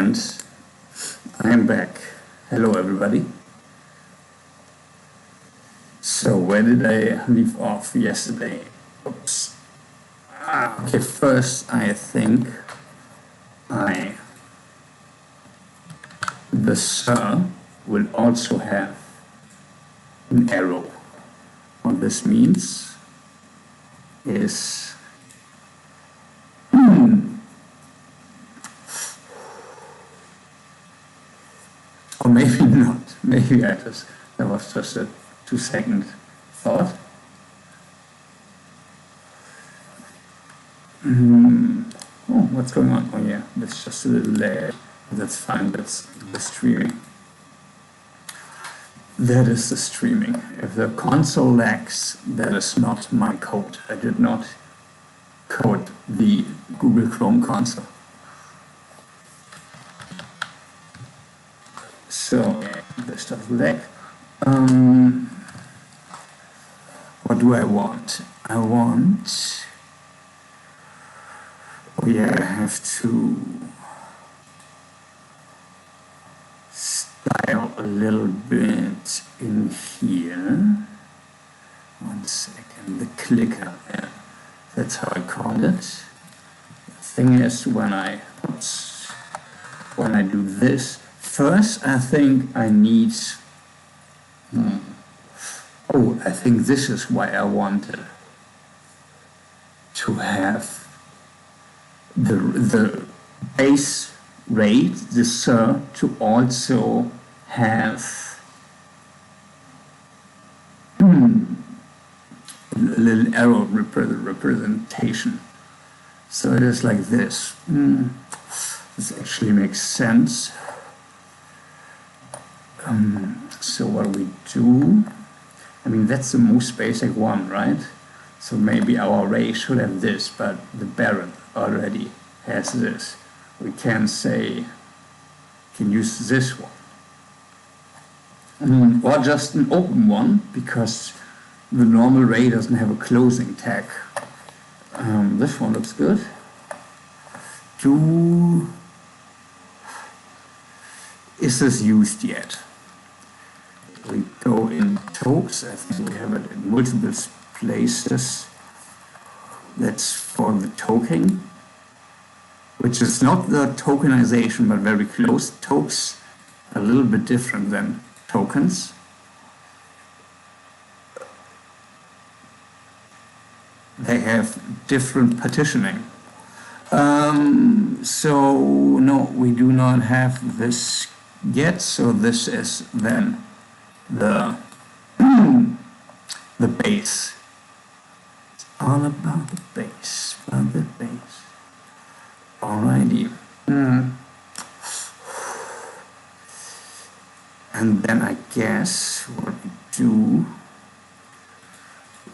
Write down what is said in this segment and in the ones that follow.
And I am back. Hello everybody. So where did I leave off yesterday? Oops. Okay, first I think the sir will also have an arrow. What this means is or maybe not. Maybe that was just a 2-second thought. Oh, what's going on? Oh yeah, that's just a little lag. That's fine, that's the streaming. That is the streaming. If the console lags, that is not my code. I did not code the Google Chrome console. So, this does lag. What do I want? Oh yeah, I have to style a little bit in here. 1 second, the clicker, yeah, that's how I call it. The thing is, when I do this, first I think I need, I think this is why I wanted to have the base rate, the SIR, to also have a little arrow representation. So it is like this. This actually makes sense. So what we do, I mean, that's the most basic one, right? So maybe our array should have this, but the Baron already has this. We can use this one. Or just an open one, because the normal array doesn't have a closing tag. This one looks good. Is this used yet? We go in tokes. I think we have it in multiple places. That's for the token, which is not the tokenization, but very close. Tokes are a little bit different than tokens. They have different partitioning. So no, we do not have this yet. So this is then the base. It's all about the base. Alrighty. And then I guess what we do,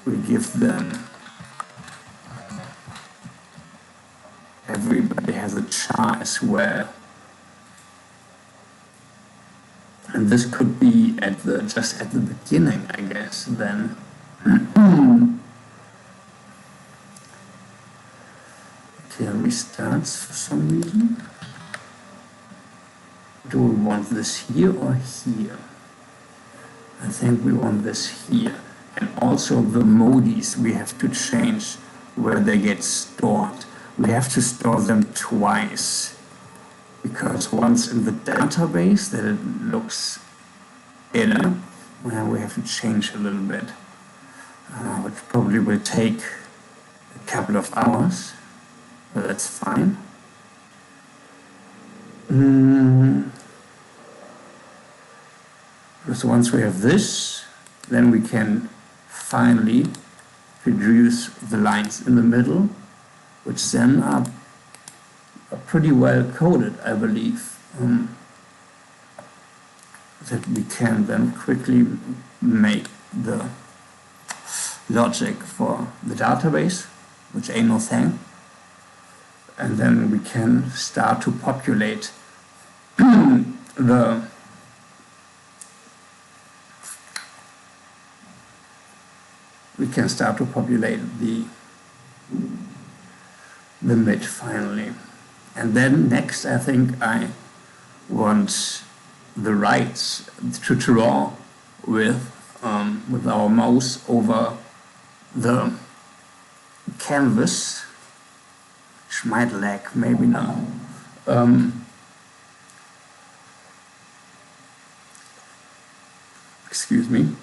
we give them, everybody has a char as well. And this could be just at the beginning, I guess, then. Okay, restarts for some reason. Do we want this here or here? I think we want this here. And also the modis we have to change where they get stored. We have to store them twice, because once in the database that it looks inner, we have to change a little bit, which probably will take a couple of hours, but that's fine. Because once we have this, then we can finally produce the lines in the middle, which then are pretty well coded, I believe, that we can then quickly make the logic for the database, which ain't no thing, and then we can start to populate the mid finally. And then next I think I want the rights to draw with our mouse over the canvas, which might lag, maybe not. Excuse me.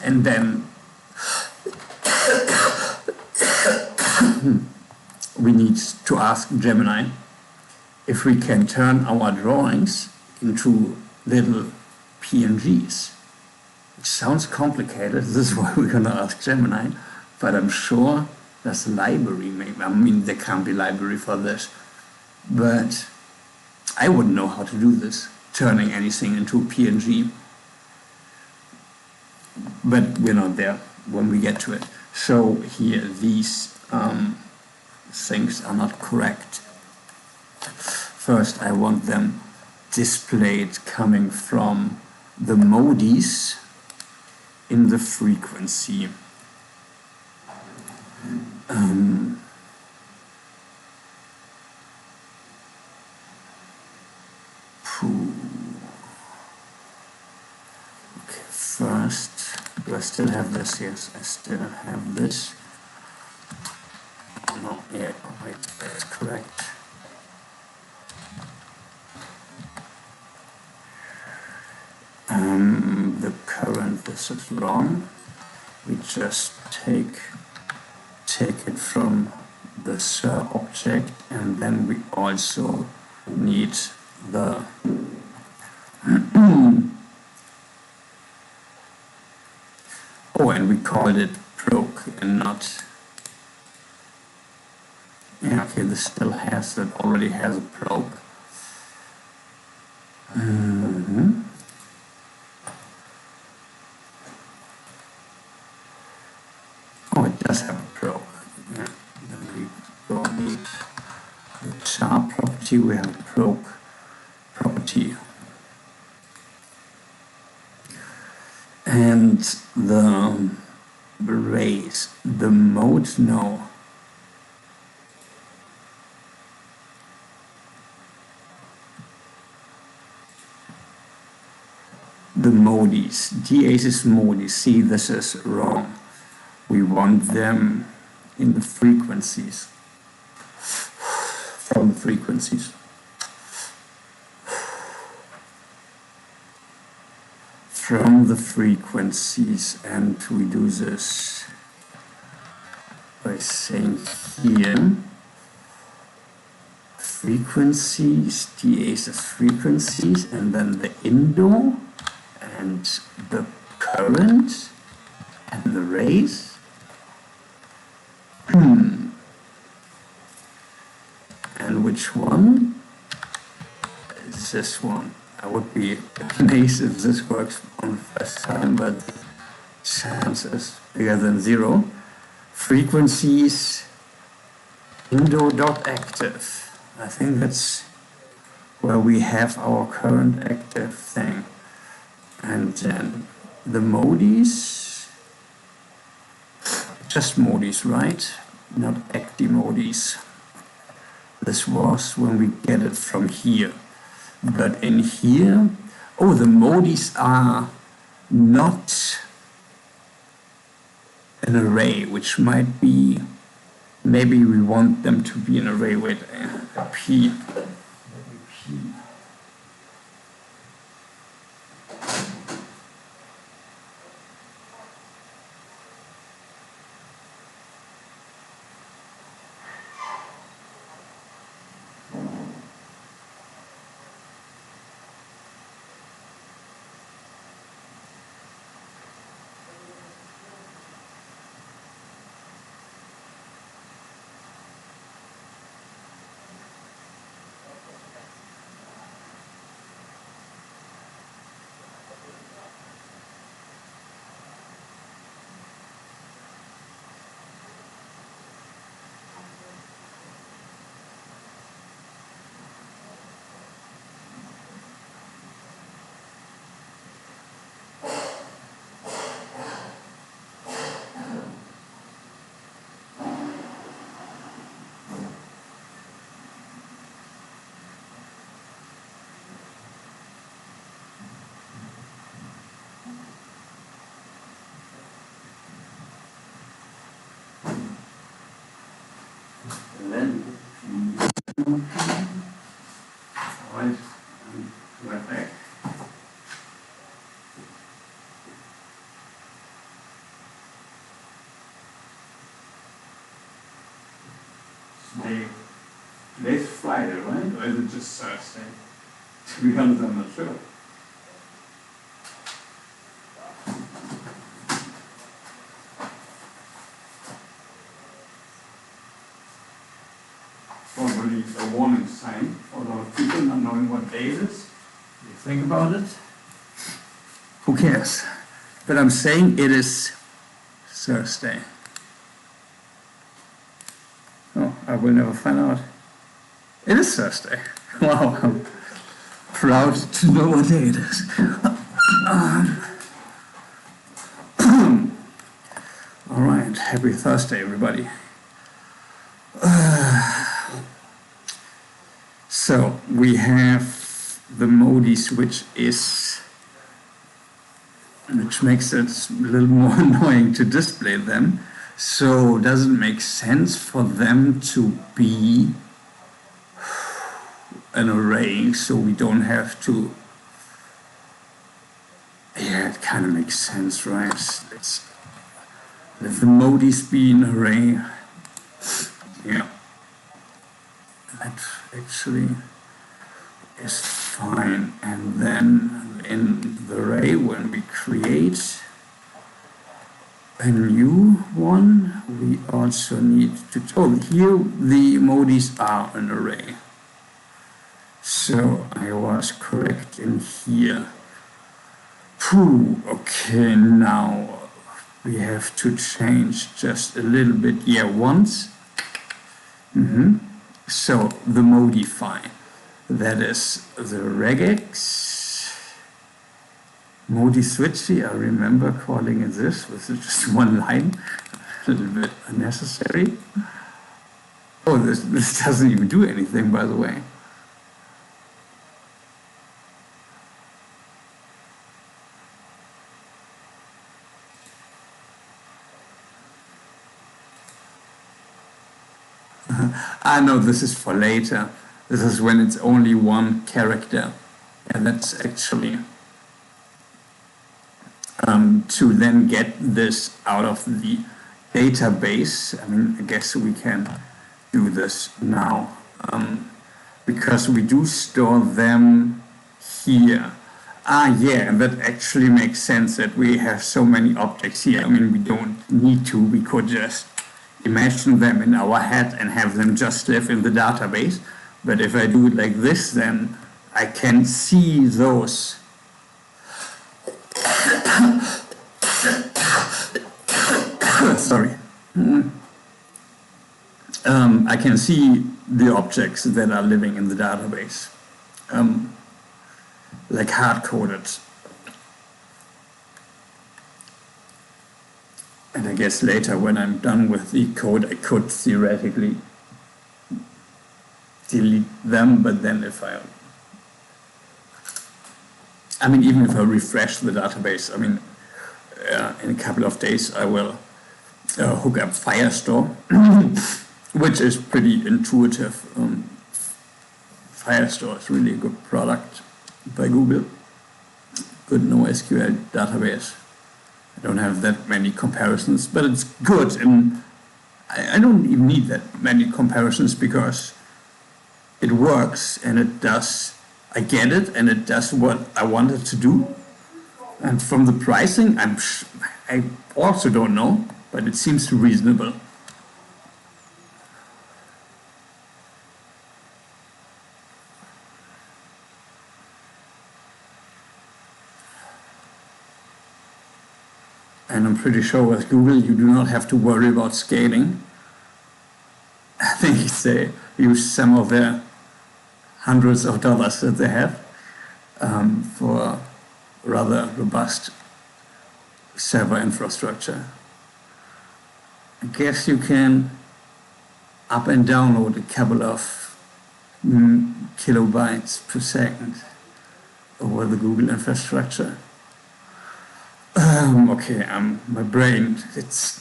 And then we need to ask Gemini if we can turn our drawings into little PNGs. It sounds complicated, this is why we're gonna ask Gemini, but I'm sure there's a library maybe. I mean, there can't be a library for this, but I wouldn't know how to do this, turning anything into a PNG. But we're not there when we get to it. So here, these things are not correct. First, I want them displayed coming from the modis in the frequency. Okay, first, do I still have this? Yes, I still have this. No, yeah, wait, that's correct. The current, this is wrong. We just take it from the SIR object, and then we also need the oh, and we called it proc and not, yeah, okay, this still has, that already has a proc. Oh, it does have a proc. Yeah. Then we don't need the char property, we have a proc property. And the raise, the mode, no. The modis, diasis modis, see, this is wrong. We want them in the frequencies, from the frequencies. From the frequencies, and we do this by saying here, frequencies, diasis frequencies, and then the Indo, and the current, and the raise. And which one is this one? I would be amazed if this works on the first time, but chance is bigger than 0. Frequencies, Indo.active. I think that's where we have our current active thing. And then the modis, just modis, right? Not active modis. This was when we get it from here. But in here, oh, the modis are not an array, which might be, maybe we want them to be an array with a P. Alright, right back. Today's Friday, right? Or is it just Thursday? To be honest, I'm not sure. Probably a warning sign for a lot of people not knowing what day it is. You think about it? Who cares? But I'm saying it is Thursday. Oh, I will never find out. It is Thursday. Wow, I'm proud to know what day it is. All right, happy Thursday, everybody. So we have the Modi switch which makes it a little more annoying to display them. So does it make sense for them to be an array so we don't have to? Yeah, it kind of makes sense, right? Let the Modis be an array. Yeah, that actually is fine. And then in the array, when we create a new one, we also need to, oh, here the Modis are an array. So I was correct in here. Okay, now we have to change just a little bit, yeah, once. So the modify, that is the regex modi switchy. I remember calling it this with just one line, a little bit unnecessary. Oh, this doesn't even do anything, by the way. No, this is for later. This is when it's only one character. And that's actually to then get this out of the database. I mean, I guess we can do this now because we do store them here. Yeah, and that actually makes sense that we have so many objects here. I mean, we don't need to. We could just imagine them in our head and have them just live in the database. But if I do it like this, then I can see those. Sorry. I can see the objects that are living in the database, like hard-coded. And I guess later when I'm done with the code, I could theoretically delete them, but then if I mean, even if I refresh the database, I mean, in a couple of days I will hook up Firestore, which is pretty intuitive. Firestore is really a good product by Google. Good NoSQL database. I don't have that many comparisons, but it's good. And I don't even need that many comparisons because it works and it does. I get it and it does what I want it to do. And from the pricing, I also don't know, but it seems reasonable. And I'm pretty sure with Google, you do not have to worry about scaling. I think they use some of their hundreds of dollars that they have for rather robust server infrastructure. I guess you can up and download a couple of kilobytes per second over the Google infrastructure. Okay, my brain, it's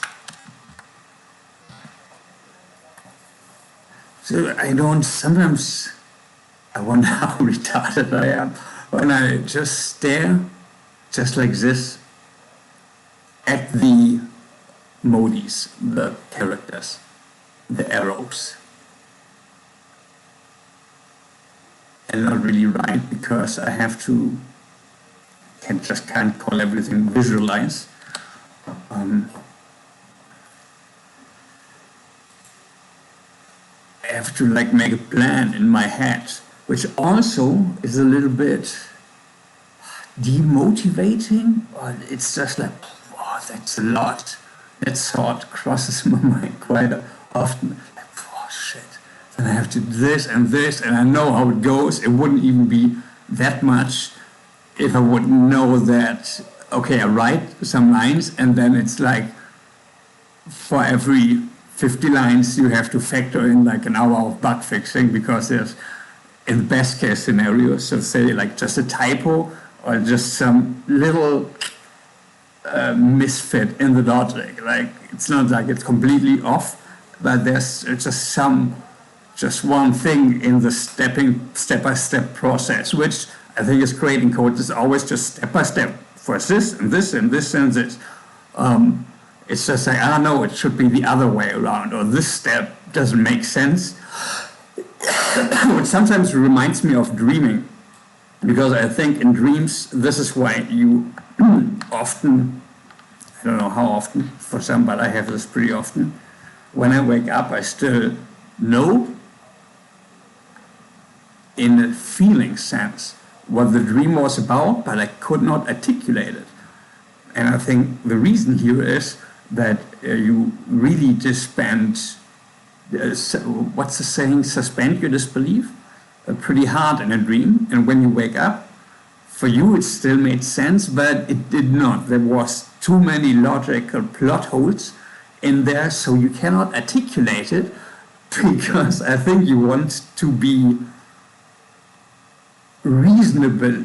So I don't, sometimes I wonder how retarded I am when I just stare, just like this, at the modis, the characters, the arrows. And not really right, because I have to, can't call everything visualize. I have to like make a plan in my head, which also is a little bit demotivating, or it's just like, oh, that's a lot. That thought crosses my mind quite often. Like, oh shit. Then I have to do this, and I know how it goes. It wouldn't even be that much if I would know that, okay, I write some lines, and then it's like, for every 50 lines, you have to factor in like an hour of bug fixing, because there's, in the best case scenario, so say like just a typo or just some little misfit in the logic. Like, it's not like it's completely off, but there's just one thing in the step-by-step process, which I think is great in code. It's always just step-by-step for this and this and this and this. It's just like, I don't know, it should be the other way around, or this step doesn't make sense. Which sometimes reminds me of dreaming, because I think in dreams, this is why you often, I don't know how often for some, but I have this pretty often. When I wake up, I still know in a feeling sense what the dream was about, but I could not articulate it. And I think the reason here is that you really just spend, what's the saying, suspend your disbelief pretty hard in a dream. And when you wake up, for you it still made sense, but it did not. There was too many logical plot holes in there, so you cannot articulate it, because I think you want to be reasonable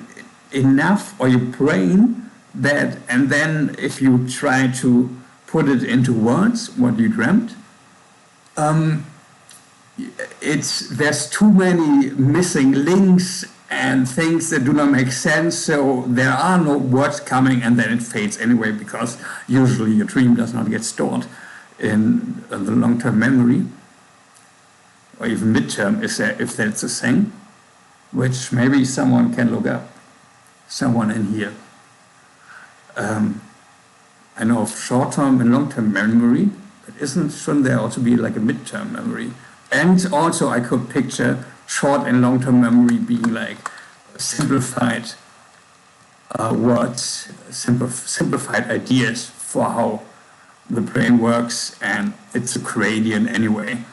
enough, or your brain, that, and then if you try to put it into words, what you dreamt, there's too many missing links and things that do not make sense, so there are no words coming, and then it fades anyway, because usually your dream does not get stored in the long-term memory, or even midterm, if that's a thing, which maybe someone can look up, someone in here. I know of short-term and long-term memory, but shouldn't there also be like a midterm memory? And also I could picture short and long-term memory being like simplified words, simplified ideas for how the brain works, and it's a gradient anyway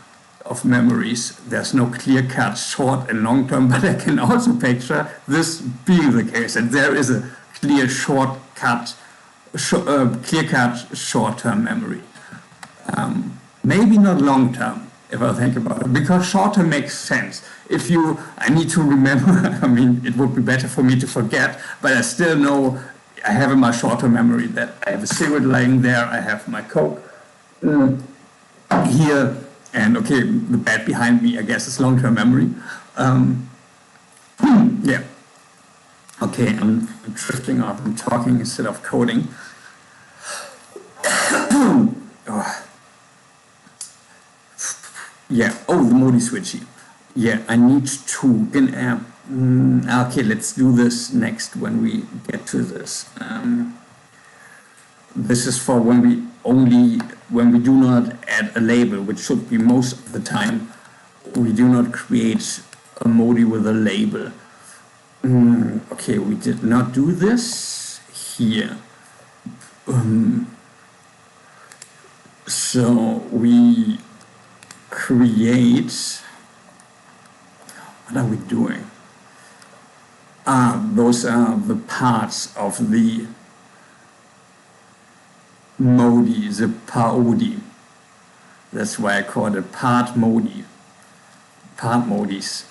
of memories. There's no clear-cut short and long-term, but I can also picture this being the case, that there is a clear clear-cut short-term memory. Maybe not long-term, if I think about it, because short-term makes sense. I need to remember, I mean, it would be better for me to forget, but I still know, I have in my short-term memory that I have a cigarette lying there, I have my Coke here, and okay, the bed behind me, I guess, is long-term memory. Yeah. Okay, I'm drifting off, I'm talking instead of coding. Oh. Yeah, the Modi switchy. Yeah, I need to, okay, let's do this next when we get to this. This is for when we do not add a label, which should be most of the time. We do not create a Modi with a label. Okay, we did not do this here. So we create, what are we doing? Those are the parts of the Modi, the Paodi. That's why I call it part Modi, part Modis.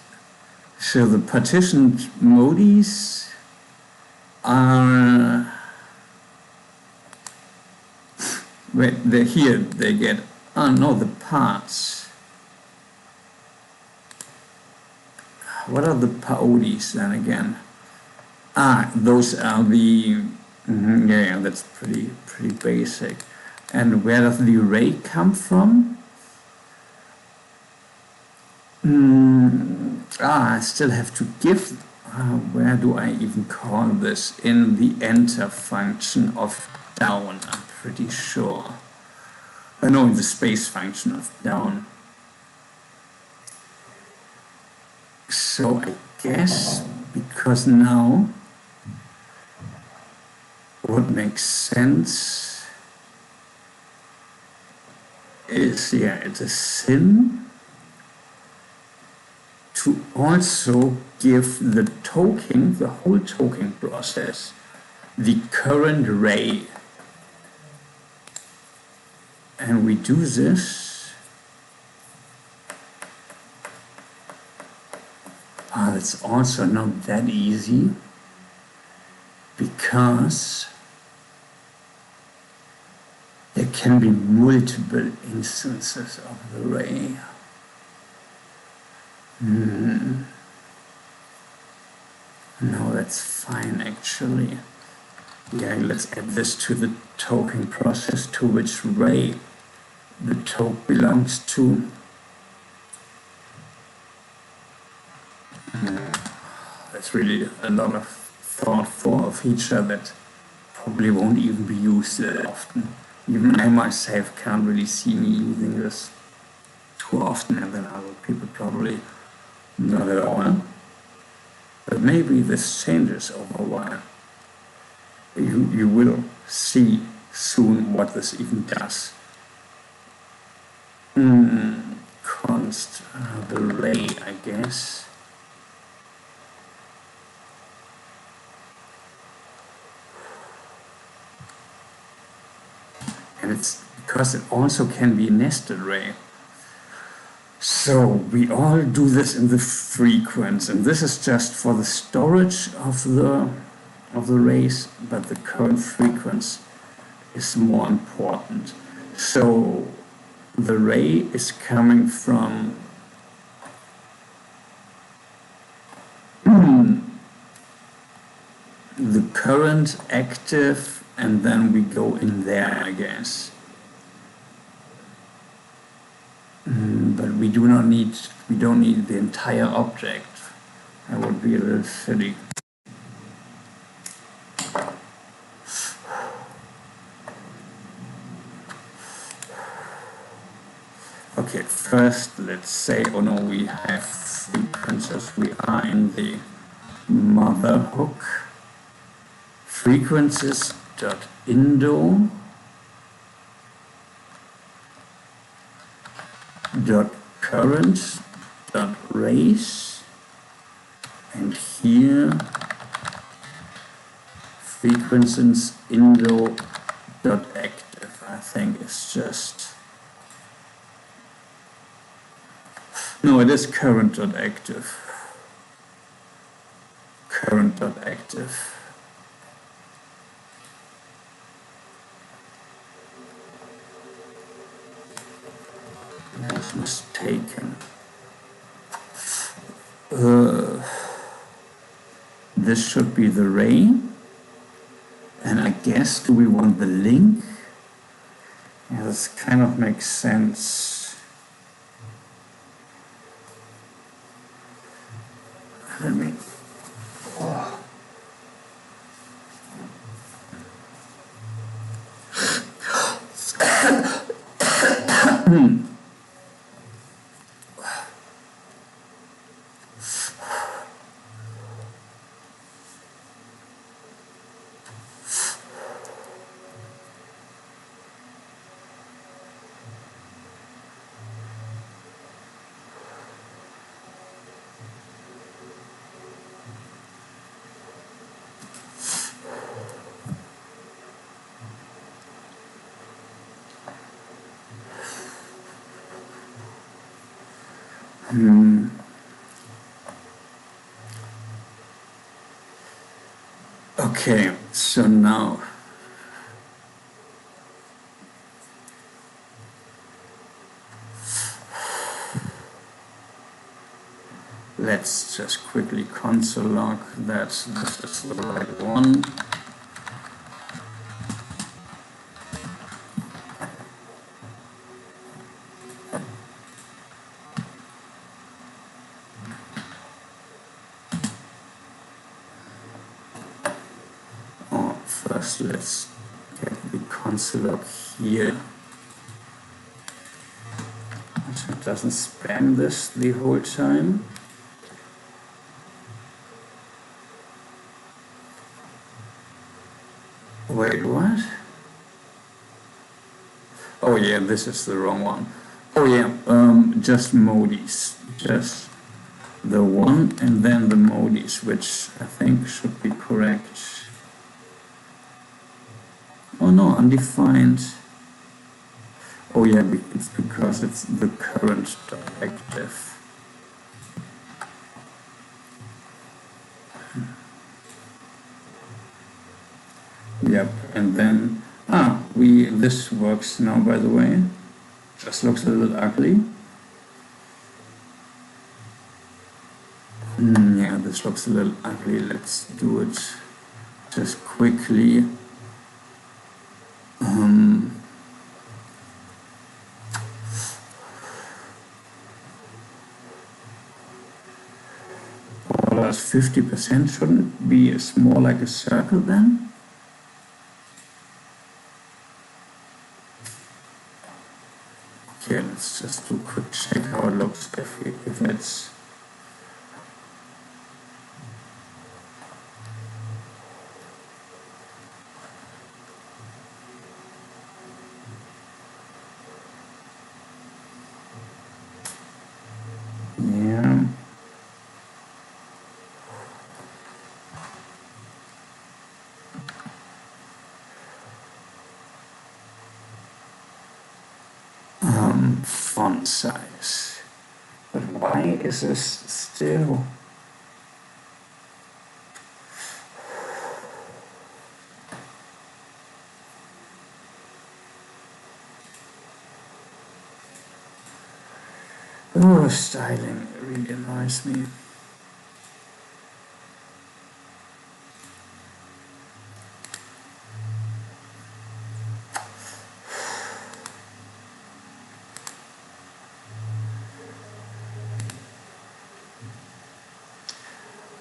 So the partitioned Modis are, wait, they're here, they get, the parts. What are the paolis then again? Those are the, yeah, that's pretty basic. And where does the ray come from? I still have to give, where do I even call this? In the enter function of down, I'm pretty sure. No, in the space function of down. So I guess, because now what makes sense is, yeah, it's a sin to also give the token, the whole token process, the current ray. And we do this. It's also not that easy, because there can be multiple instances of the ray. No, that's fine actually. Yeah, let's add this to the token process to which ray the token belongs to. That's really a lot of thought for a feature that probably won't even be used that often. Even I myself can't really see me using this too often, and then other people probably not at all. But maybe this changes over a while. You will see soon what this even does. Const the ray, I guess. And it's because it also can be a nested ray. So we all do this in the frequency, and this is just for the storage of the rays, but the current frequency is more important. So the ray is coming from the current active, and then we go in there, I guess. But we don't need the entire object. That would be a little silly. Okay, first let's say, oh no, we have frequencies. We are in the mother hook. Frequencies.indo .current .race, and here frequencies indo .active. I think it's just, no, it is current .active. Current .active. That's mistaken. This should be the ray. And I guess, do we want the link? Yeah, this kind of makes sense. Let me. Okay, so now let's let's just quickly console log that this is the right one. First, let's get the console log here. So it doesn't spam this the whole time. Wait, what? Oh yeah, this is the wrong one. Oh yeah, just modis. Just the one and then the modis, which I think should be correct. Oh no, undefined. Oh yeah, it's because it's the current directive. Yep, and then, this works now, by the way. Just looks a little ugly. Yeah, this looks a little ugly. Let's do it just quickly. Plus 50%, shouldn't it be more like a circle then? Okay, let's just do a quick check how it looks if it's yeah. Font size. But why is this still? Oh, styling really annoys me.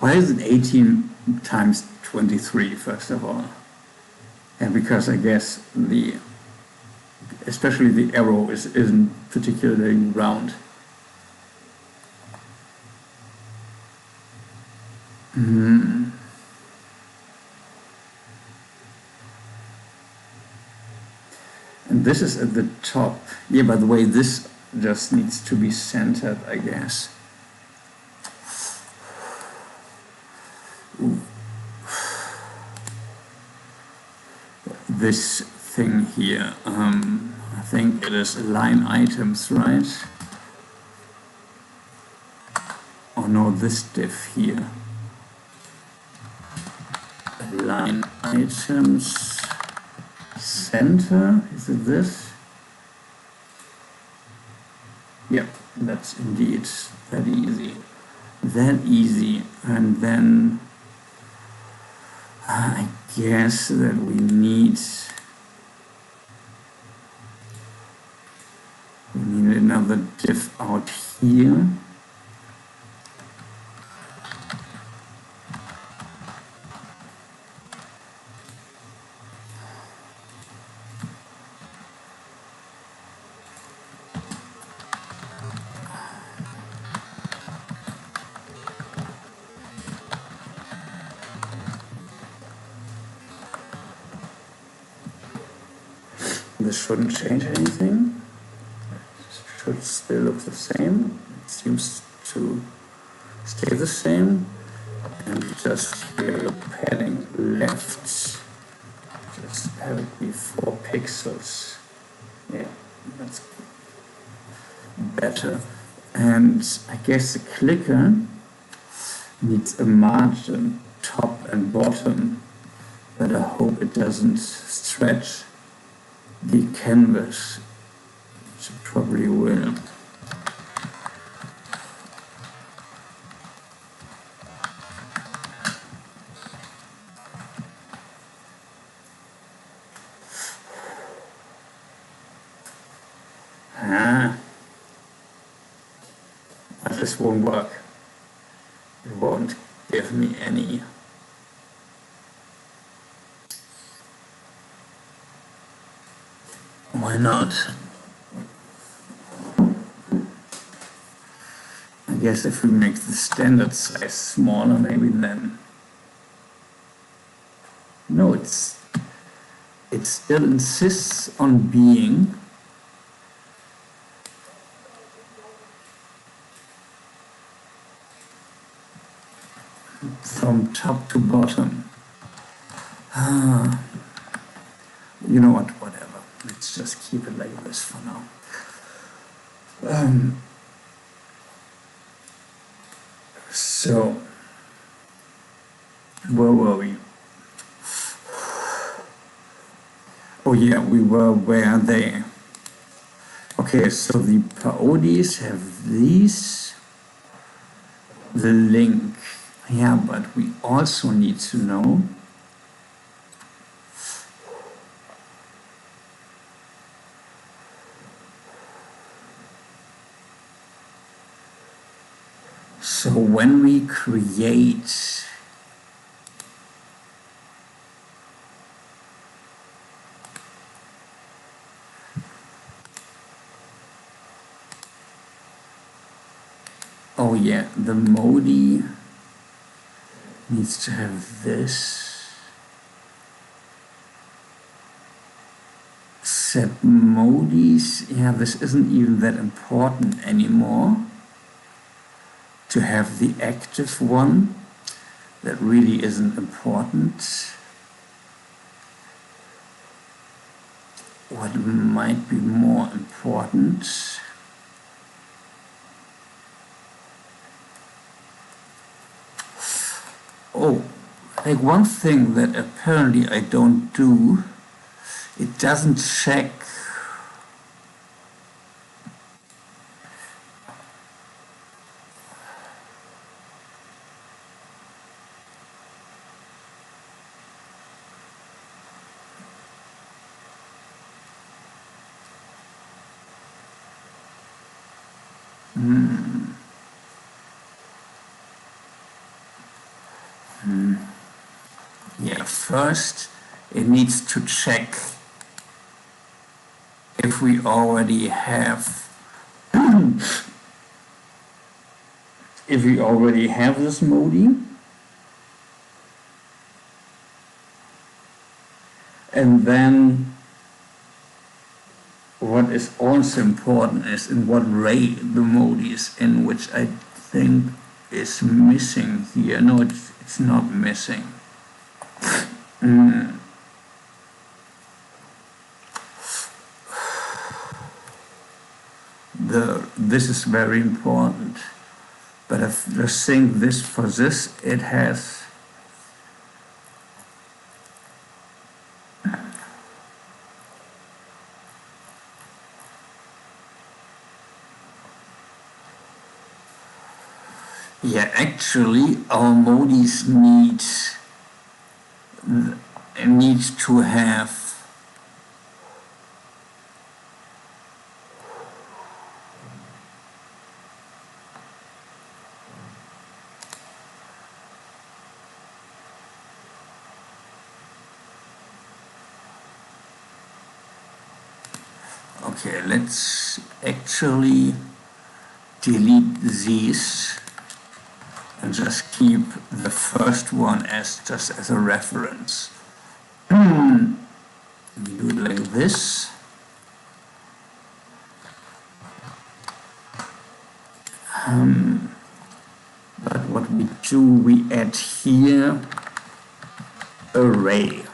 Why is it 18 times 23, first of all? And because I guess especially the arrow isn't particularly round. And this is at the top. Yeah, by the way, this just needs to be centered, I guess. Ooh. This thing here, I think it is line items, right? Oh no, this div here. Line items center, is it this? Yep, that's indeed that easy. That easy, and then I guess that we need another div out here. This shouldn't change anything. It should still look the same. It seems to stay the same. And just here the padding left. Just have it be 4 pixels. Yeah, that's better. And I guess the clicker needs a margin top and bottom, but I hope it doesn't stretch the canvas, which it probably will. this won't work. It won't give me any. Why not? I guess if we make the standard size smaller, maybe then. No, it still insists on being from top to bottom. You know what, whatever. Let's just keep it like this for now. So, where were we? Oh yeah, we were where they. Okay, so the parodies have these, the link. Yeah, but we also need to know so when we create oh yeah, the modi needs to have this. Set modis, yeah, this isn't even that important anymore. To have the active one, that really isn't important. What might be more important? Oh, like one thing that apparently I don't do, it doesn't check yeah, first it needs to check if we already have this modi, and then what is also important is in what ray the modi is in, which I think is missing here. No, it's not missing. This is very important, but if I think this for this, it has yeah, actually our modis need to have okay, let's actually delete these and just keep the first one just as a reference. We do it like this. But what we do, we add here array,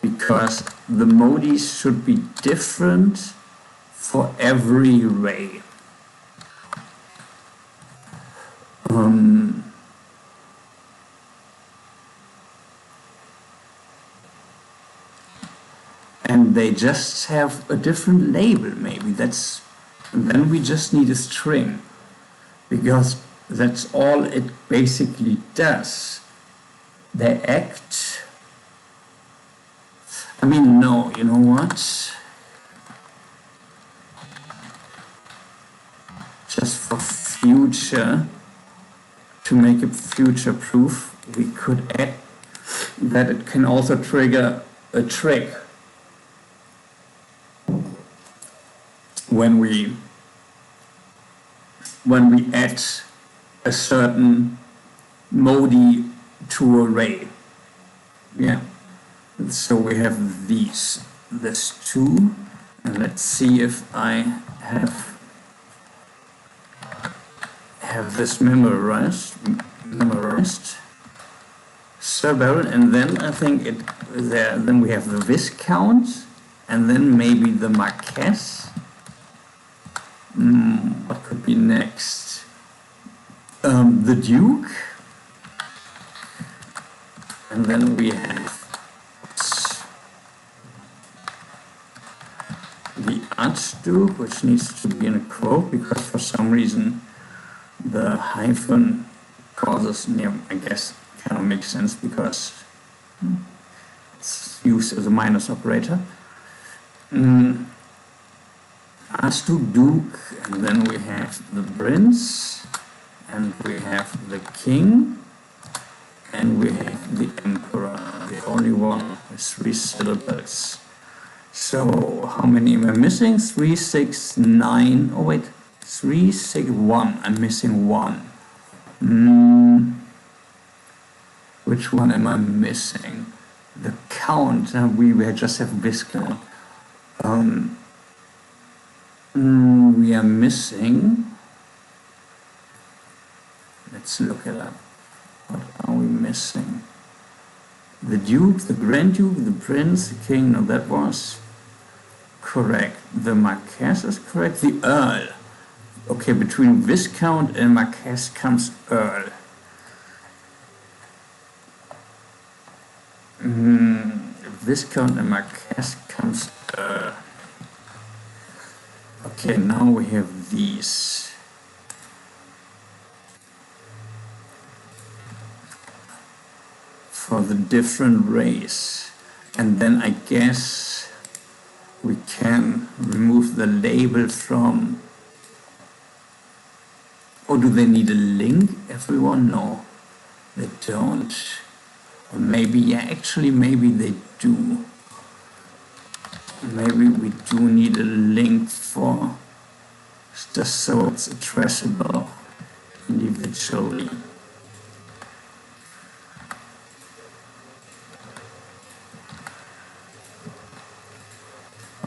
because the modis should be different for every ray. And they just have a different label, maybe. And then we just need a string, because that's all it basically does. They act. I mean, no, you know what? Just for future, to make it future-proof, we could add that it can also trigger a trick when we add a certain modi to array. Yeah. So we have this two, and let's see if I have this memorized. Server, and then I think then we have the viscount, and then maybe the marquess. What could be next? The duke, and then we have the archduke, which needs to be in a quote because for some reason the hyphen causes, I guess, kind of makes sense because it's used as a minus operator. Archduke, duke, and then we have the prince, and we have the king, and we have the emperor, the only one with 3 syllables. So how many am I missing? 3, 6, 9. Oh wait, 3, 6, 1. I'm missing 1. Which one am I missing? The count. We just have viscount. We are missing. Let's look it up. What are we missing? The duke, the grand duke, the prince, the king. No, that was correct. The marquess is correct. The earl. Okay, between viscount and marquess comes earl. Viscount and marquess comes earl. Okay, now we have these. For the different race. And then I guess we can remove the label from. Or do they need a link, everyone? No, they don't. Or maybe, yeah, actually maybe they do. Maybe we do need a link for, just so it's addressable individually.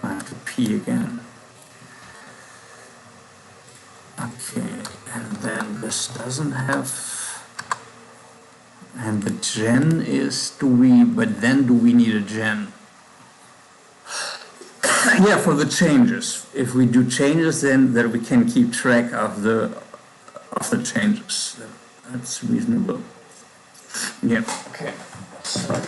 I have to pee again. Okay, and then this doesn't have, and the gen is, do we need a gen? Yeah, for the changes. If we do changes, then that we can keep track of the changes. That's reasonable. Yeah, okay. So.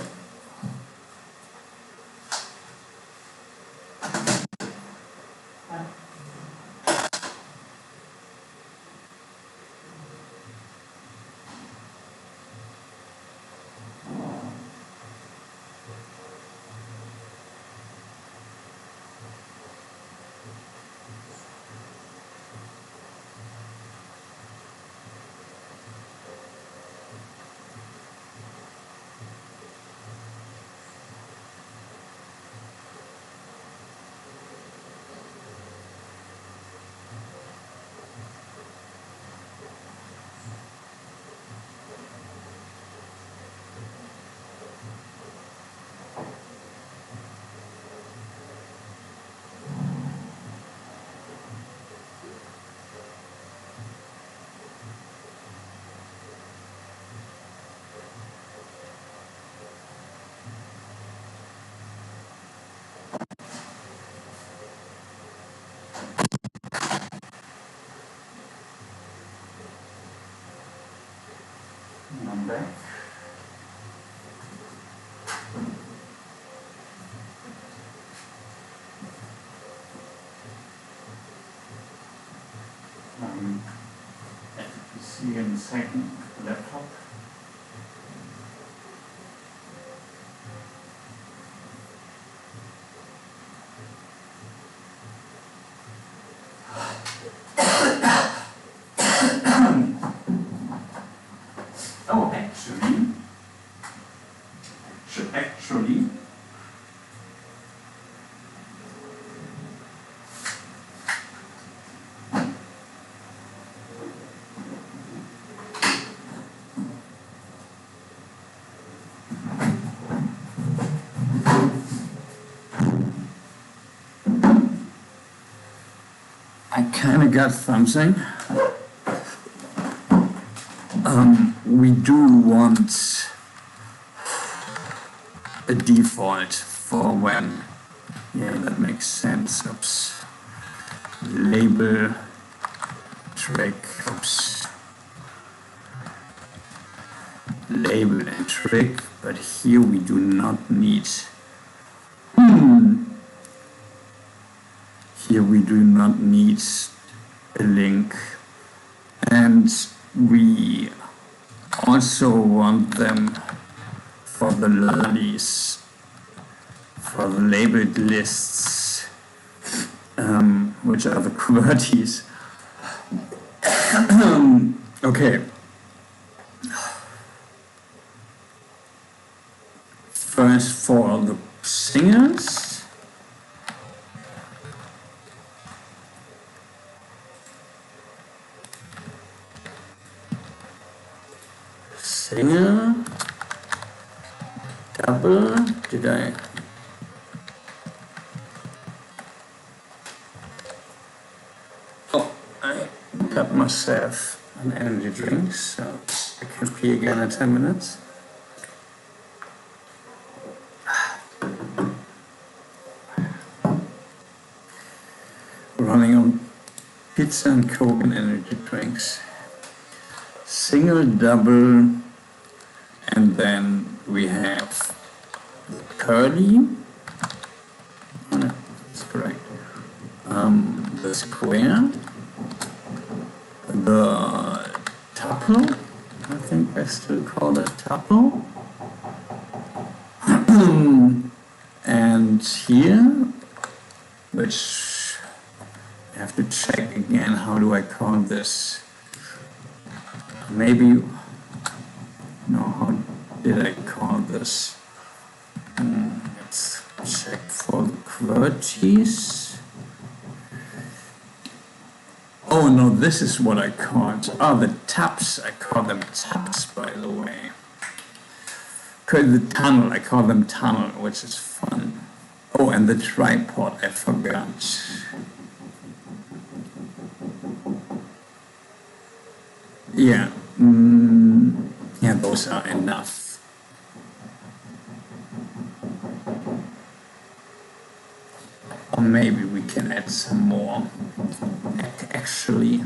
I'm back. At the PC in a second, laptop. I kind of got something. We do want a default for when, yeah, that makes sense. Oops. Label track, oops. Label and trick, but here we do not need. Here we do not need a link, and we also want them for the lollies, for the labeled lists, which are the QWERTYs. Okay. First for the singers. Singer, double, did I? Oh, I got myself an energy drink, so I can pee again in 10 minutes. Running on pizza and Coke and energy drinks. Single, double, and then we have curly. Oh no, that's correct. The square, the tuple. I think I still call it tuple. And here, which I have to check again. How do I call this? Maybe, no, how did I call this? Let's check for the QWERTYs. Oh no, this is what I called. Oh, the tabs, I call them tabs, by the way. The tunnel, I call them tunnel, which is fun. Oh, and the tripod, I forgot. Yeah, yeah, those are enough. Or maybe we can add some more. Actually,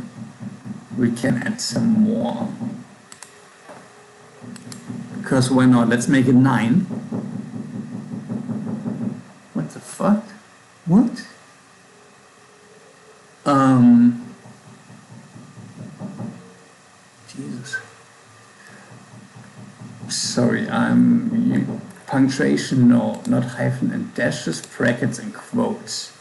we can add some more. Because why not? Let's make it 9. What the fuck? What? Jesus. Sorry, punctuation, no, not hyphen and dashes, brackets and quotes.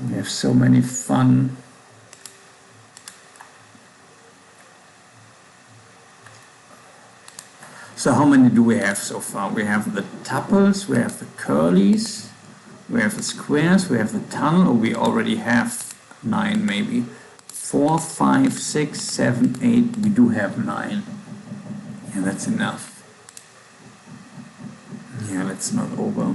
We have so many fun. So how many do we have so far? We have the tuples, we have the curlies, we have the squares, we have the tunnel, or we already have 9 maybe. 4, 5, 6, 7, 8, we do have 9. Yeah, that's enough. Yeah, let's not over.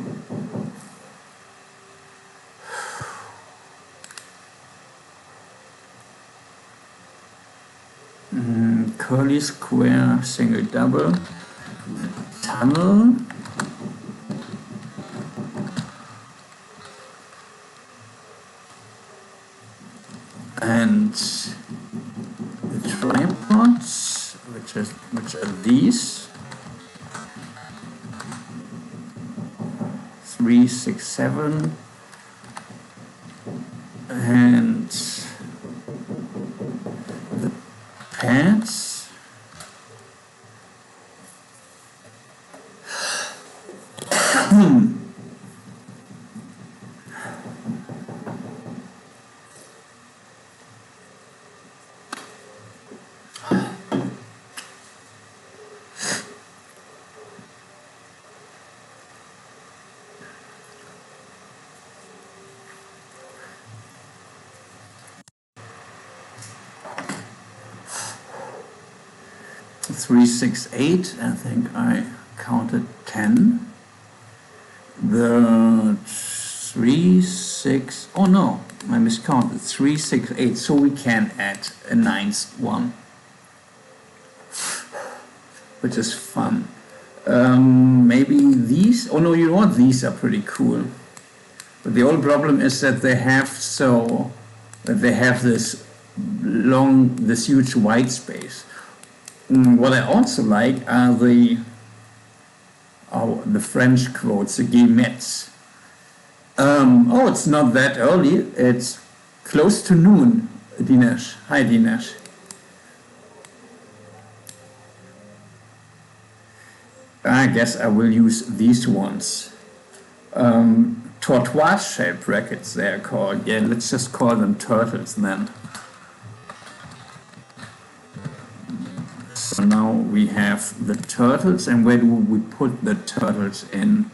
Curly, square, single, double, tunnel, and the tripods, which are these 3, 6, 7, and the pads. Three, 6, 8. I think I counted 10. The 3s 6. Oh no, I miscounted. 3, 6, 8. So we can add a ninth one, which is fun. Maybe these. Oh no, you know what? These are pretty cool. But the only problem is that they have this huge white space. What I also like are the French quotes, the guillemets. Oh, it's not that early. It's close to noon, Dinesh. Hi, Dinesh. I guess I will use these ones. Tortoise-shaped brackets, they're called. Yeah, let's just call them turtles then. So now we have the turtles, and where do we put the turtles in?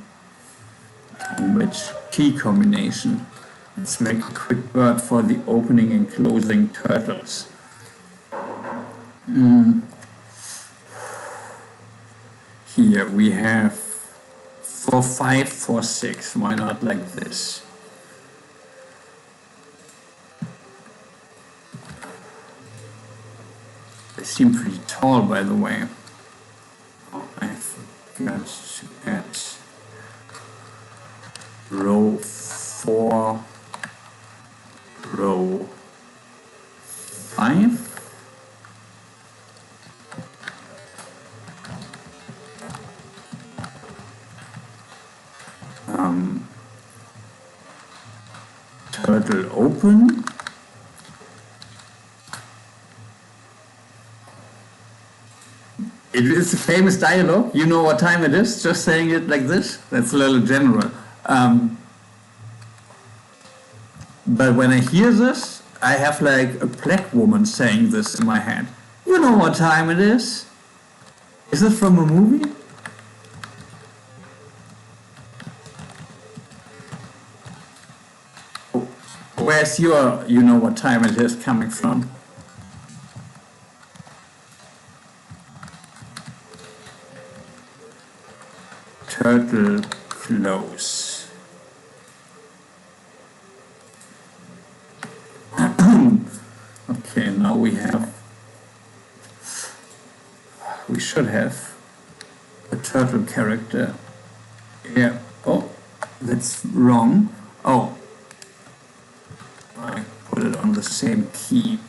Which key combination? Let's make a quick word for the opening and closing turtles. Here we have 4, 5, 4, 6. Why not like this? They seem pretty tall, by the way. Oh, I forgot to add row 4, row 5. Turtle open. It is a famous dialogue. You know what time it is? Just saying it like this? That's a little general. But when I hear this, I have like a black woman saying this in my head. You know what time it is? Is it from a movie? Where's your you know what time it is coming from? Turtle close. Okay, now we should have a turtle character. Yeah, oh, that's wrong. Oh, I put it on the same key.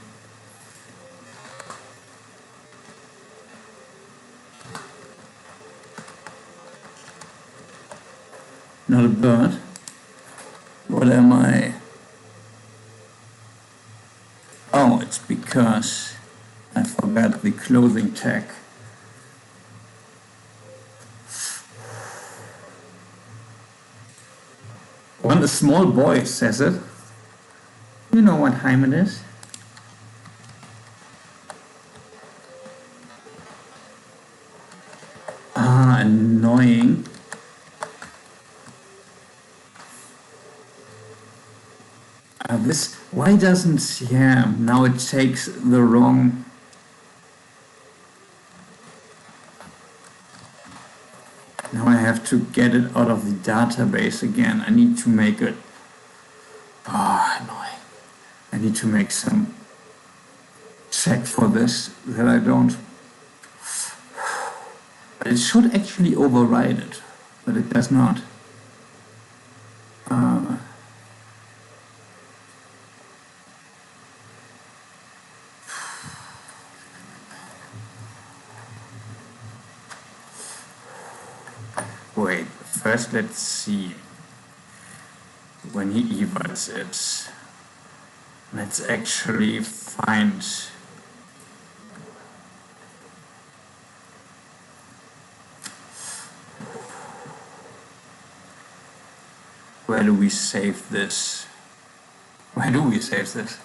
Not a bird. What am I? Oh, it's because I forgot the closing tag. When a small boy says it, you know what time it is? Ah, annoying. This, why doesn't, yeah, now it takes the wrong. Now I have to get it out of the database again. I need to make it, oh, annoying. I need to make some check for this that I don't. But it should actually override it, but it does not. Wait, first let's see. When he evals it, let's actually find. Where do we save this? Where do we save this?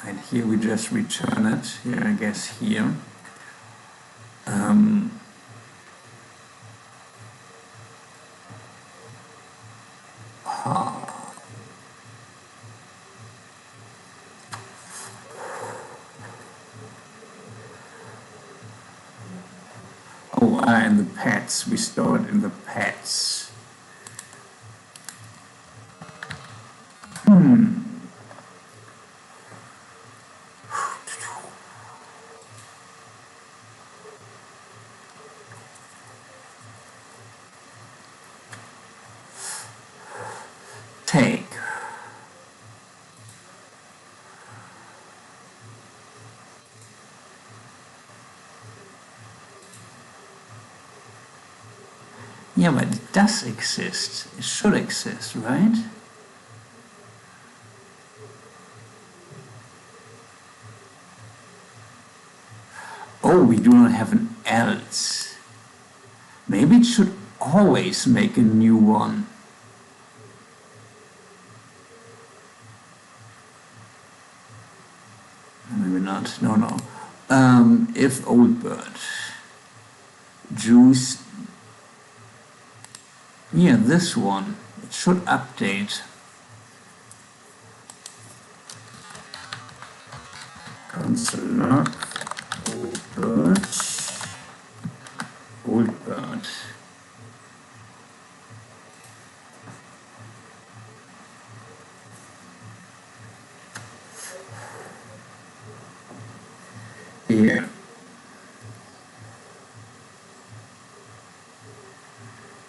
And here we just return it. Here, I guess here. Oh, and the pets. We store it in the pets. Take. Yeah, but it does exist. It should exist, right? Oh, we do not have an else. Maybe it should always make a new one. Maybe not. No, no. If old bird. Juice. Yeah, this one. It should update. Console log. Old bird. Old bird. Here.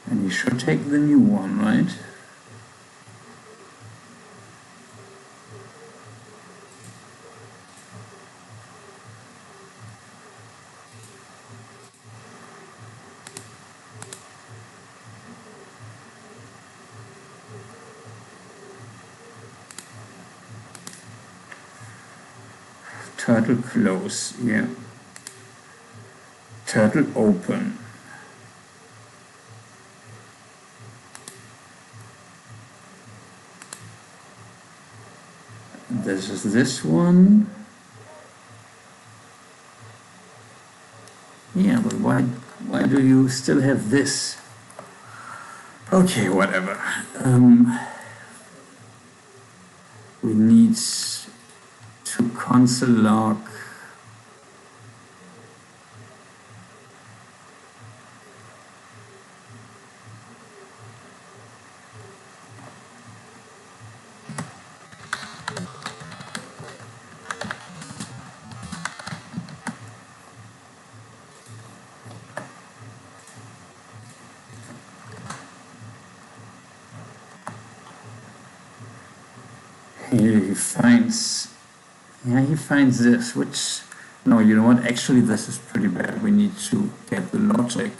And you should take the new one, right? Turtle close, yeah. Turtle open. This is this one. Yeah, but why do you still have this? Okay, whatever. We need to console log here. He finds this, which, no, you know what, actually this is pretty bad. We need to get the logic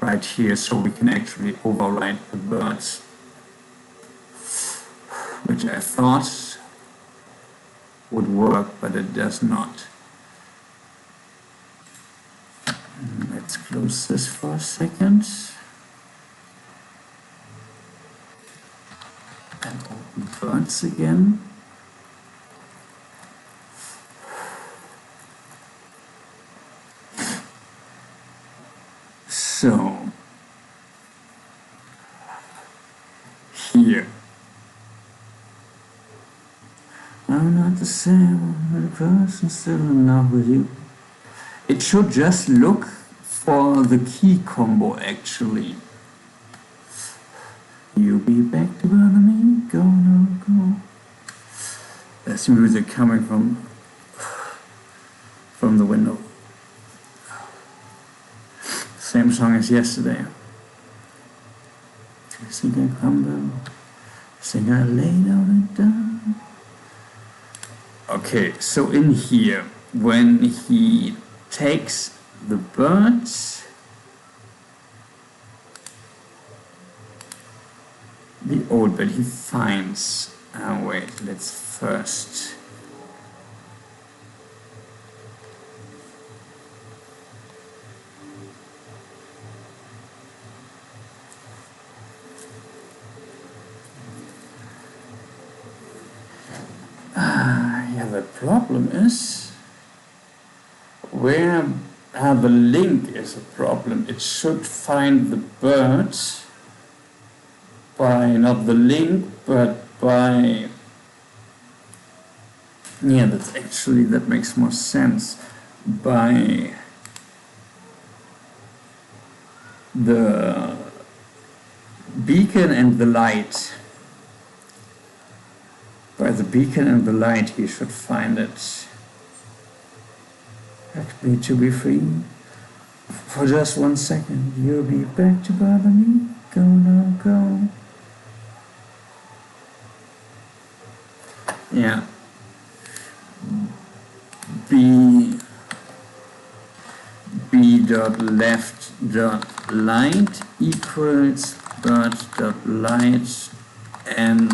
right here so we can actually override the birds, which I thought would work, but it does not. Let's close this for a second and open birds again. So here, I'm not the same with a person still in love with you. It should just look for the key combo actually. You be back to bother me, go, no, go. There's music coming from the window. Same song as yesterday. I think I crumble, think I lay down and down. Okay, so in here, when he takes the birds, the old bird, he finds, wait, let's first the problem is where the link is a problem. It should find the birds by not the link, but by, yeah, that makes more sense, by the beacon and the light. By the beacon and the light he should find it. Ask me to be free. For just 1 second, you'll be back to bother me. Go now, go. Yeah. B dot left dot light equals bird dot light and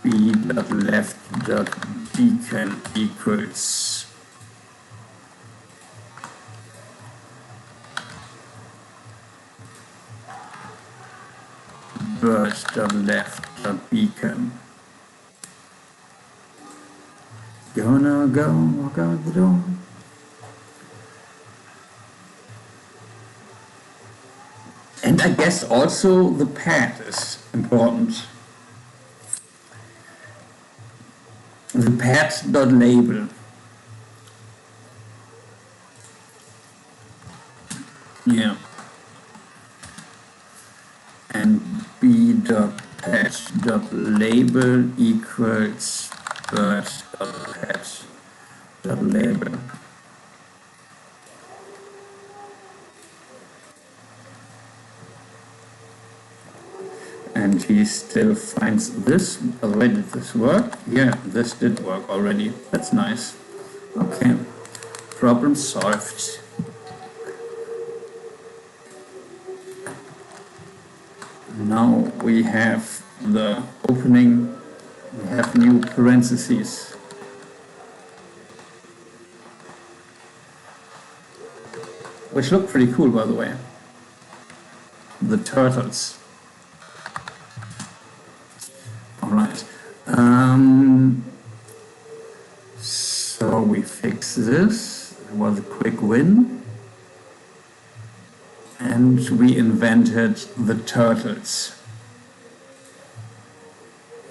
B dot left dot beacon equals bird dot left dot beacon. Go now, go, walk out the door. And I guess also the pad is important. The pad dot label. Yeah. And B dot pad dot label equals bird dot pad dot label. And he still finds this. Wait, did this work? Yeah, this did work already. That's nice. Okay, problem solved. Now we have the opening, we have new parentheses. Which look pretty cool, by the way. The turtles. Alright. So we fix this. It was a quick win. And we invented the turtles.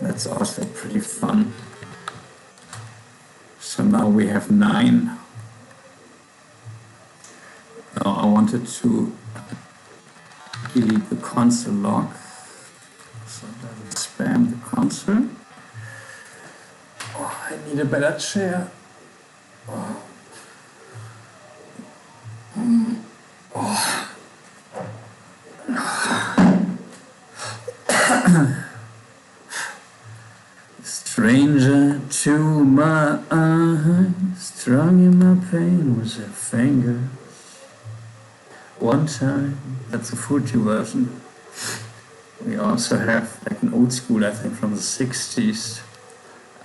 That's also pretty fun. So now we have 9. Now I wanted to delete the console log so it doesn't spam the console. Oh, I need a better chair. Oh. Stranger to my eyes, strong in my pain was her fingers. One time, that's a Fuji version. We also have like an old school, I think from the 60s.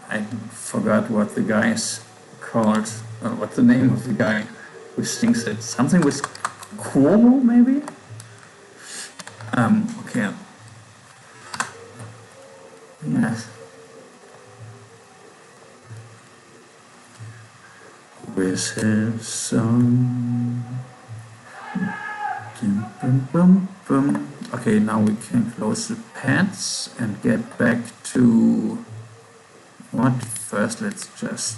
I forgot what the guy is called, what the name of the guy who sings it. Something with Cuomo, maybe? Okay. Yes. With his song. Okay, now we can close the pads and get back to what? First, let's just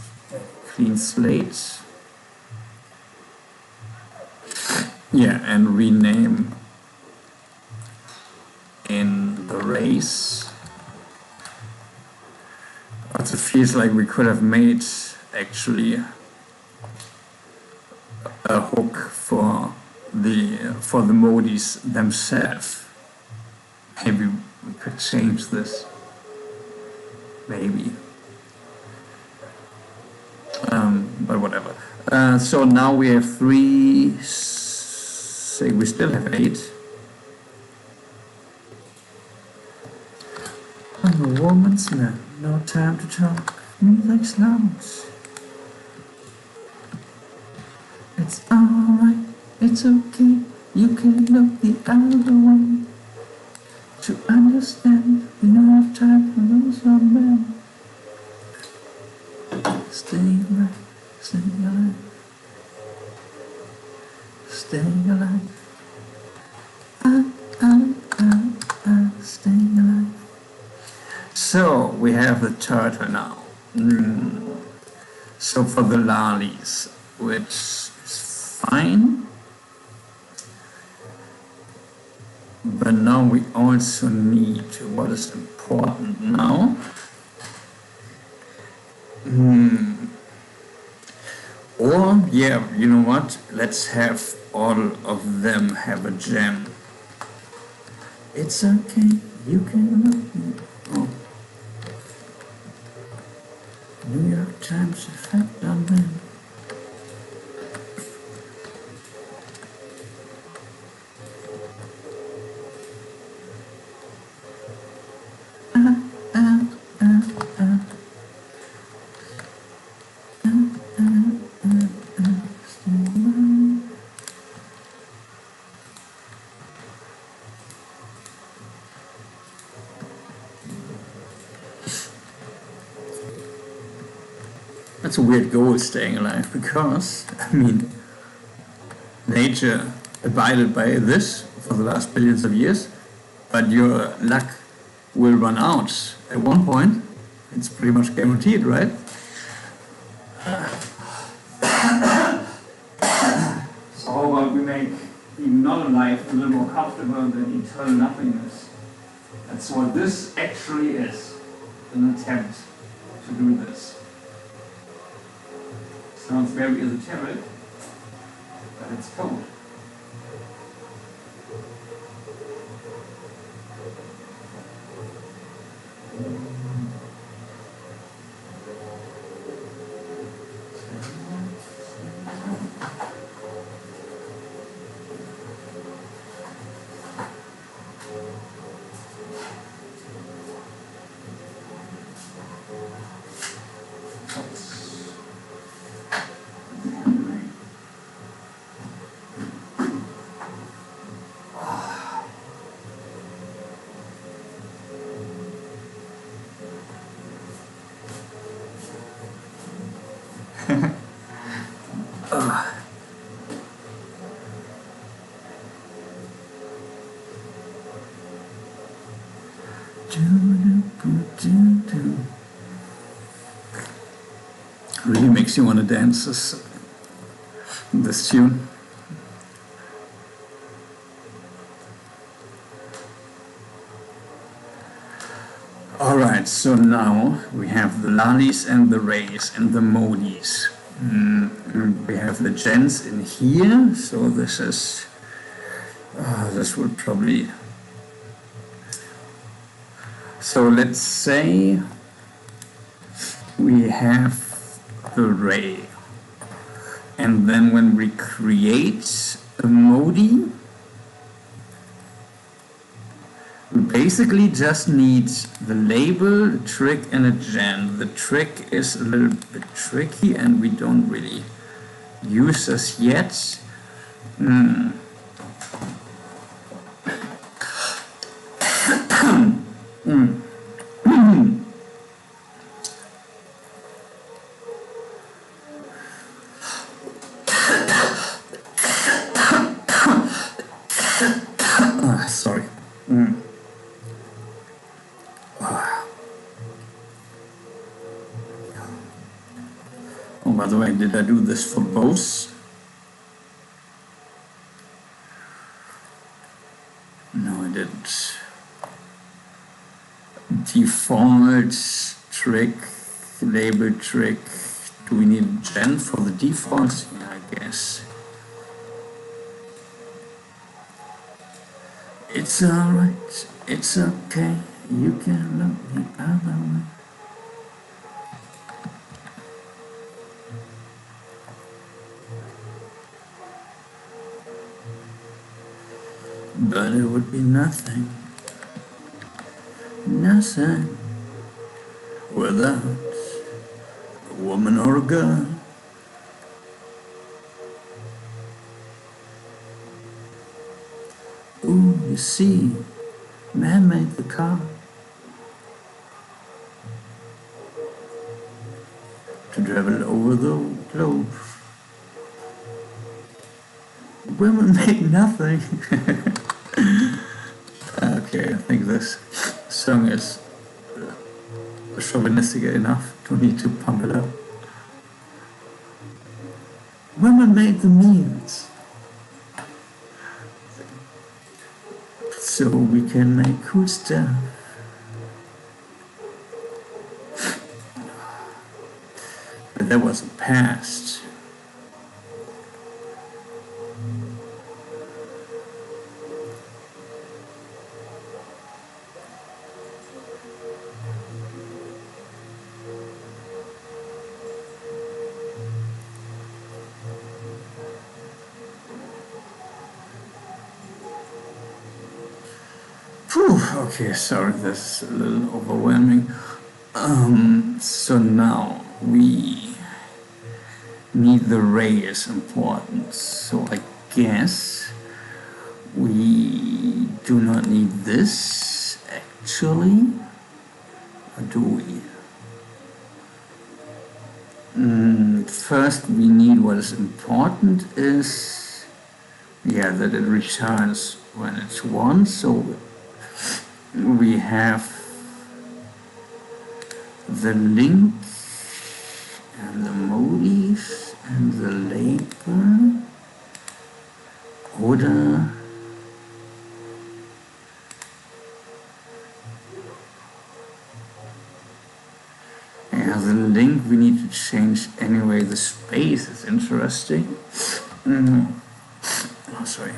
clean slate. Yeah, and rename in the race. But it feels like we could have made actually a hook for the modis themselves. Maybe we could change this. Maybe. But whatever. So now we have 3. Say we still have 8. I'm a woman's man. No time to talk. Music's loud. It's alright, it's okay, you can look the other way. To understand, we don't have time for those old men. Stay alive, stay alive. Stay alive. Stay alive. So, we have the turtle now. So for the lollies, which fine. But now we also need what is important now. Or, yeah, you know what? Let's have all of them have a gem. It's okay, you can love me. Oh. New York Times effect on them. That's a weird goal, staying alive, because, I mean, nature abided by this for the last billions of years, but your luck will run out at one point. It's pretty much guaranteed, right? So how about we make being not alive a little more comfortable than eternal nothingness? That's what this actually is, an attempt to do this. Sounds very esoteric, but it's code. Really makes you want to dance this tune. Alright, so now we have the Lalis and the Rays and the Modis. We have the gens in here, so this is, this would probably, so let's say we have the ray, and then when we create a Modi, we basically just need the label, a trick, and a gen. The trick is a little bit tricky and we don't really use this yet. Sorry. Oh, by the way, did I do this for both? No, I didn't. Default trick, label trick. Do we need gen for the defaults? Yeah, I guess. It's alright, it's okay, you can look the other way. But it would be nothing, nothing without a woman or a girl. Ooh, you see, man made the car to travel over the globe. Women make nothing. Okay, I think this song is chauvinistic enough. Don't need to pump it up. Women made the meals. so we can make cool stuff. But that was the past. Whew, okay, sorry, this is a little overwhelming. So now we need the ray is important. So I guess we do not need this actually, or do we? First we need what is important is, yeah, that it returns when it's 1. So we have the link and the motif and the label oder yeah, the link we need to change anyway. The space is interesting. Oh, sorry.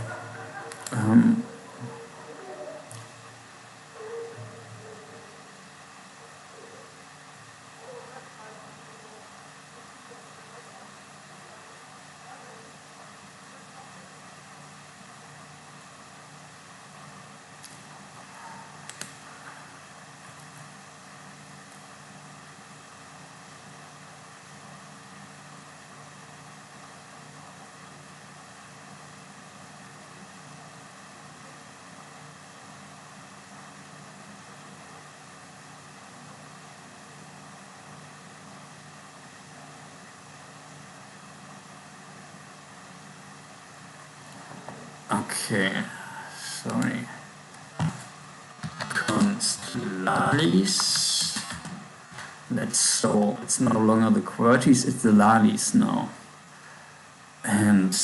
Okay, sorry. Constellalis. That's so, it's no longer the QWERTYs, it's the lalis now. And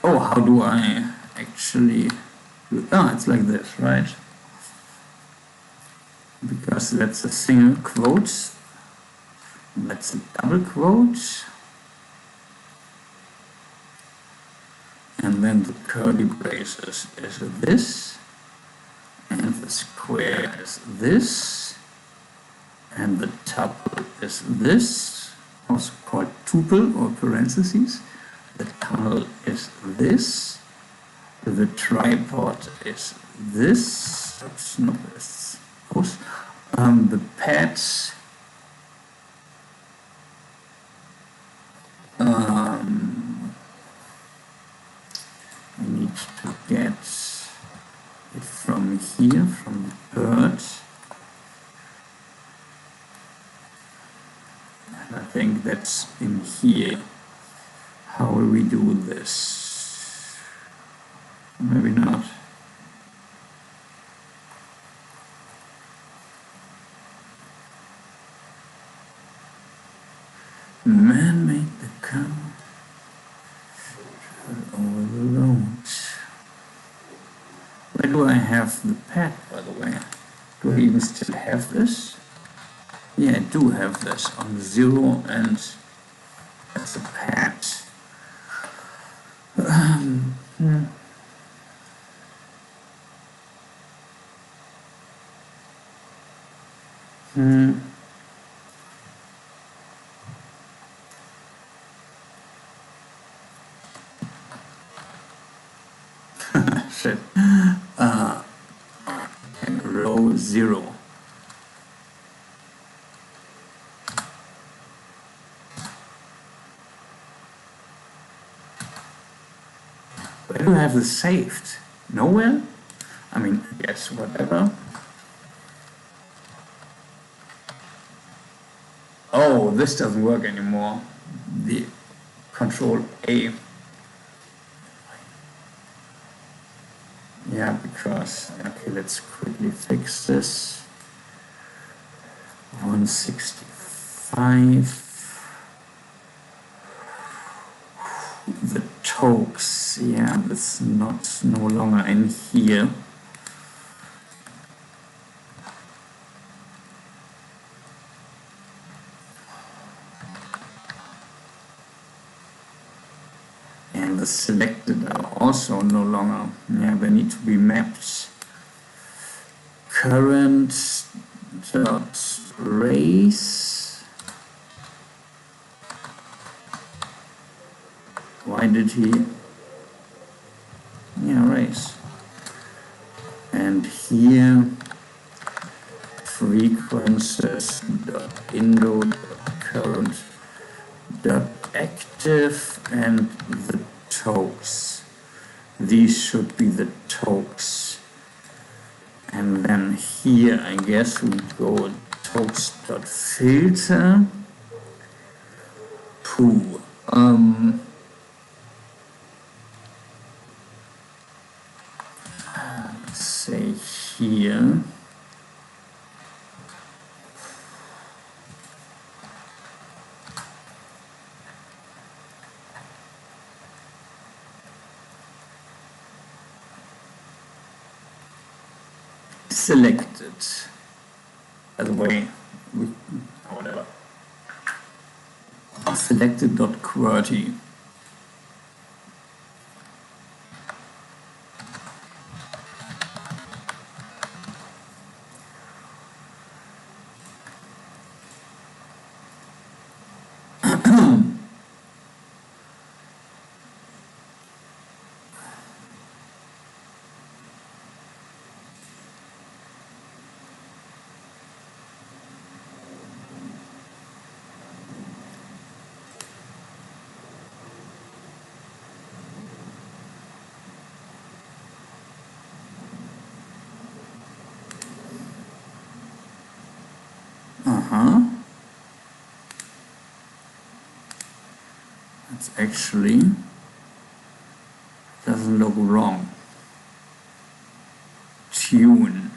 oh, how do I actually do it? Ah, it's like this, right? Because that's a single quote, that's a double quote, and then the curly braces is this, and the square is this, and the tuple is this, also called tuple or parentheses. The tunnel is this, the tripod is this, it's not this, the pads, we need to get it from here, from the bird. And I think that's in here. How will we do this? Maybe not. Man made the cow over the road. Where do I have the pad, by the way? Do I even still have this? Yeah, I do have this on 0, and that's a pad. Shit. And row 0. Where do I have this saved? Nowhere? I mean, yes, whatever. Oh, this doesn't work anymore. The Control A. Yeah, because, okay, let's quickly fix this. 165. 5. The tokes, yeah, that's not no longer in here. And the selected are also no longer, yeah, they need to be mapped. Current dot race. Why did he? Yeah, race. And here frequencies dot indo dot current dot active and the tokes. These should be the tokes. And then here I guess we go tokes dot filter. Pooh. Say here. Selected. By the way, whatever. Selected dot QWERTY. It's actually doesn't look wrong. Tune.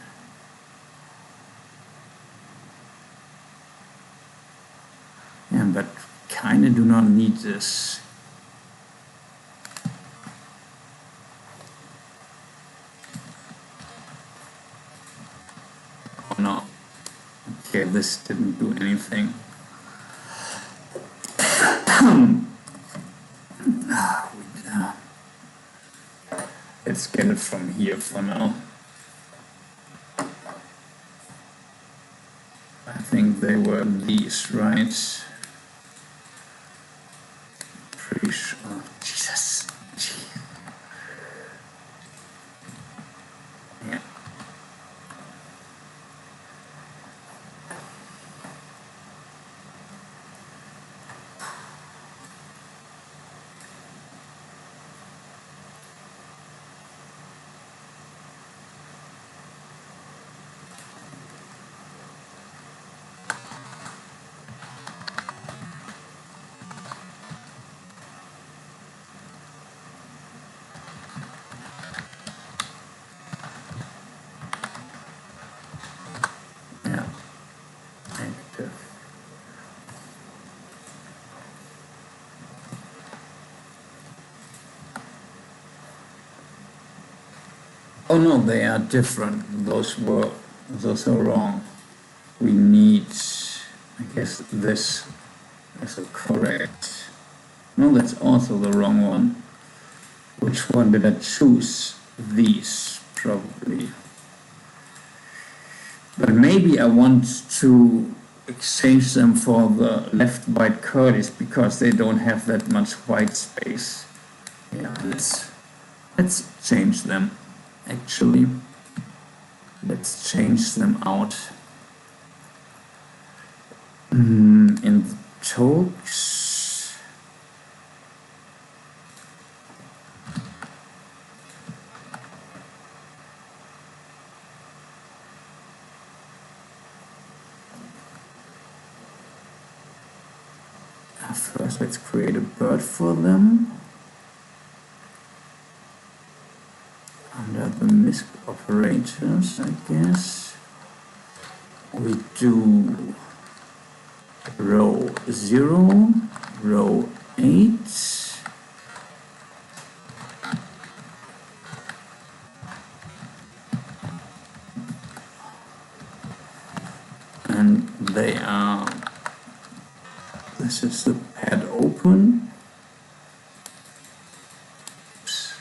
Yeah, but kinda do not need this. Oh no. Okay, this didn't do anything. Let's get it from here for now. I think they were these, right? Pretty sure. Jesus. Yeah. Active. Oh no, they are different. Those are wrong. We need, I guess this is correct. No, that's also the wrong one. Which one did I choose? These, probably. But maybe I want to exchange them for the left white curlies because they don't have that much white space. Yeah, let's change them. Actually, let's change them out. In the tokes. First, let's create a bird for them. Under the MISC operators, I guess, we do row 0, row 8, and they are, this is the pad open. Oops.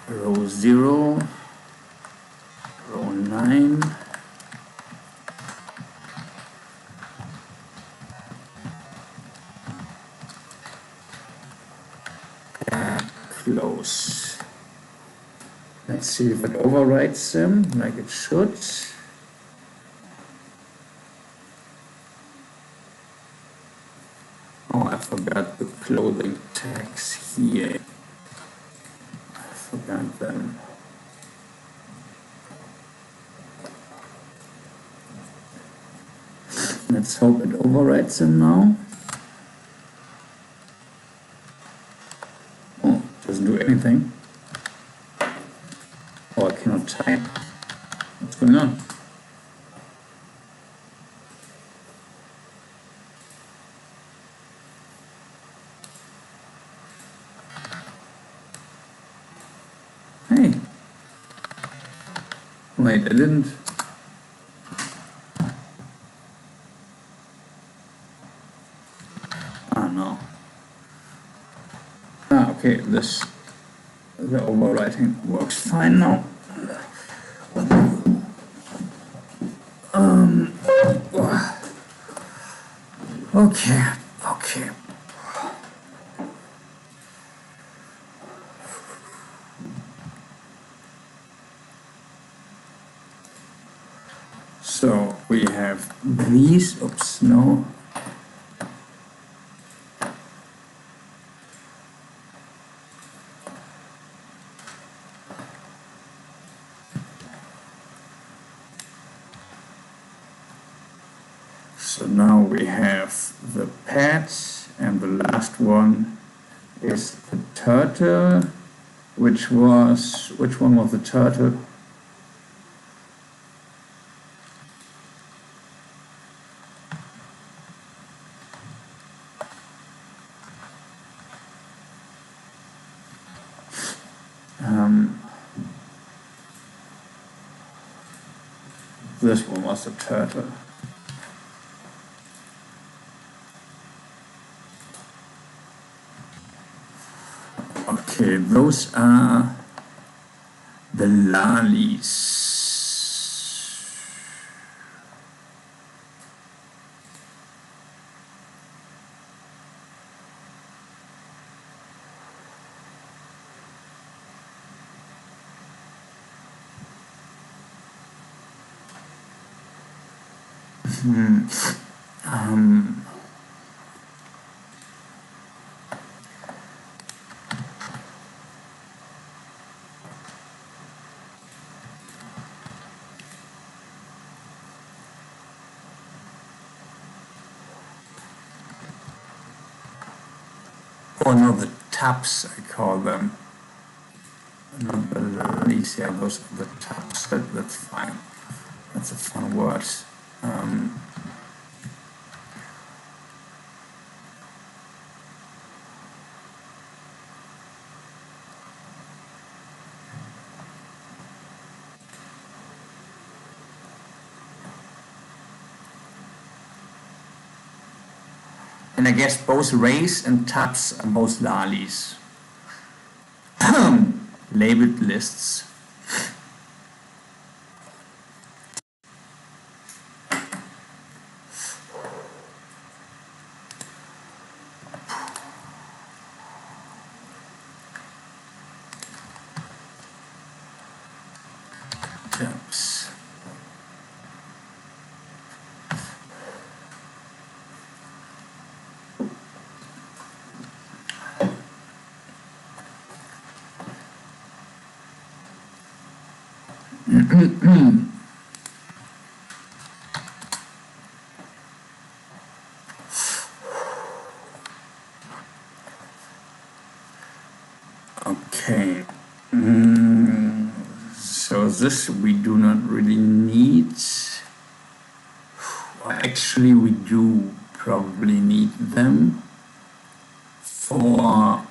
Row 0, row 9, close. Let's see if it overwrites them like it should. Oh, I forgot the clothing tags here. I forgot them. Let's hope it overwrites them now. Oh, doesn't do anything. Oh, I cannot type. What's going on? Hey. Wait, I didn't. Ah, no. Ah, okay, the overwriting works fine now. Okay, okay. So we have these, oops, no. So now we have the pet, and the last one is the turtle, which one was the turtle? This one was the turtle. Okay, those are the lollies. Oh no, the taps, I call them. Not the lollies, yeah, those are the taps. That's fine. That's a fun word. And I guess both rays and taps are both lollies. Labeled lists. Taps. Okay. So this we do not really need. Actually, we do probably need them for,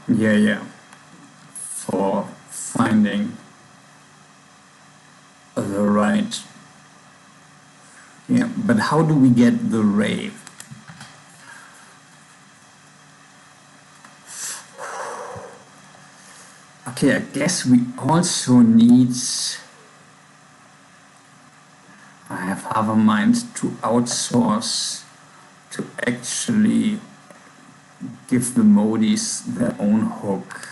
for finding the right. Yeah, but how do we get the ray? Okay, I guess we also need, I have other mind to outsource, to actually give the modis their own hook.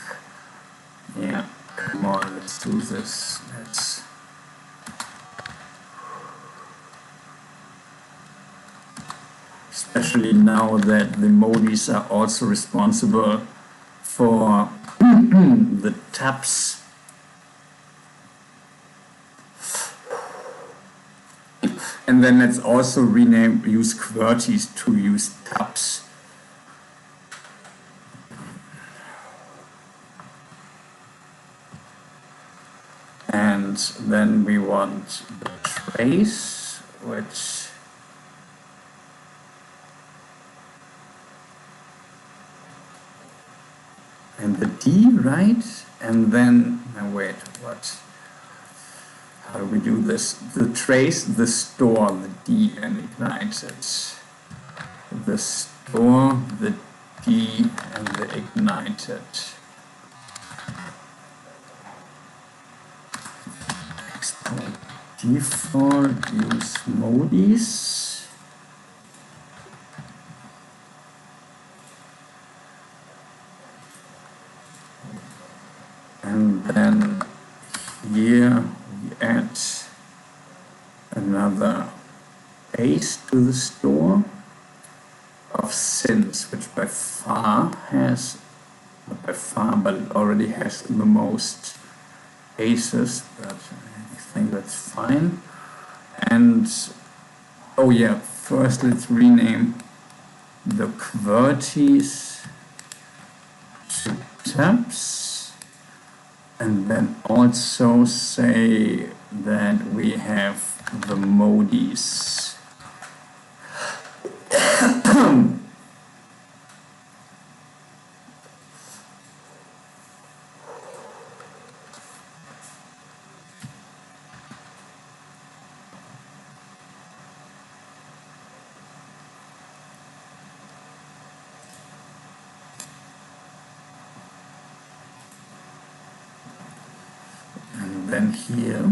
Yeah, come on, let's do this. Let's. Especially now that the modis are also responsible for the tabs. And then let's also use QWERTYs to use tabs. And then we want the trace, which and the D, right? And then, now wait, what? How do we do this? The trace, the store, the D, and ignite it. The store, the D, and the ignited. Export default, use modis. And then here we add another base to the store of sins, which by far has, not by far, but it already has the most aces, but I think that's fine. And oh yeah, first let's rename the QWERTYs to tabs, and then also say that we have the modis. And then here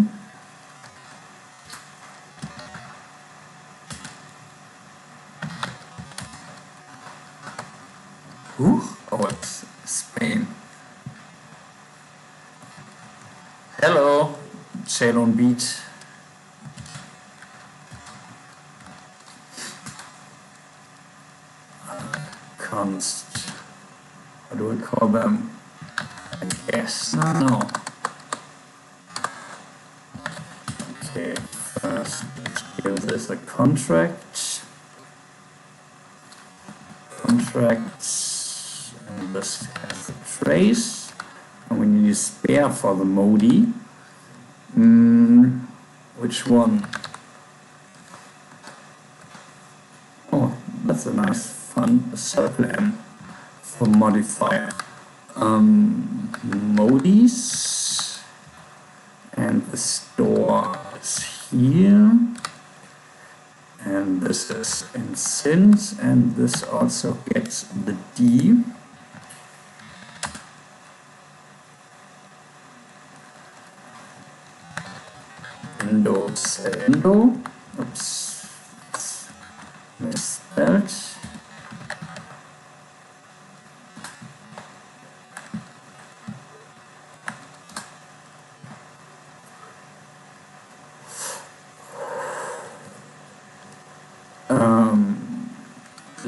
oh, it's Spain. Hello, Ceylon Beach. Const. What do we call them? I guess. No. Okay, first let's give this a contract. Contracts, and this has a trace, and we need a spare for the modi. Which one? Oh, that's a nice fun circle M for modifier. Modis, and the store is here. And this is in sins, and this also gets the D. Indo, say Indo. Oops, misspelled.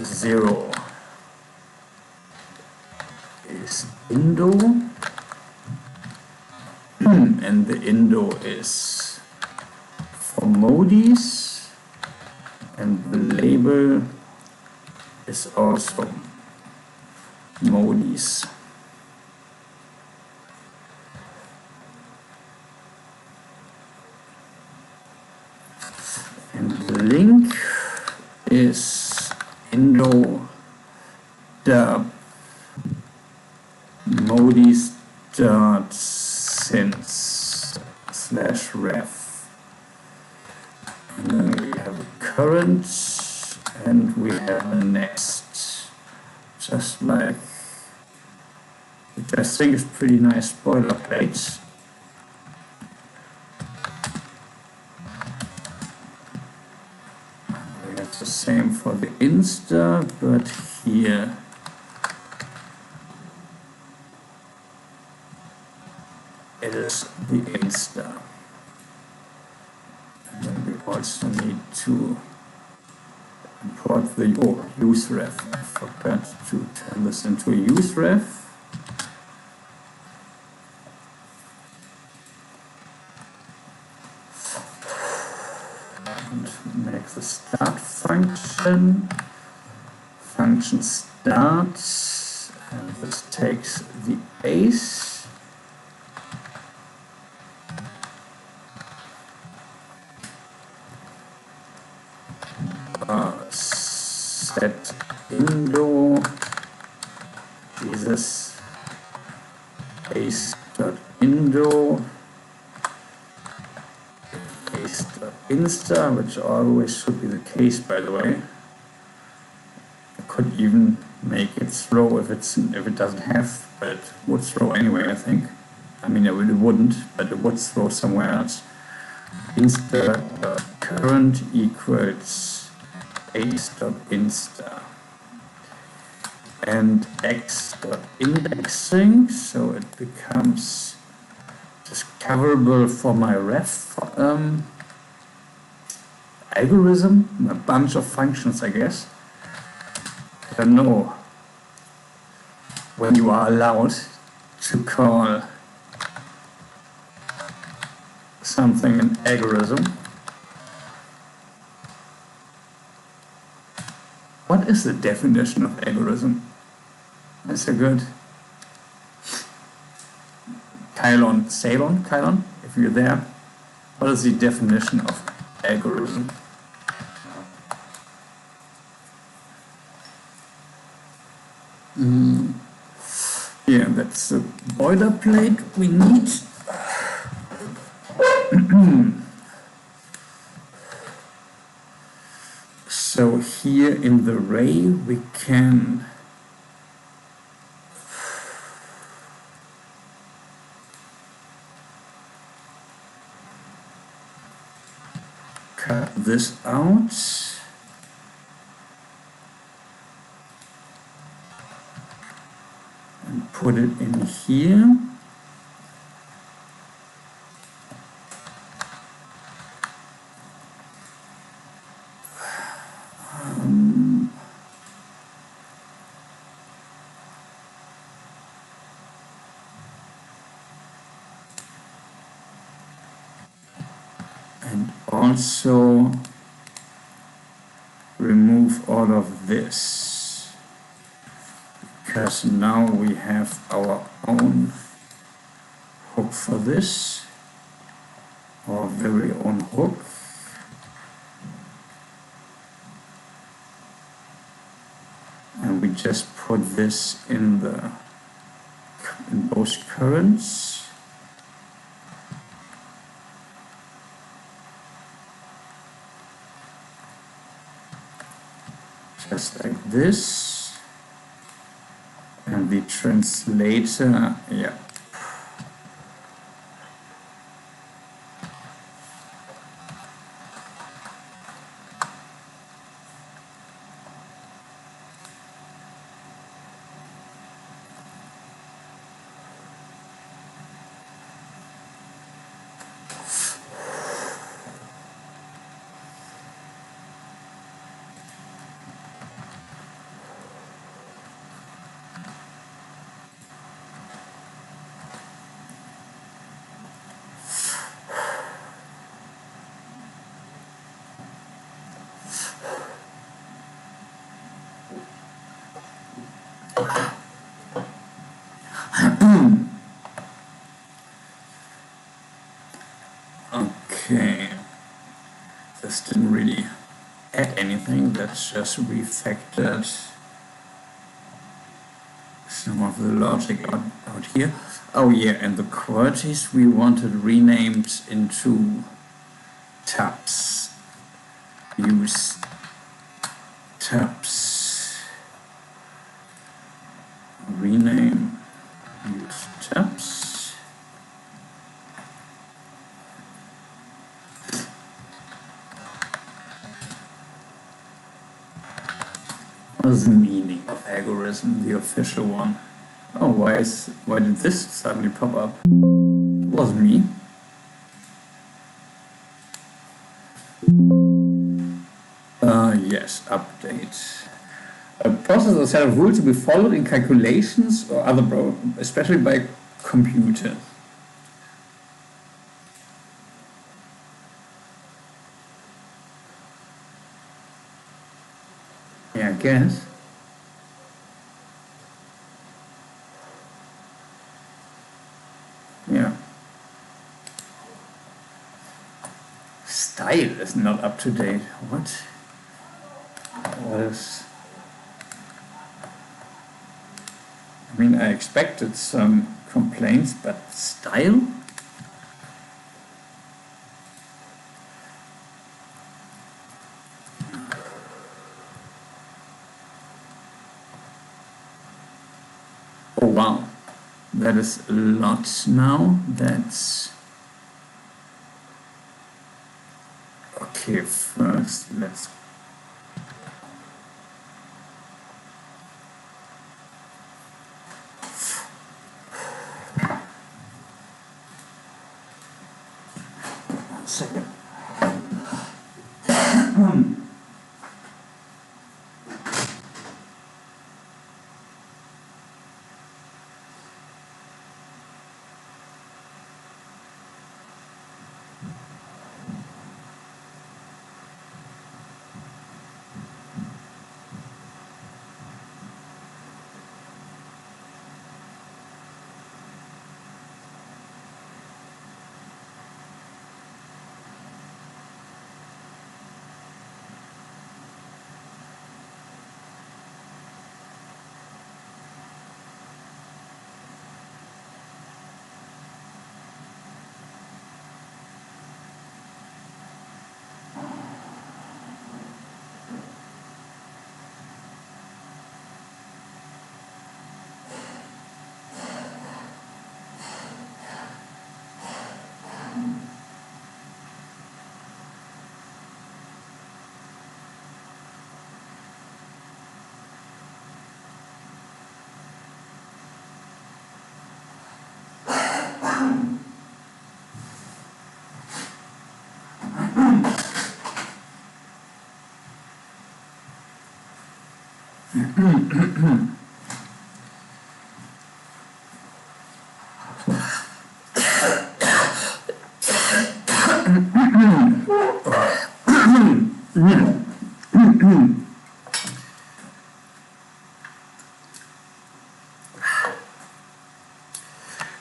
Zero is Indo, and the Indo is for modis, and the label is also modis. link is indo dub modis dot since slash ref. And then we have a current and we have a next, just like, which I think is pretty nice boilerplate. We have the same for the Insta, but here it is the Insta. And then we also need to import the useref. I forgot to turn this into a useref. And make the start function starts, and this takes the base. Set indo dieses base.indo base.insta, which always should be the case, by the way. I could even make it throw if it doesn't have, but it would throw anyway, I think. I mean, it really wouldn't, but it would throw somewhere else. Insta.current equals base.insta and x.indexing, so it becomes discoverable for my ref algorithm, a bunch of functions, I guess. I don't know when you are allowed to call something an algorithm. What is the definition of algorithm? That's a good Kylon, if you're there. What is the definition of algorithm? Yeah, that's the boilerplate we need. So here in the array we can cut this out and put it in here. And also remove all of this, because now we have our own hook for this, our very own hook. And we just put this in both currents. Just like this, and the translator, yeah. Okay, this didn't really anything, that's just refactored some of the logic out here. Oh yeah, and the qualities we wanted renamed into tabs. Use tabs. Rename. Use tabs. What is the meaning of algorithm, the official one? Oh, why did this suddenly pop up? It wasn't me. Yes, update. A process or set of rules to be followed in calculations or other, especially by computer. Yeah, I guess. Yeah. Style is not up to date. What? What is... I mean, I expected some complaints, but style? Oh wow, that is a lot now. That's... Okay, first let's... One second.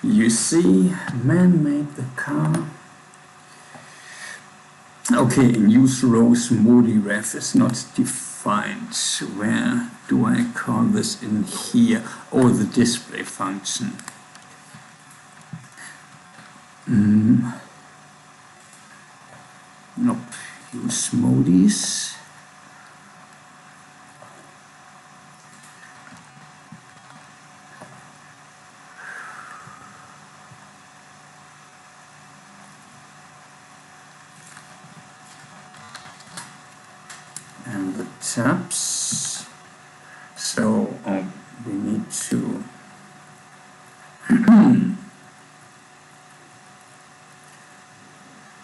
You see, man made the car. Okay, in use rows modi ref is not defined. Where do I call this in here? Oh, the display function. Nope, use modis. And the tabs. So we need to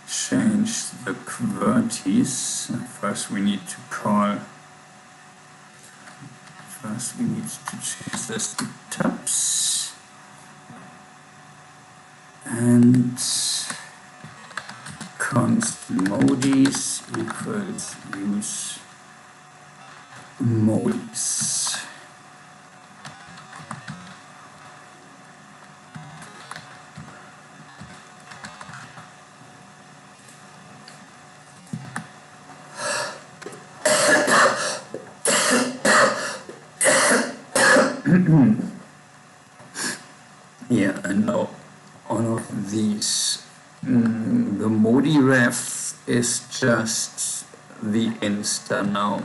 change the QWERTYs. First we need to change this to tabs. And const modis equals use modis. Yeah, and now all of these. The Modi ref is just the Insta now.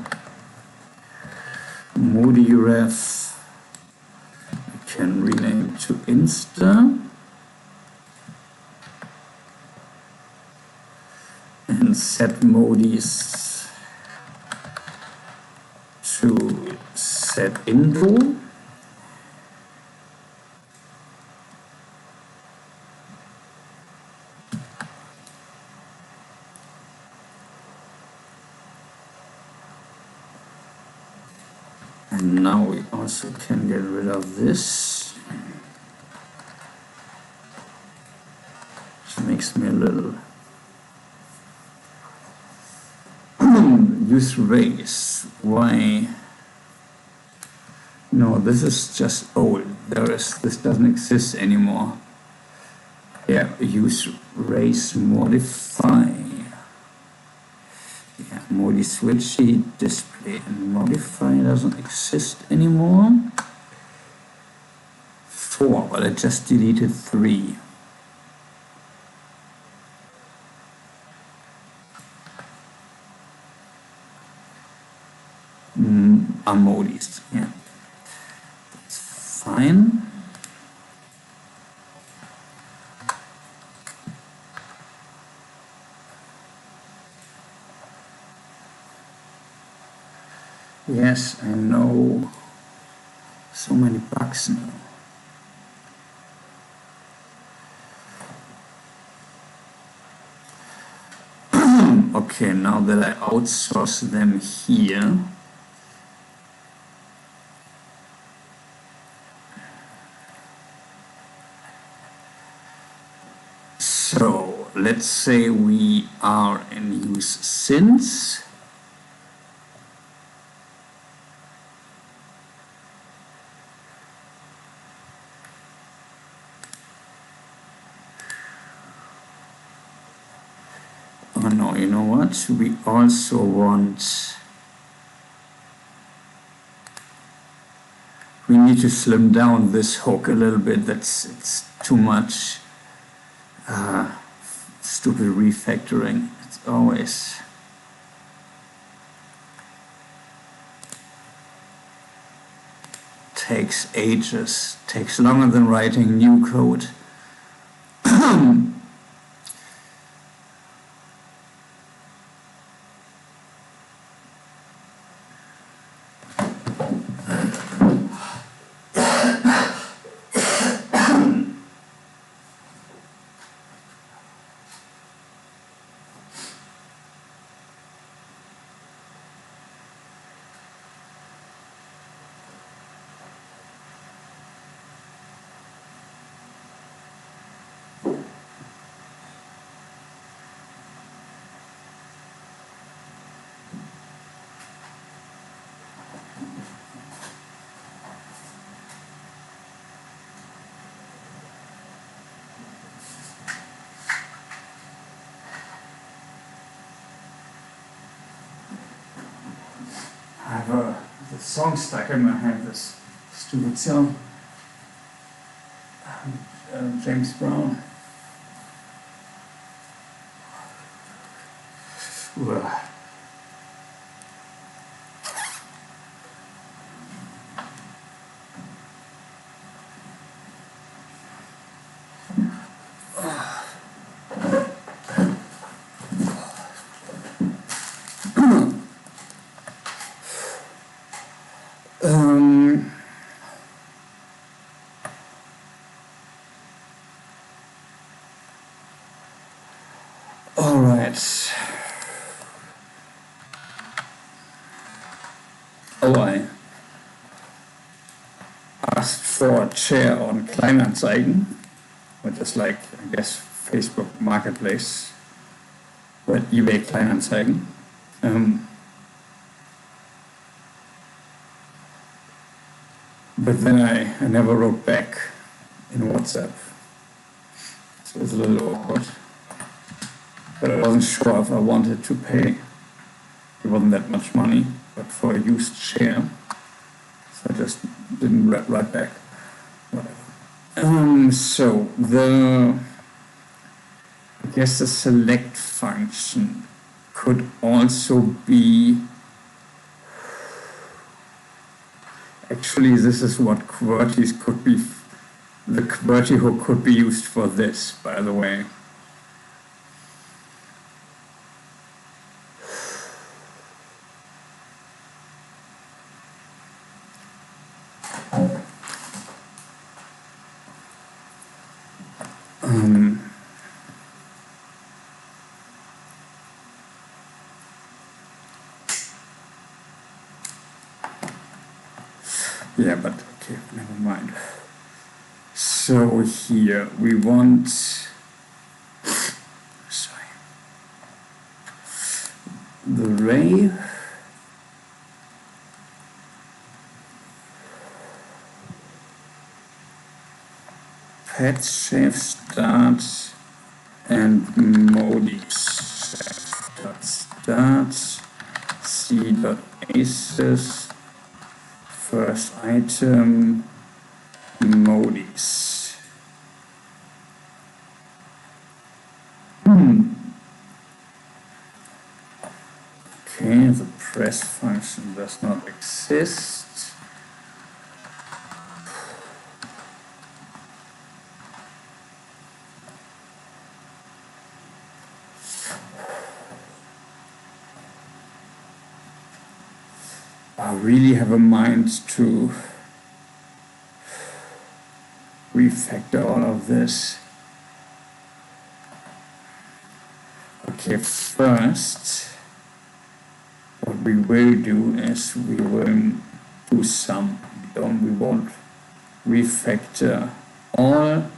Modi ref we can rename to Insta. And set Modis to set Indo. And now we also can get rid of this, which makes me a little use race. Why? No, this is just old. This doesn't exist anymore. Yeah, use race modify. Yeah, Modi switchy display and modify doesn't exist anymore. 4, but I just deleted 3. Modis, yeah. That's fine. Yes, I know. So many bugs now. Okay, now that I outsource them here, so let's say we are in use since. Oh no, you know what? We also want. We need to slim down this hook a little bit. It's too much. Stupid refactoring. It's always. Takes ages. Takes longer than writing new code. I have the song stuck in my head, this stupid song. James Brown. Ugh. All right. Oh, I asked for a chair on Kleinanzeigen, which is like, I guess, Facebook Marketplace, but eBay Kleinanzeigen. But then I never wrote back in WhatsApp, so it was a little awkward. But I wasn't sure if I wanted to pay. It wasn't that much money, but for a used chair, so I just didn't write back. Whatever. So I guess the select function could also be, actually this is what QWERTYs could be, the QWERTY hook could be used for this, by the way. Yeah, but okay, never mind. So here we want, sorry, the ray pet shape start and modis dot start c dot aces first item modis. Okay, the press function does not exist. I really have a mind to refactor all of this. Okay, first, what we will do is we will do some, we won't refactor all.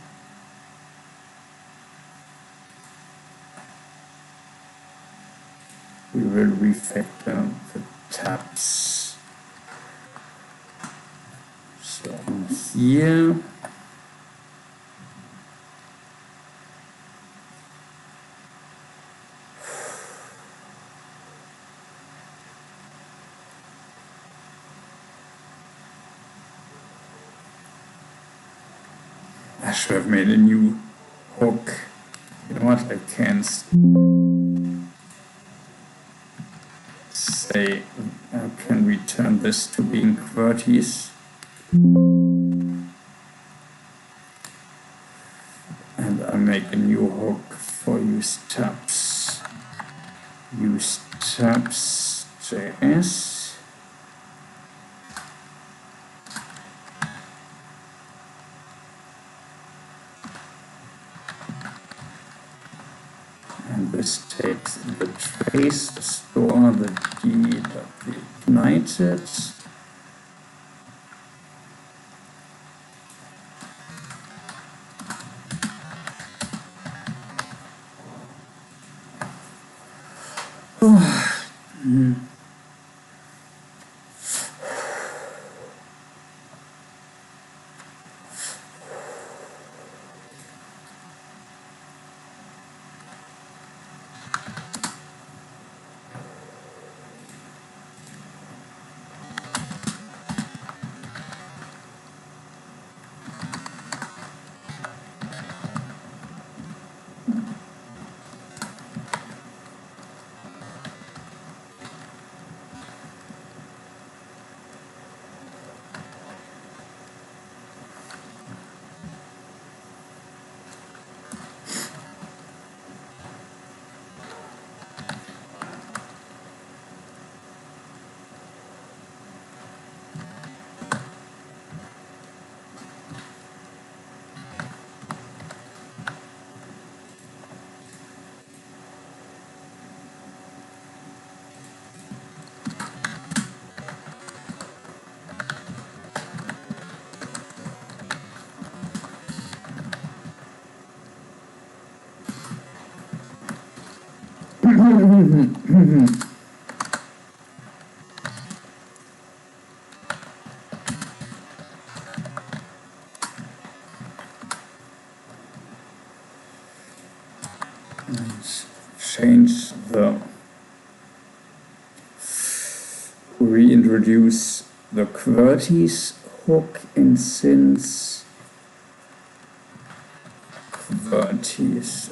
We will refactor the tabs. So here, I should have made a new hook. You know what, I can say, I can return this to being QWERTYs. And I make a new hook for use tabs. Use tabs JS. And this takes the trace, the store, the D, the ignited. Change the, reintroduce the QWERTYs hook in since vertex,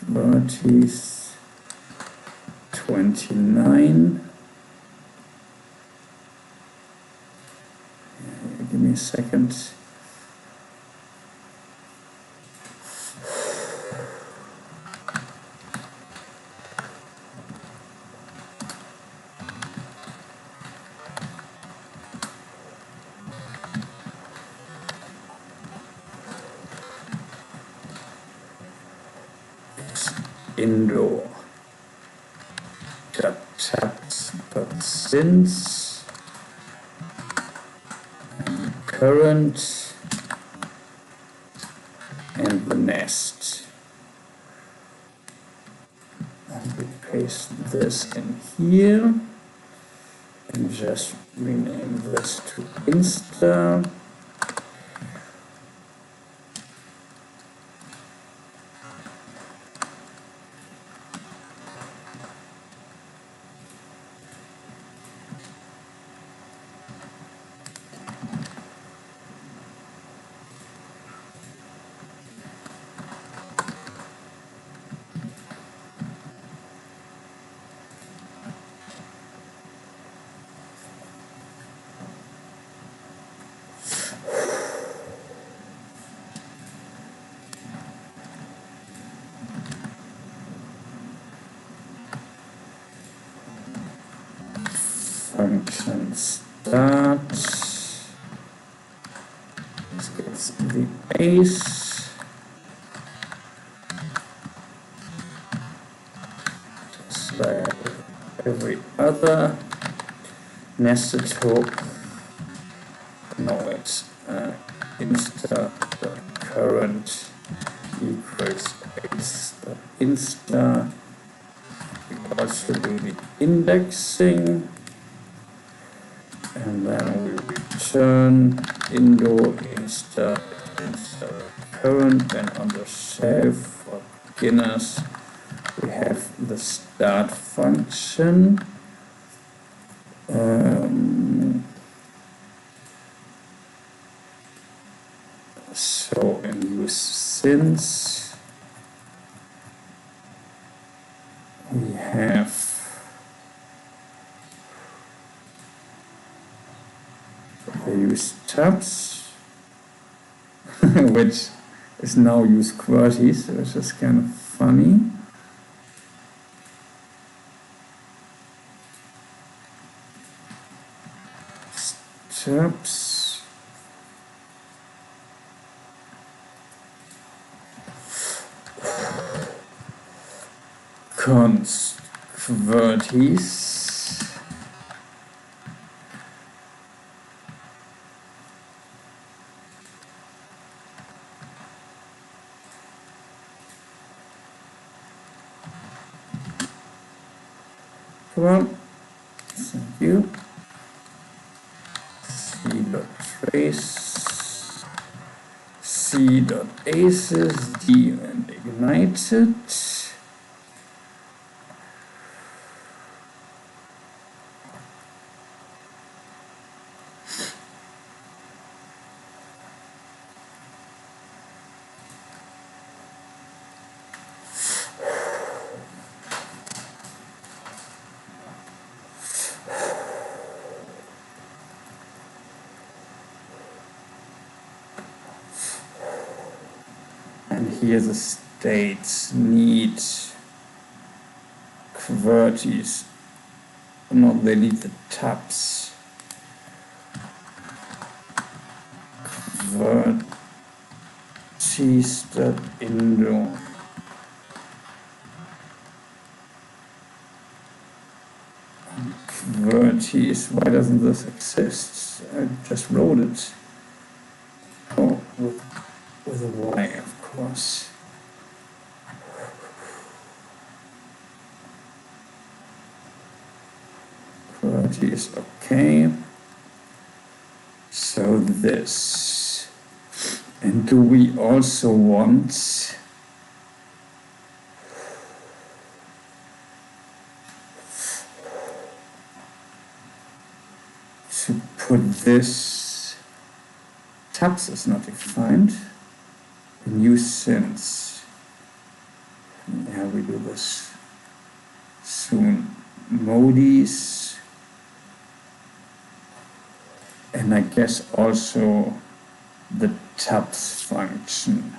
vertex 29. Give me a second. Indoor tabs dot since current and the nest, and we paste this in here and just rename this to Insta. Function start, this gets the base, just like every other nested hook. No, it's insta current equals insta. We also do the indexing. And then we return indoor insta current, and on the shelf for beginners we have the start function. So in use since we have the use tabs, which is now use QWERTYs, which is kind of funny. Tabs, const QWERTYs. Well, thank you. C.trace, C.aces, D and ignited. And here the states need QWERTYs. No, they need the tabs. QWERTYs.indo. QWERTYs, why doesn't this exist? I just wrote it. Oh, with a Y, of course. QWERTYs, okay. So this. And do we also want to put this tabs is not defined. a new synth. Yeah, we do this soon. Modis, and I guess also the tabs function.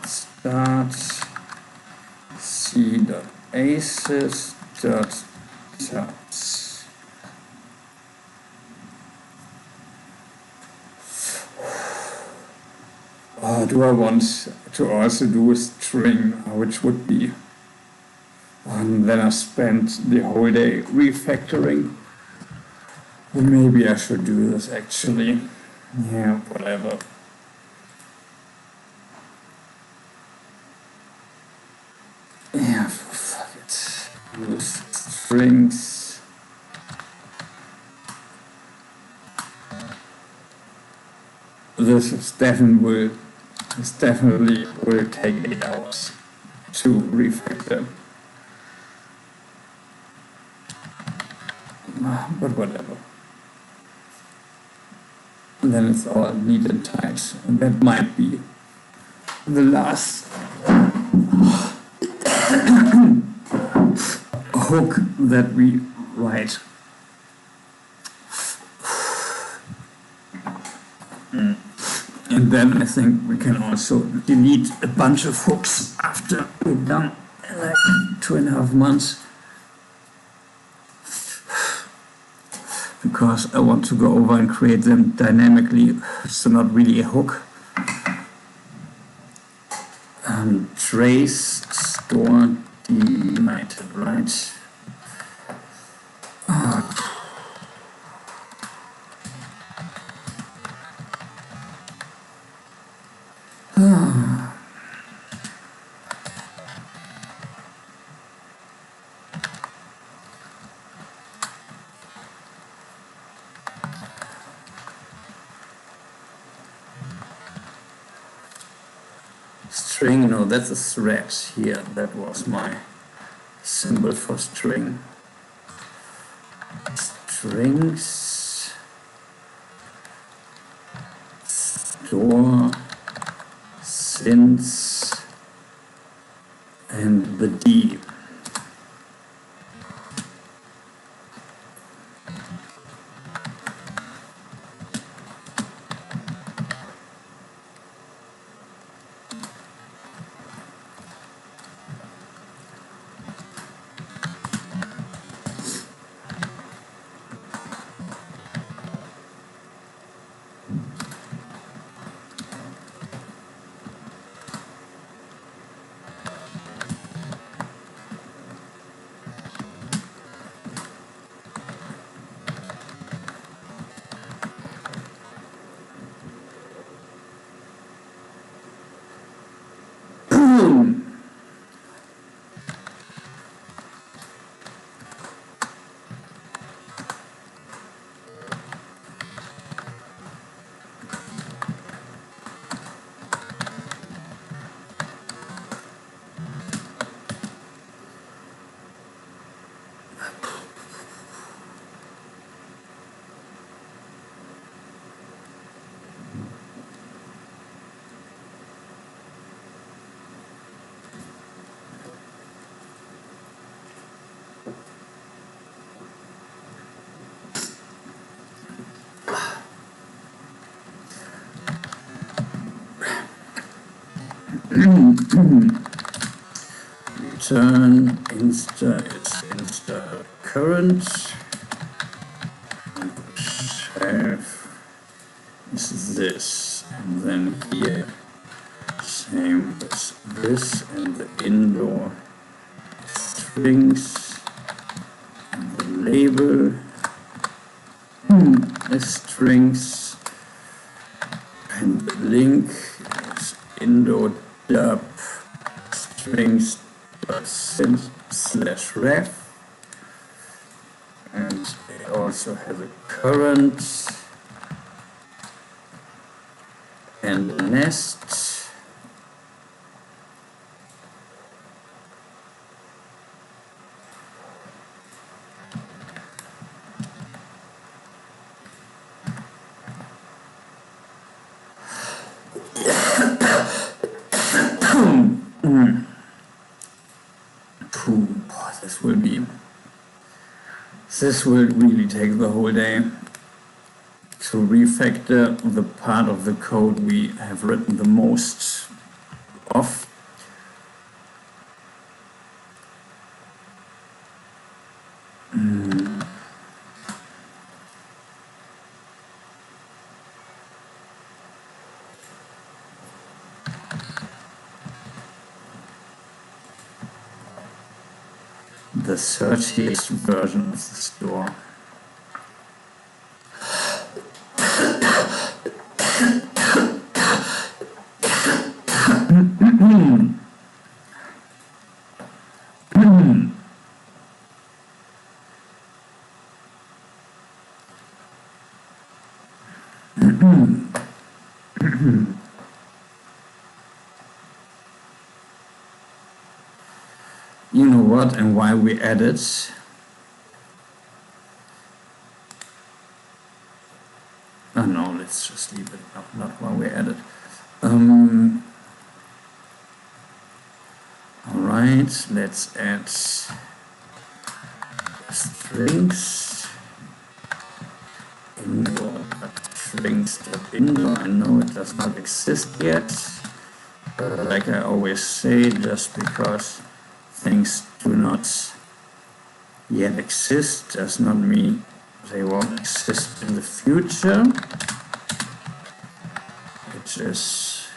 Start c.aces.tabs. Do I want to also do a string, which would be, and then I spent the whole day refactoring. Well, maybe I should do this actually. Yeah, whatever. Yeah, fuck it. Use strings. This definitely will take 8 hours to refactor. But whatever. And then it's all neat and tight. And that might be the last hook that we write. And then I think we can also delete a bunch of hooks after we're done, like 2.5 months. Because I want to go over and create them dynamically, so not really a hook. Trace, store, deleted, right? String, no, that's a thread here. That was my symbol for string. Strings, store, since, and the D. Return insta current. Chef is this, and then here same as this, and the indoor strings, and the label is strings, and the link is indoor dub strings /ref, and they also have a current and a nest, Boy, this will really take the whole day to refactor the part of the code we have written the most of. The 30th version of the store. You know what and why we added? Oh no, let's just leave it. Not why we added. Alright, let's add strings. Indoor, strings.indoor. I know it does not exist yet. Like I always say, just because things do not yet exist does not mean they won't exist in the future, which is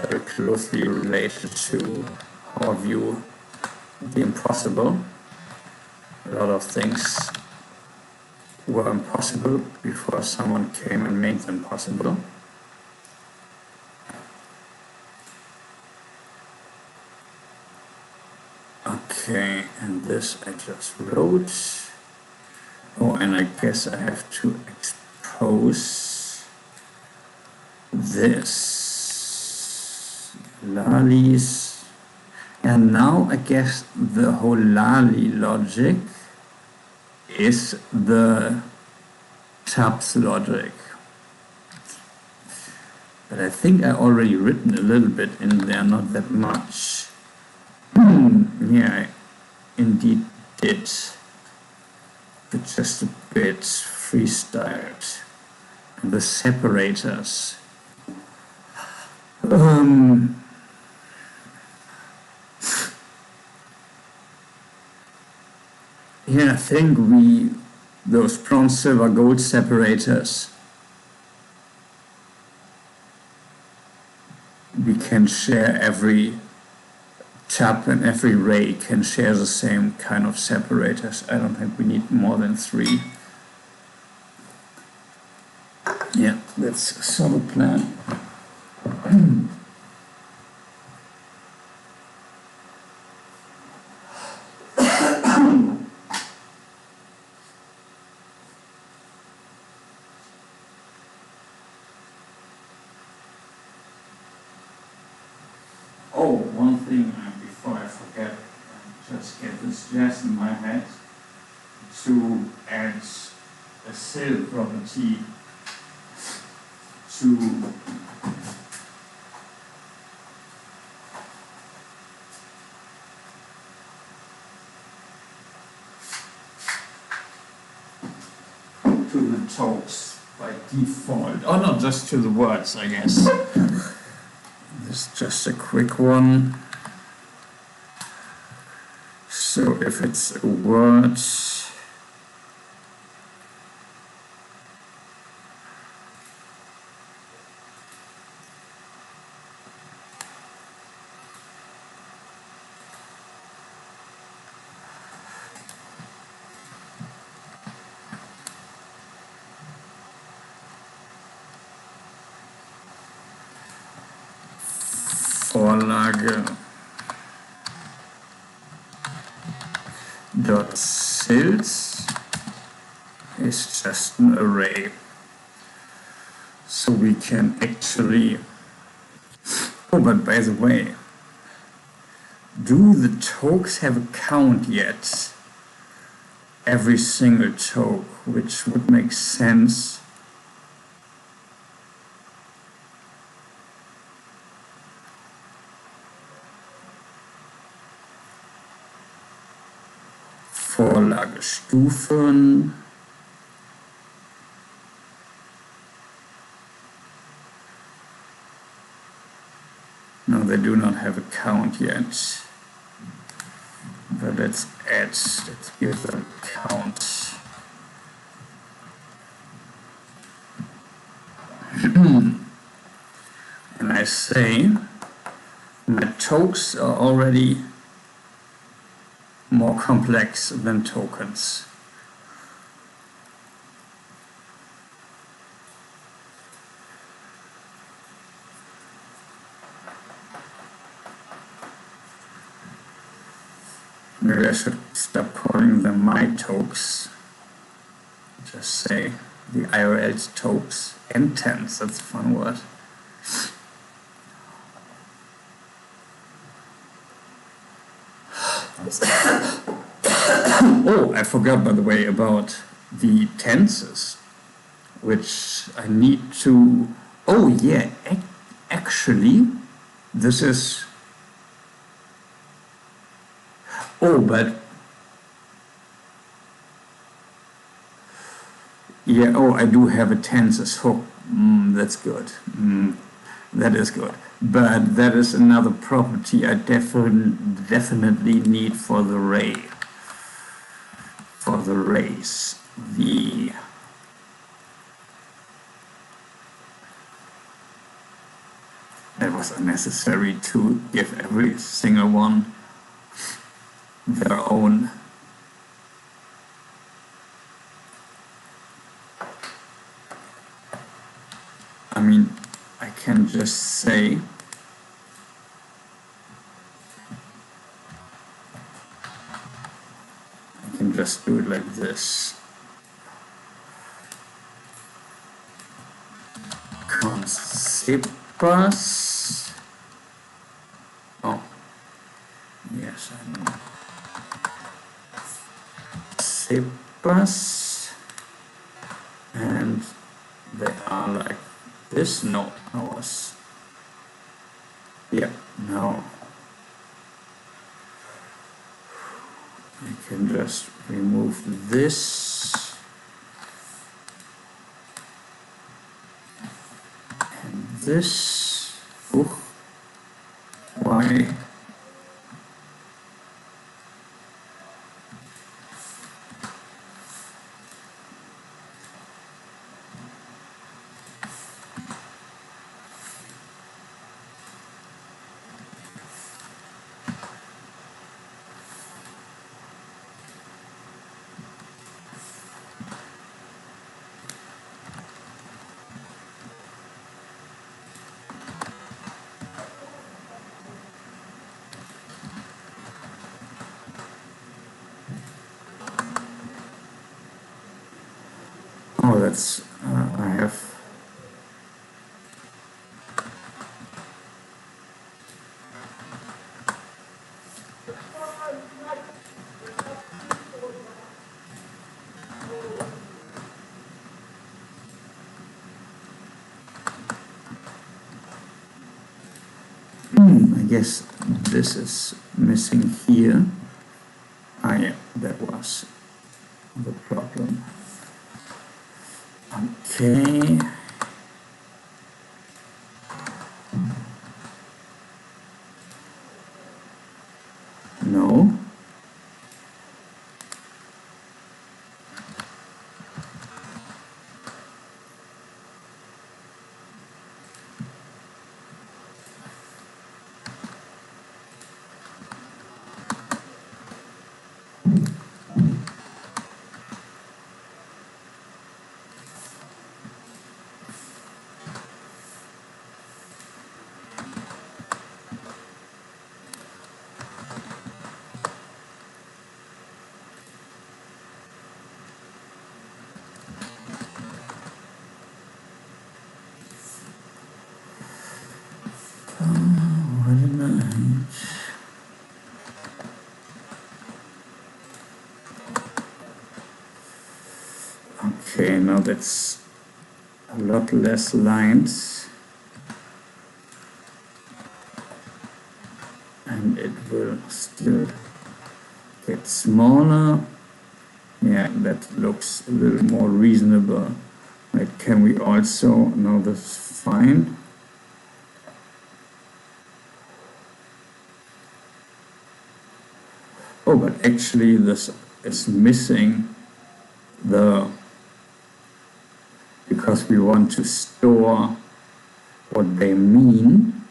very closely related to our view of the impossible. A lot of things were impossible before someone came and made them possible. Okay, and this I just wrote. Oh, and I guess I have to expose this. Lalis. And now I guess the whole lali logic is the tabs logic. But I think I already written a little bit in there, not that much. Yeah, I indeed did, but just a bit freestyled. The separators. Yeah, I think those bronze, silver, gold separators, we can share every tab and every ray can share the same kind of separators. I don't think we need more than 3. Yeah, that's a solid plan. Oh, one thing before I forget, just get this jazz in my head to add a cell property to the talks by default, or not just to the words, I guess. This is just a quick one. So if it's a word, Vorlage dot sils is just an array, so we can actually, oh, but by the way, do the tokes have a count yet? Every single toke, which would make sense Vorlagestufen. No, they do not have a count yet. But let's give them a count. And I say my tokes are already more complex than tokens. Maybe I should stop calling them my tokes. Just say the I.R.L tokes and tens. That's a fun word. Oh, I forgot, by the way, about the tenses, which I need to... Oh, yeah, actually, this is... Oh, but... Yeah, oh, I do have a tenses hook. That's good. That is good. But that is another property I definitely need for the array. For the arrays. That was unnecessary to give every single one their own. I mean, I can just say I can just do it like this. Concepas. Oh, yes, I know. Cepas, and they are like this. No, I was. Yeah, no. I can just remove this and this. Why? Oh, that's, I have. I guess this is missing here. Ah, yeah, that was the problem. Okay. No. Okay, now that's a lot less lines, and it will still get smaller. Yeah, that looks a little more reasonable. Right, can we also, no, this is fine. Oh, but actually this is missing the, because we want to store what they mean,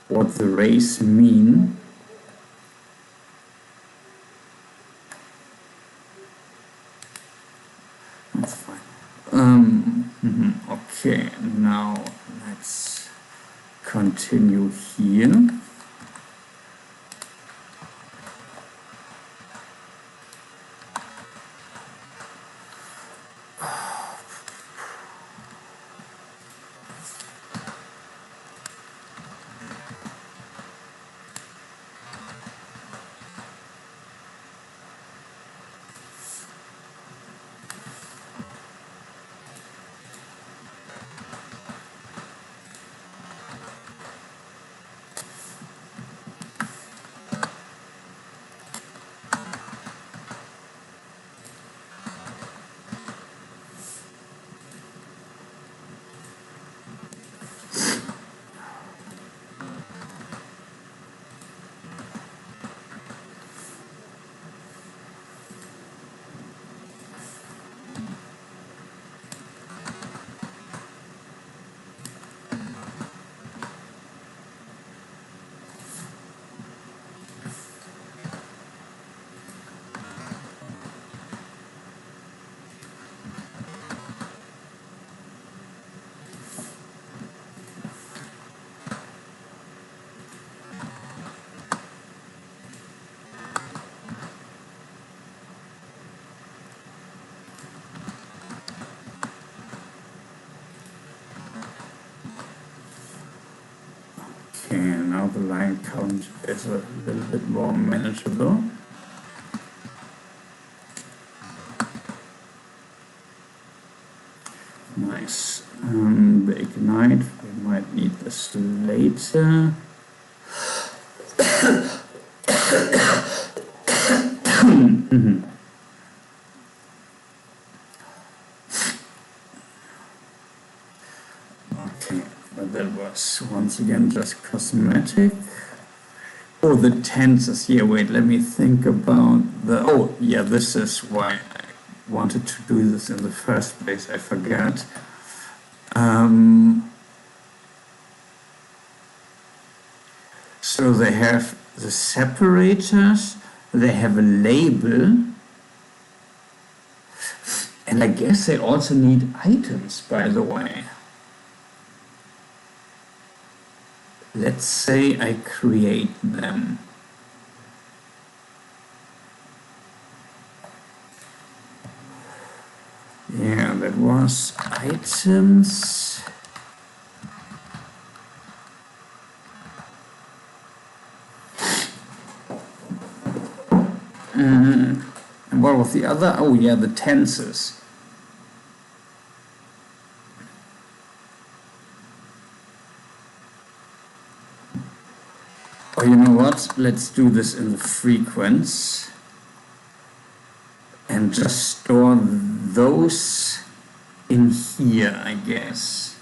what the rays mean. That's fine. Okay, now let's continue here. Okay, now the line count is a little bit more manageable. Nice. The ignite, we might need this later. Okay, but that was once again just cosmetic. Oh, the tenses here. Wait, let me think about the. Oh, yeah, this is why I wanted to do this in the first place. I forgot. So they have the separators, they have a label, and I guess they also need items, by the way. Let's say I create them. Yeah, that was items. And what was the other? Oh yeah, the tenses. Oh, you know what? Let's do this in the frequency and just store those in here, I guess.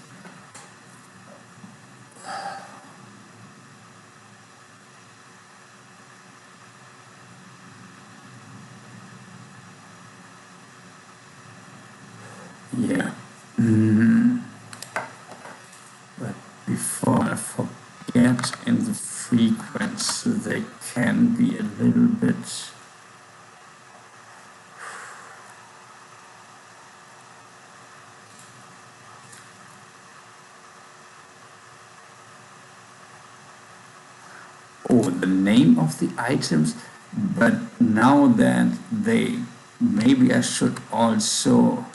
Yeah. But before I forget, in the frequency, they can be a little bit. Oh, the name of the items, but now that they, maybe I should also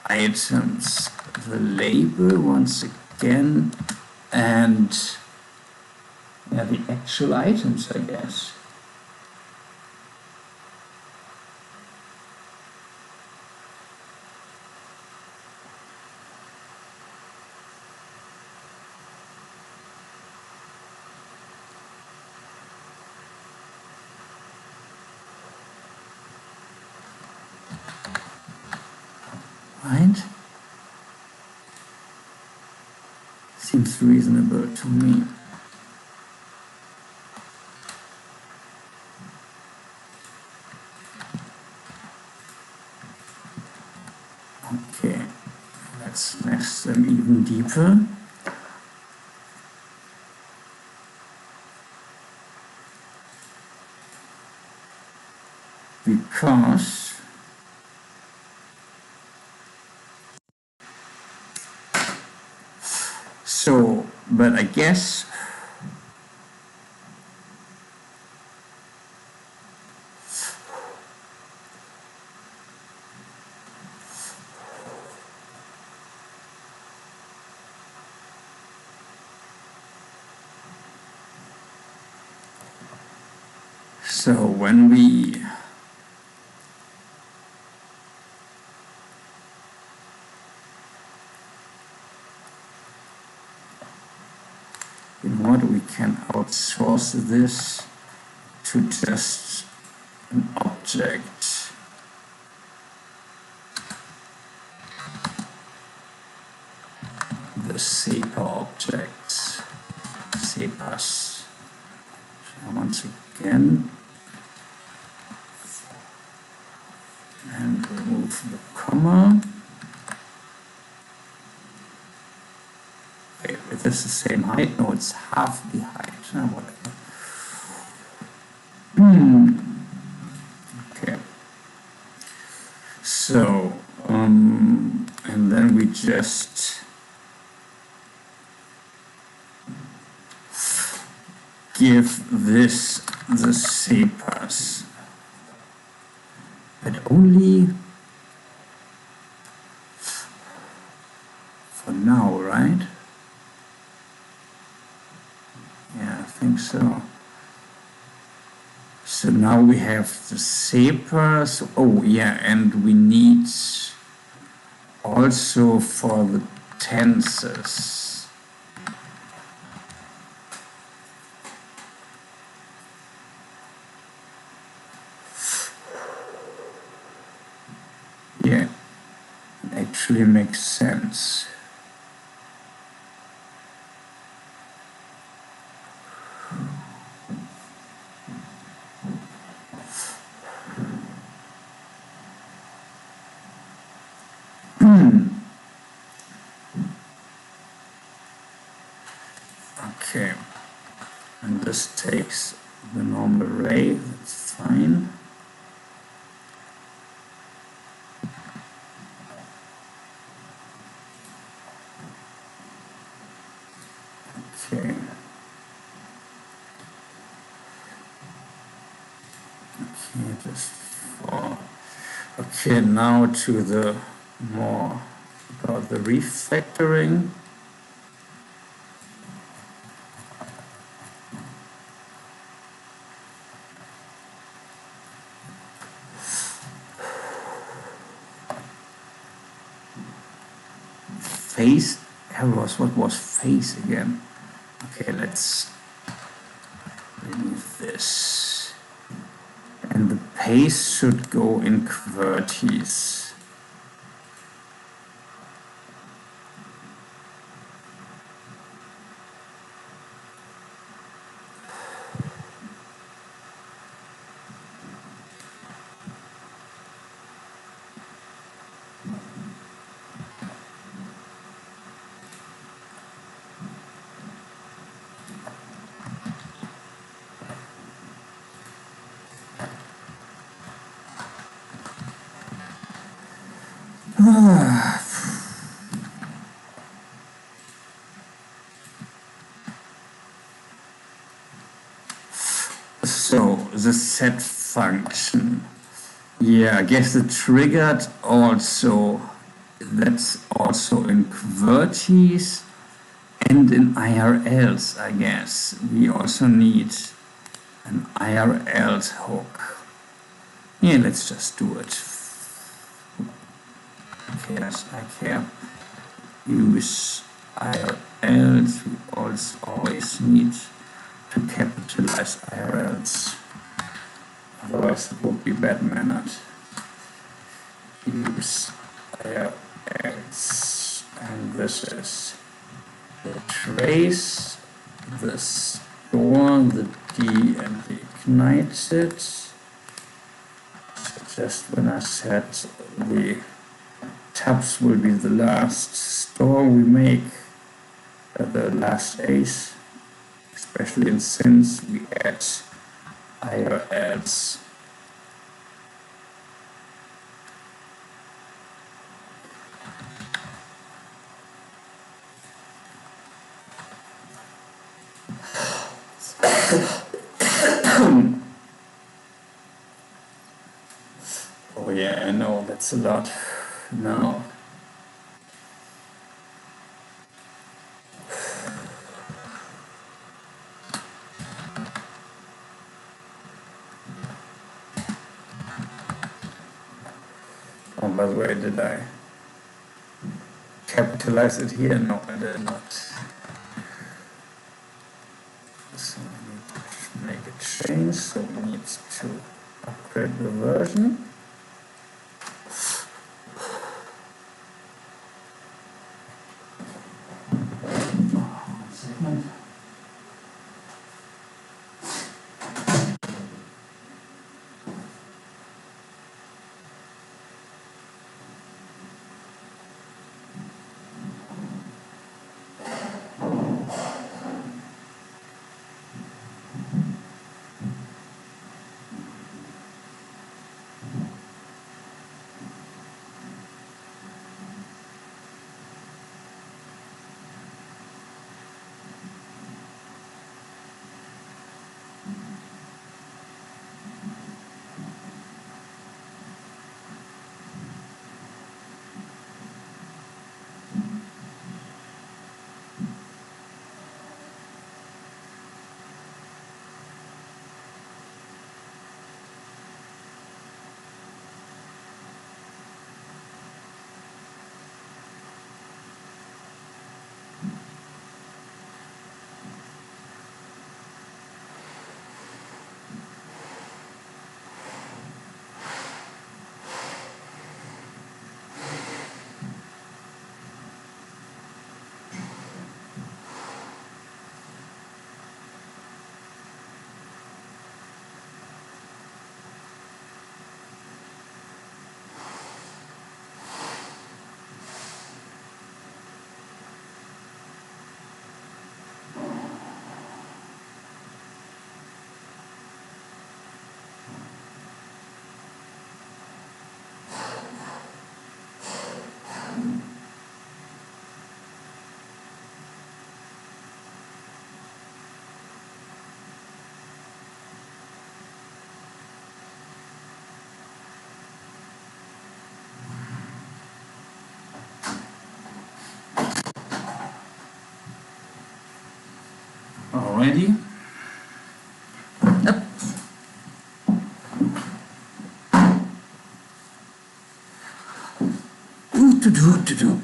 items, the label once again, and yeah, the actual items, I guess. Seems reasonable to me. Okay, let's mesh them even deeper. Because but I guess so when we we can outsource this to just an object. The SEPA objects, SEPAs. So once again, and remove the comma. Wait, is this the same height? No, it's half the height. Whatever. Okay. So, and then we just give this the SEPAs, but only for now, right? Yeah, I think so. So now we have the SEPAs. Oh yeah, and we need also for the tenses. Yeah, it actually makes sense. Okay, and this takes the normal array, that's fine. Okay. Okay, just for. Okay, now to the more about the refactoring. Phase errors, what was phase again? Okay, let's remove this. And the pace should go in QWERTYs. So the set function, yeah, I guess the triggered also, that's also in QWERTYs and in I.R.Ls, I guess. We also need an I.R.L hook. Yeah, let's just do it. Okay, I can use I.R.Ls. We also always need to capitalize I.R.Ls. Otherwise it would be bad mannered. Use I.R.Ls, and this is the trace, the store, the D and the ignited. Just when I said the tabs will be the last store we make, the last ace, especially in since we add I.R.Ls. Oh yeah, I know, that's a lot. Now, oh, by the way, did I capitalize it here? No, I did not. So we need to make a change, so we need to upgrade the version. One second. Already? Yep. To do.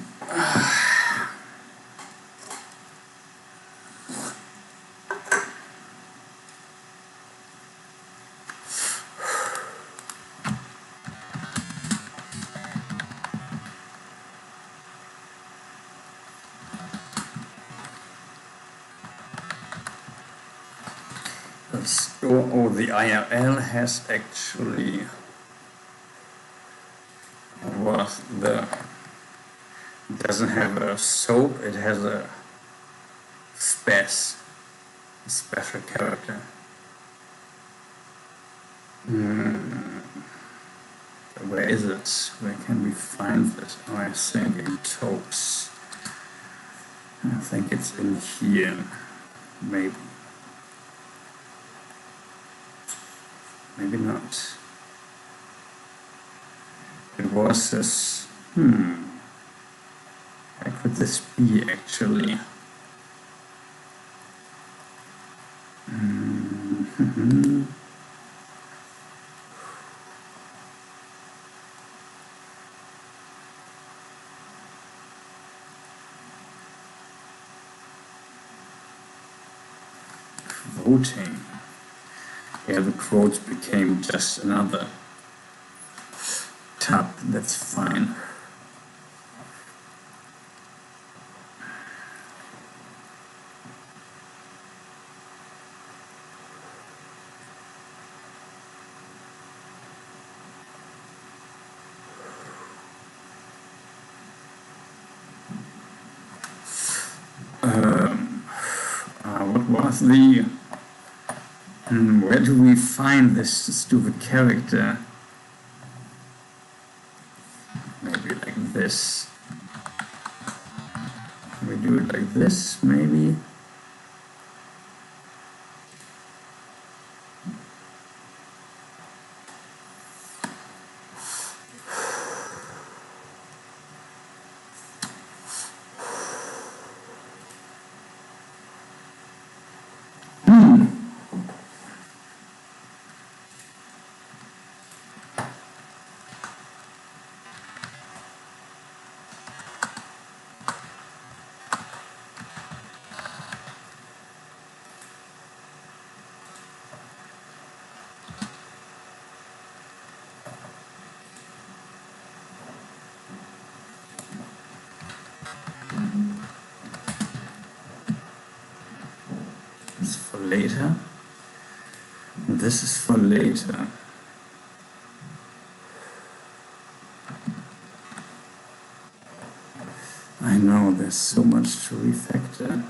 Oh, the I.R.L has actually doesn't have a soap, it has a special character. Where is it? Where can we find this? Oh, I think in totes. I think it's in here, maybe. Maybe not. It was this, how could this be actually? Voting. Yeah, the quotes became just another tab, that's fine. was the... where do we find this stupid character? Maybe like this. We do it like this, maybe. It's for later. This is for later. I know there's so much to refactor.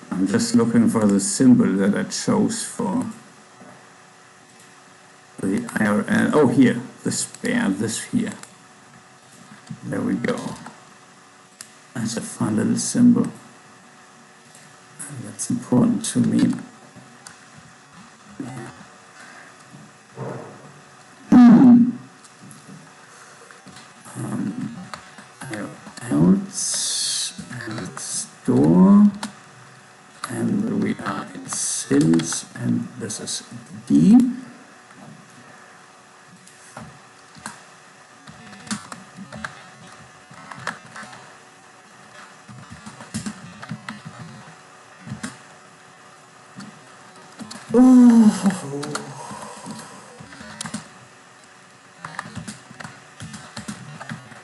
I'm just looking for the symbol that I chose for the I.R.L. Oh, here, the spare, this here. There we go. That's a fun little symbol. And that's important to me. Else and store. And we are in since, and this is D.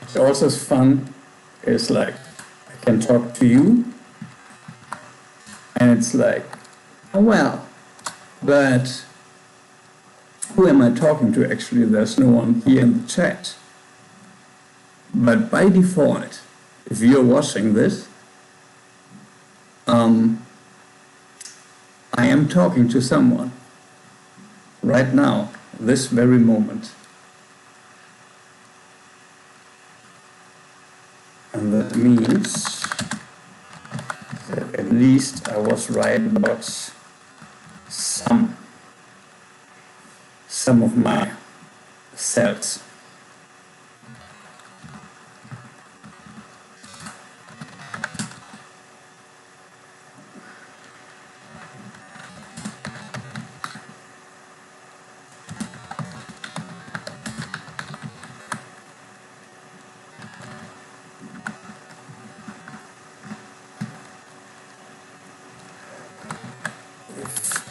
So also is fun is like I can talk to you and it's like, oh well, but who am I talking to actually? There's no one here in the chat. But by default, if you're watching this, I am talking to someone right now, this very moment. And that means that at least I was right about some of my cells.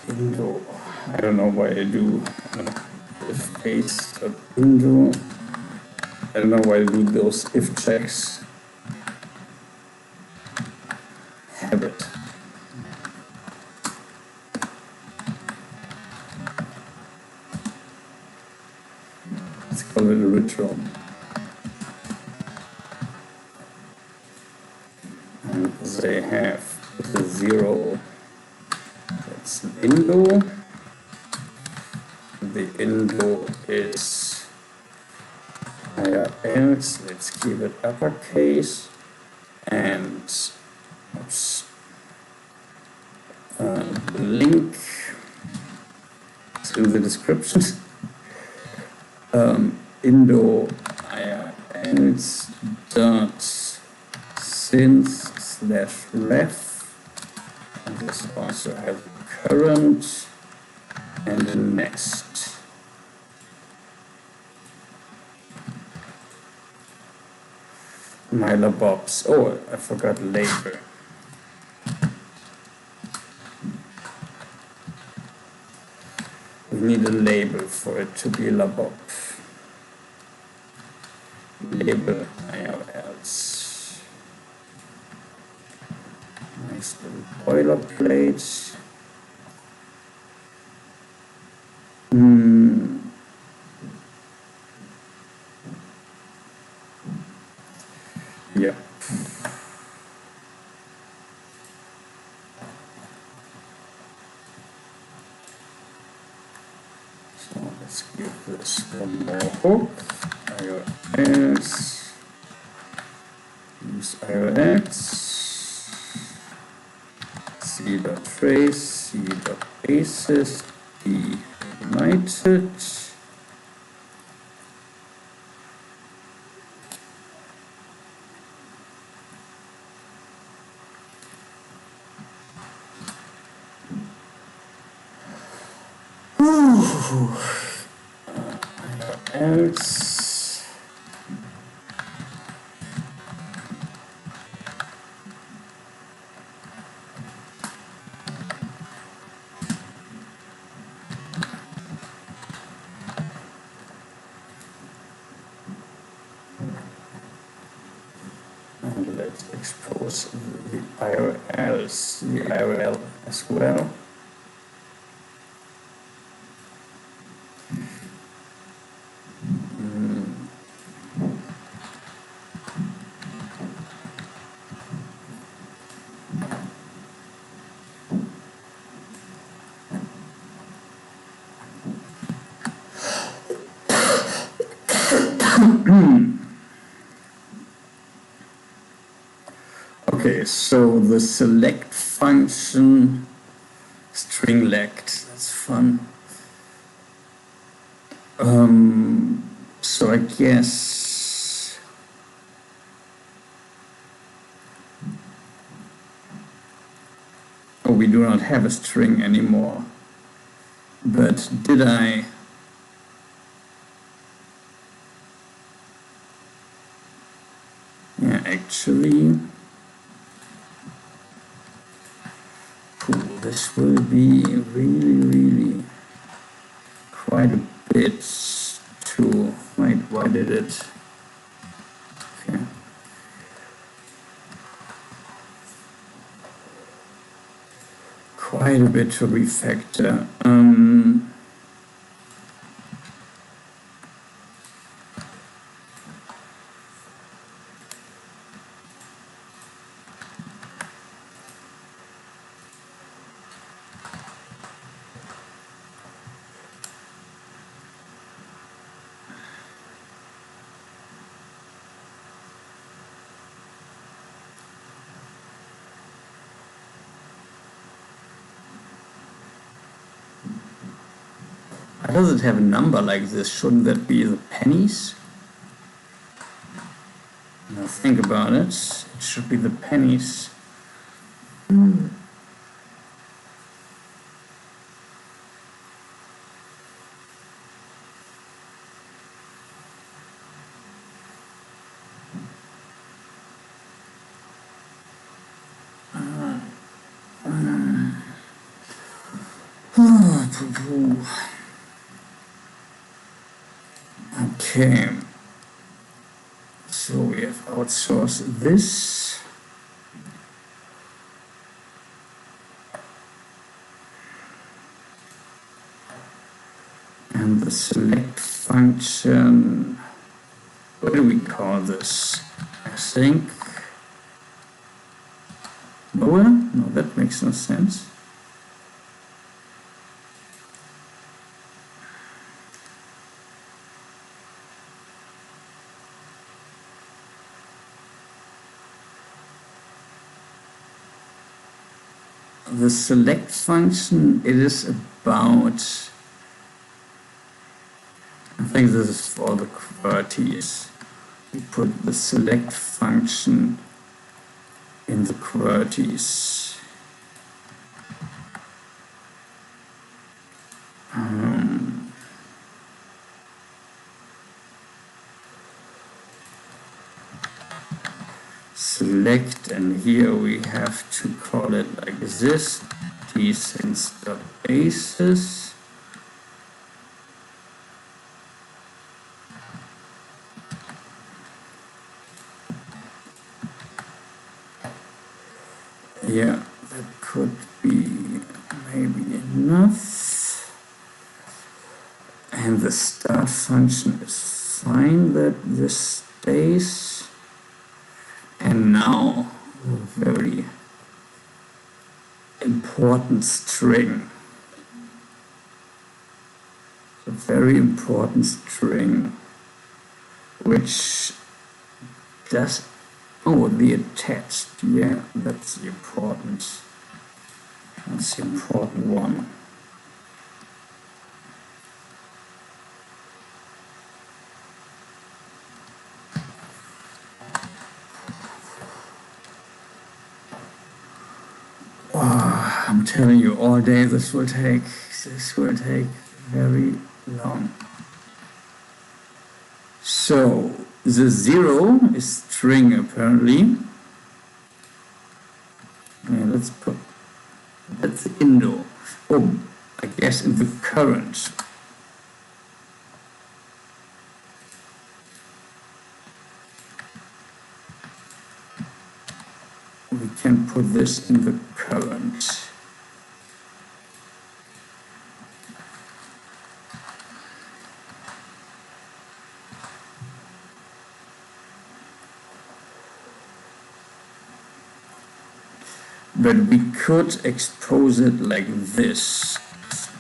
Indo, I don't know why I do if paste Indo. I don't know why I do those if checks. Habit. Let's call it a ritual. And they have the 0. That's an Indo. The Indo is I.R.L. Let's keep it uppercase. And oops, the link to the description. Indo I.R.L. dot synth/ref. And this also has current and the next. Myla Bobs. Oh, I forgot label. We need a label for it to be labob. Label I.R.Ls. use the boilerplate. Yeah. So let's give this one more hook. I.R.S. Use I.R.X. C.trace, C.basis, D united. Else. And let's expose the I.R.L as well. Okay, so the select function, string lect, that's fun. So I guess we do not have a string anymore. But did I? Yeah, actually, this will be really quite a bit to, wait, why did it? Okay. Quite a bit to refactor. Why does it have a number like this? Shouldn't that be the pennies? Now think about it. It should be the pennies. Okay. So we have outsourced this. And the select function, what do we call this? I think lower? No, that makes no sense. The select function, it is about, I think this is for the QWERTYs. We put the select function in the QWERTYs. Select, and here we have to call it like this, descents.basis. Yeah, that could be maybe enough. And the start function is fine that this stays. And now, a very important string. A very important string, which does, oh, the attached, yeah, that's the important one. Oh, I'm telling you, all day this will take very long. So the 0 is string apparently. Yeah, let's put, that's Indo. Oh, I guess in the current. We can put this in the current. But we could expose it like this.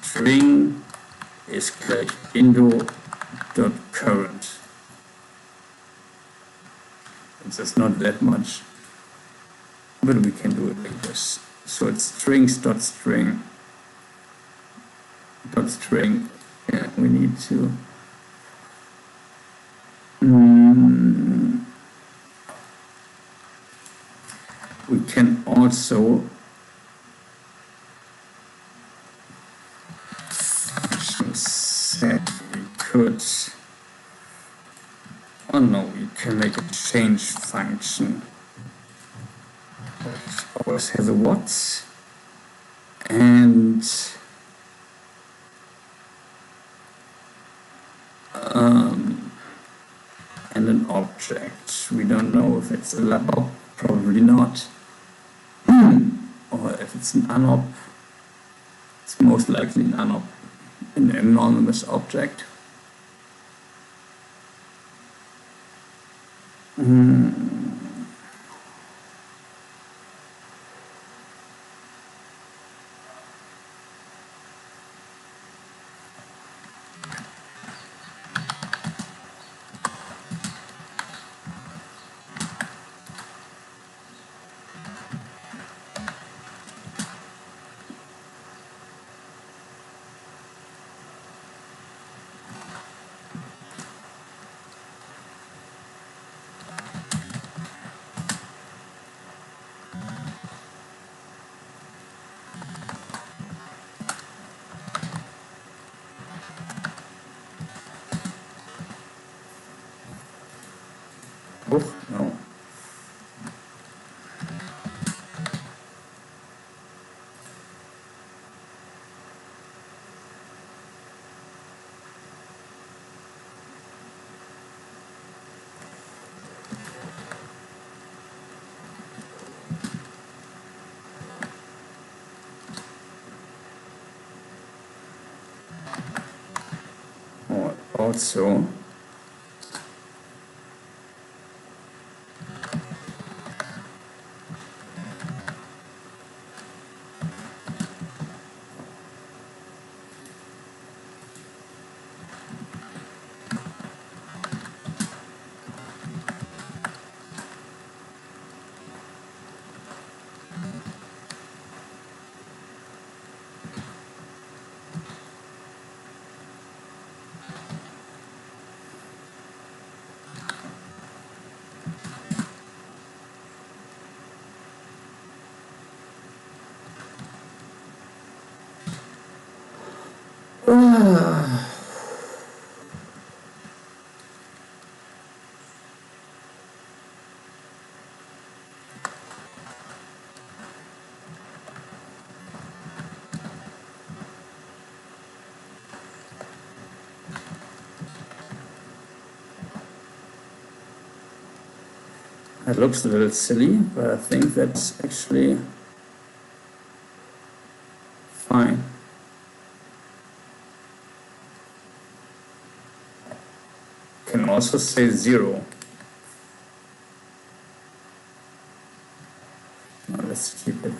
String is like indo.current. It's just not that much. But we can do it like this. So it's strings.string. .string. Yeah, we need to. We can also set, we could, oh no, we can make a change function that always has a what and an object. We don't know if it's a lab, probably not. Or if it's an unop, it's most likely an unop, an anonymous object. Oh, no. Or also it looks a little silly, but I think that's actually fine. Can also say 0. Now let's keep it.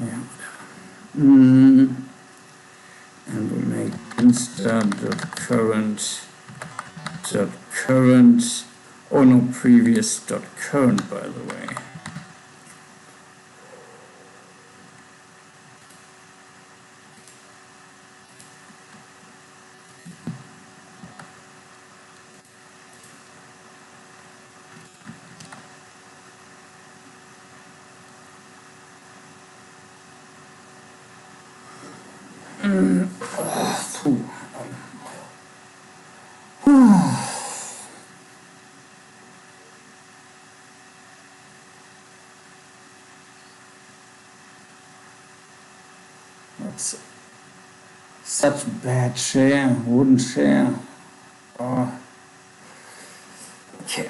Yeah. And we make insta.current, oh no, previous.current, by the way. That's such a bad chair, wooden chair. Oh. Okay.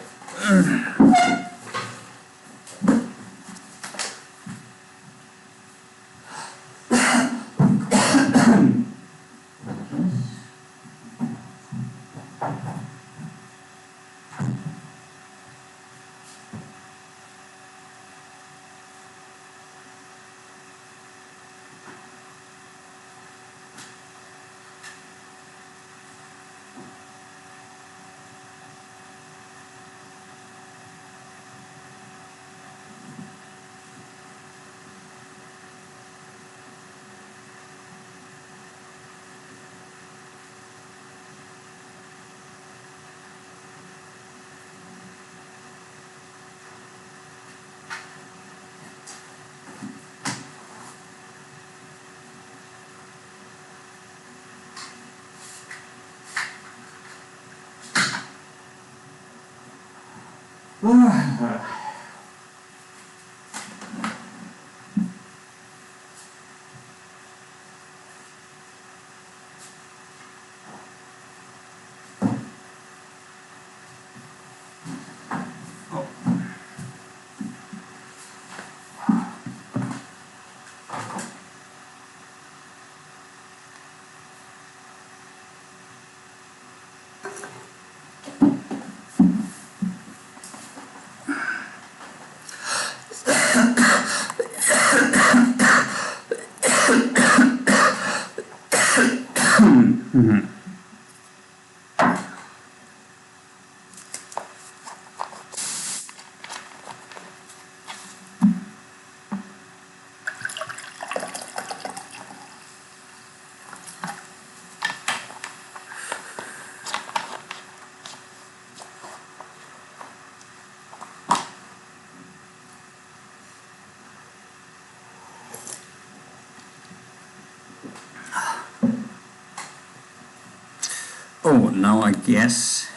Oh, now I guess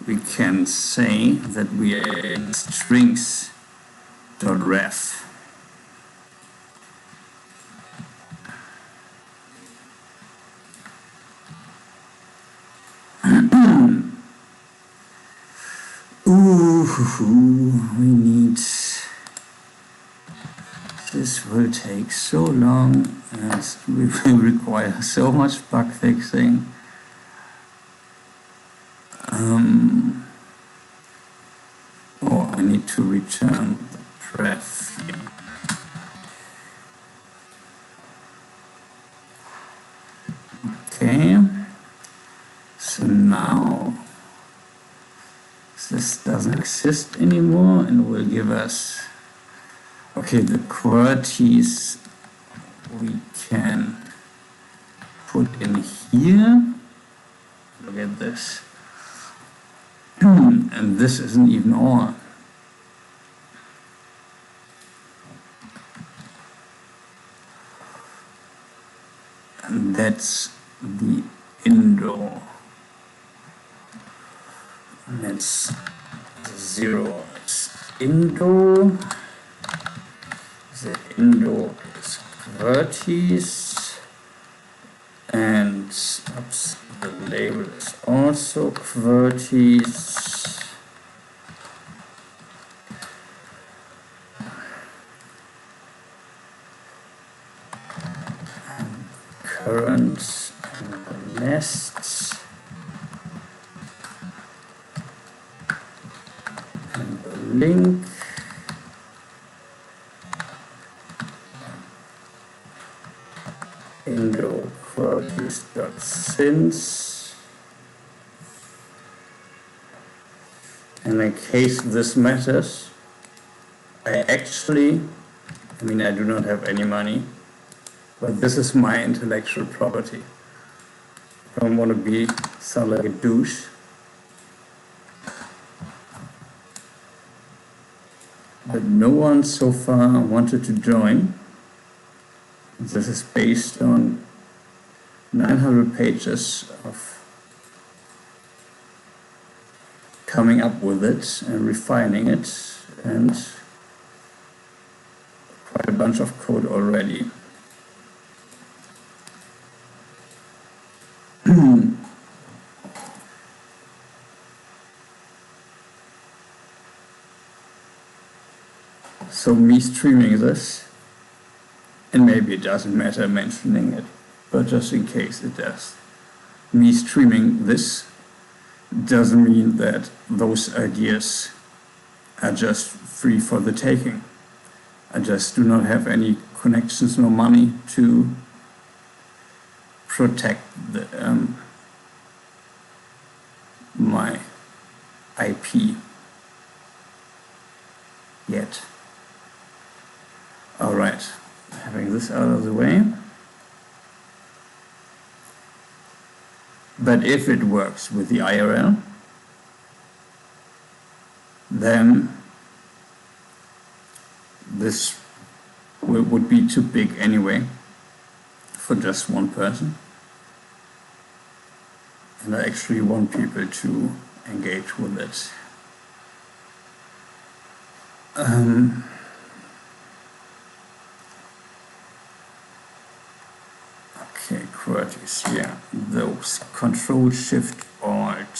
we can say that we are in strings.ref. Ooh, we need. This will take so long and we will require so much bug fixing. Oh, I need to return the pref. Okay, so now this doesn't exist anymore and will give us, okay, the QWERTYs we can put in here. Look at this. And this isn't even on. And that's the indoor it's 0 is Indo, the Indo is QWERTYs, and oops, the label is also QWERTYs. Current and the nests and the link. Indo QWERTYs.since. And in case this matters, I do not have any money, but this is my intellectual property. I don't want to sound like a douche. But no one so far wanted to join. This is based on 900 pages of coming up with it and refining it, and quite a bunch of code already. So me streaming this, and maybe it doesn't matter mentioning it, but just in case it does. Me streaming this doesn't mean that those ideas are just free for the taking. I just do not have any connections nor money to protect my IP yet. All right, having this out of the way. But if it works with the I.R.L, then this would be too big anyway for just one person. And I actually want people to engage with it. Okay, QWERTYs, yeah, those Control-Shift-Alt,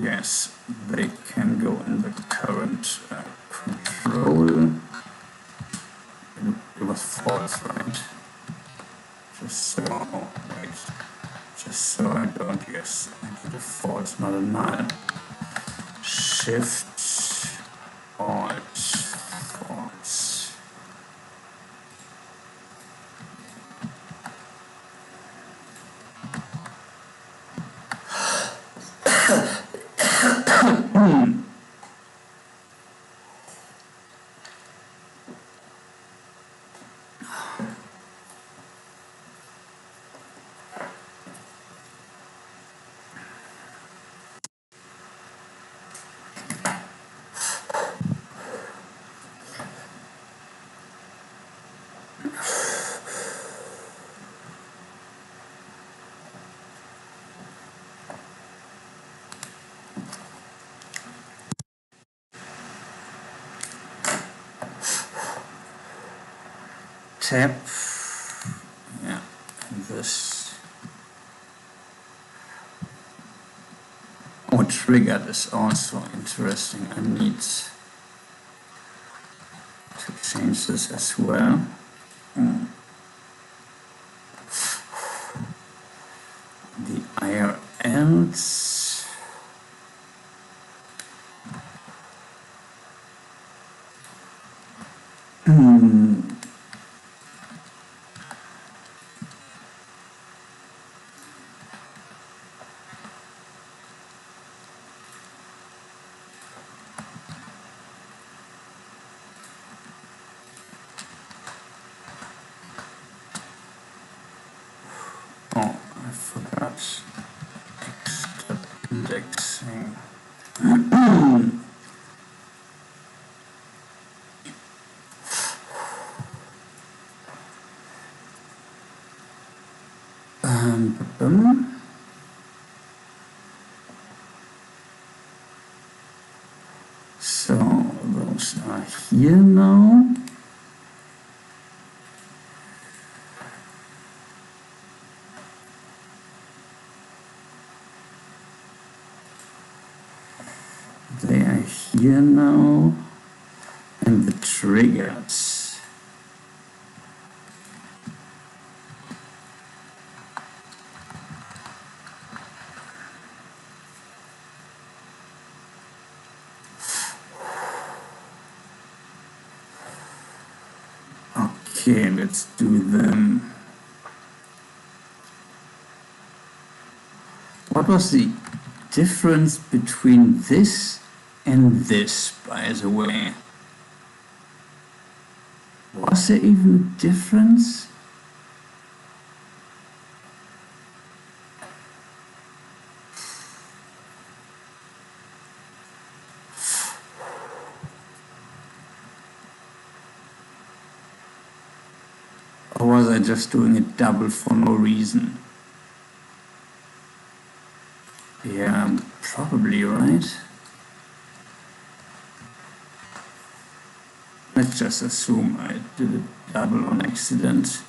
yes, they can go in the current control. It was false, right? Just so I don't guess. I did a false, not a null. Shift, Alt, false. Tab, yeah, and this. Oh, triggered is also interesting. I need to change this as well. The I.R.Ls. Oh, I forgot extra indexing. here now. They are here now, and the triggers. Okay, let's do them. What was the difference between this and this, by the way? Was there even a difference? Or was I just doing it double for no reason? Yeah, I'm probably right. Let's just assume I did it double on accident.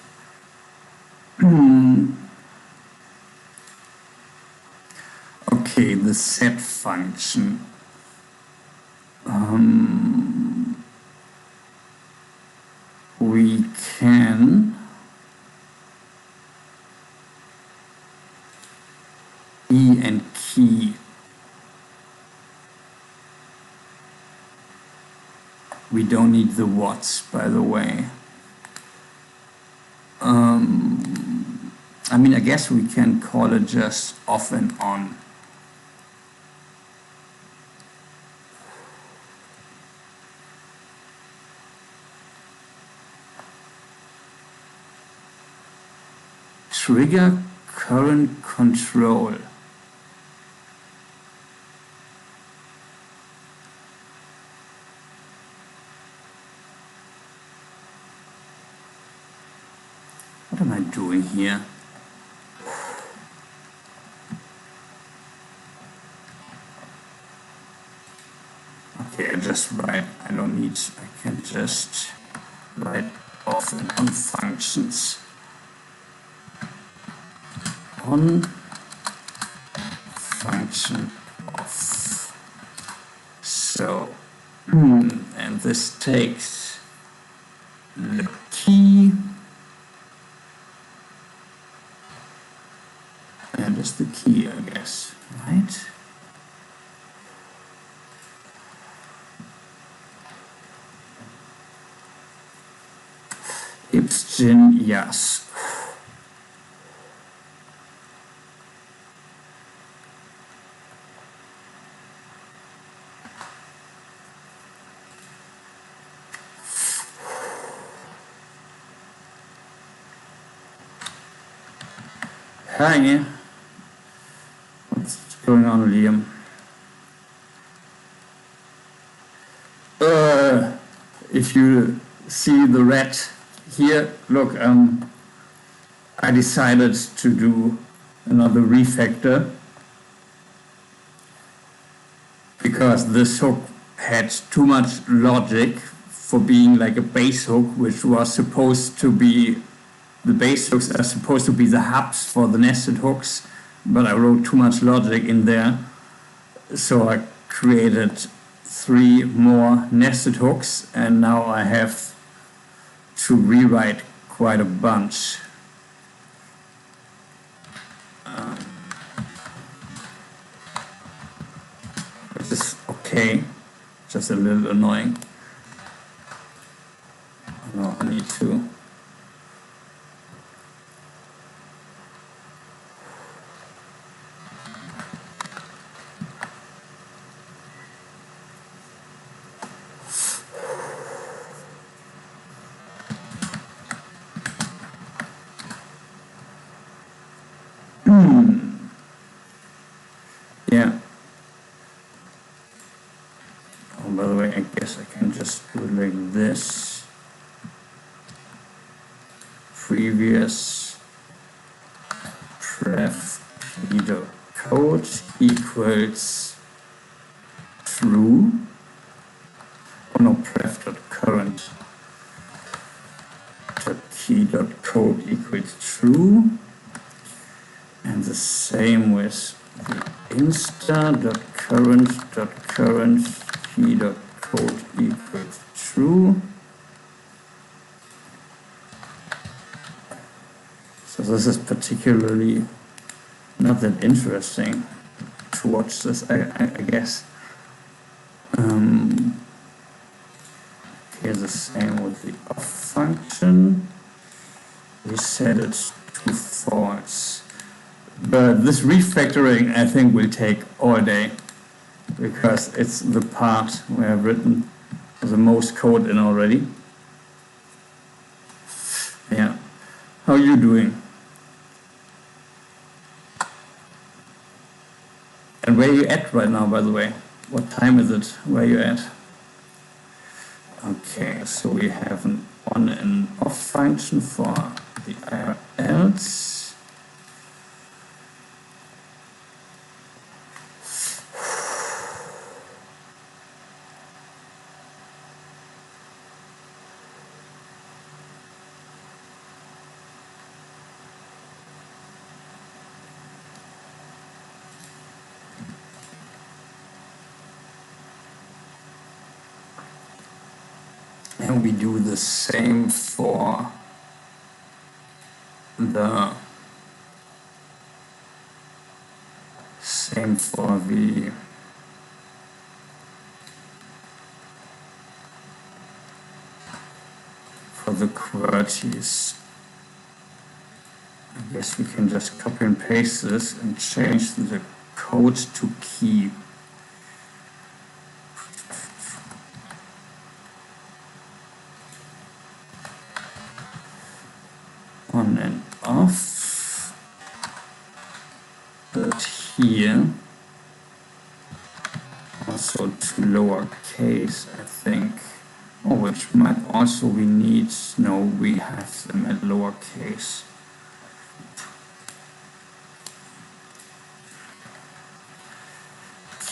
Okay, the set function. We can E and key. We don't need the watts, by the way. I mean, I guess we can call it just off and on. Trigger current control. What am I doing here? Okay, I just write, I don't need, I can just write off and on functions. On function off. So, and this takes the key and just the key, I guess, right? Ipsgen, yes. Hi. What's going on, Liam? If you see the red here, look, I decided to do another refactor because this hook had too much logic for being like a base hook, which was supposed to be, the base hooks are supposed to be the hubs for the nested hooks, but I wrote too much logic in there, so I created 3 more nested hooks, and now I have to rewrite quite a bunch. Which is okay, just a little annoying. No, I need to. Yeah. Oh, by the way, I guess I can just do it like this. Previous pref leader code equals true. Oh no, pref.code key.code equals true, and the same with the insta.current key.code equals true. So this is particularly not that interesting to watch this, I guess. Here's the same with the off function. We set it to false. But this refactoring, I think, will take all day, because it's the part where I've written the most code in already. Yeah. How are you doing? And where are you at right now, by the way? What time is it? Where are you at? Okay, so we have an on and off function for the I.R.Ls. And we do the same for the QWERTYs. I guess we can just copy and paste this and change the code to key. On and off. But here also to lowercase, I think. Oh, which might also we need. No, we have them at lowercase.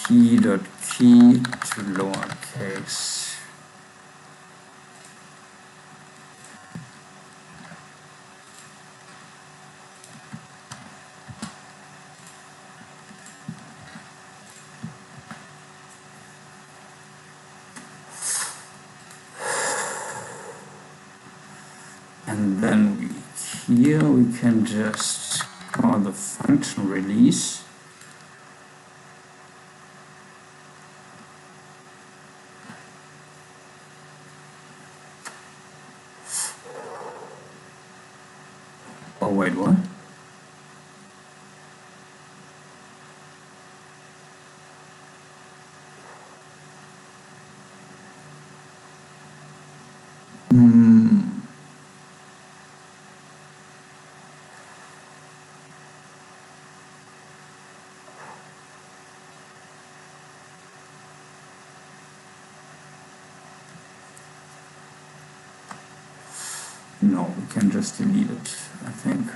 Key.key to lowercase. And then here we can just call the function release. Oh wait, what? No, we can just delete it, I think.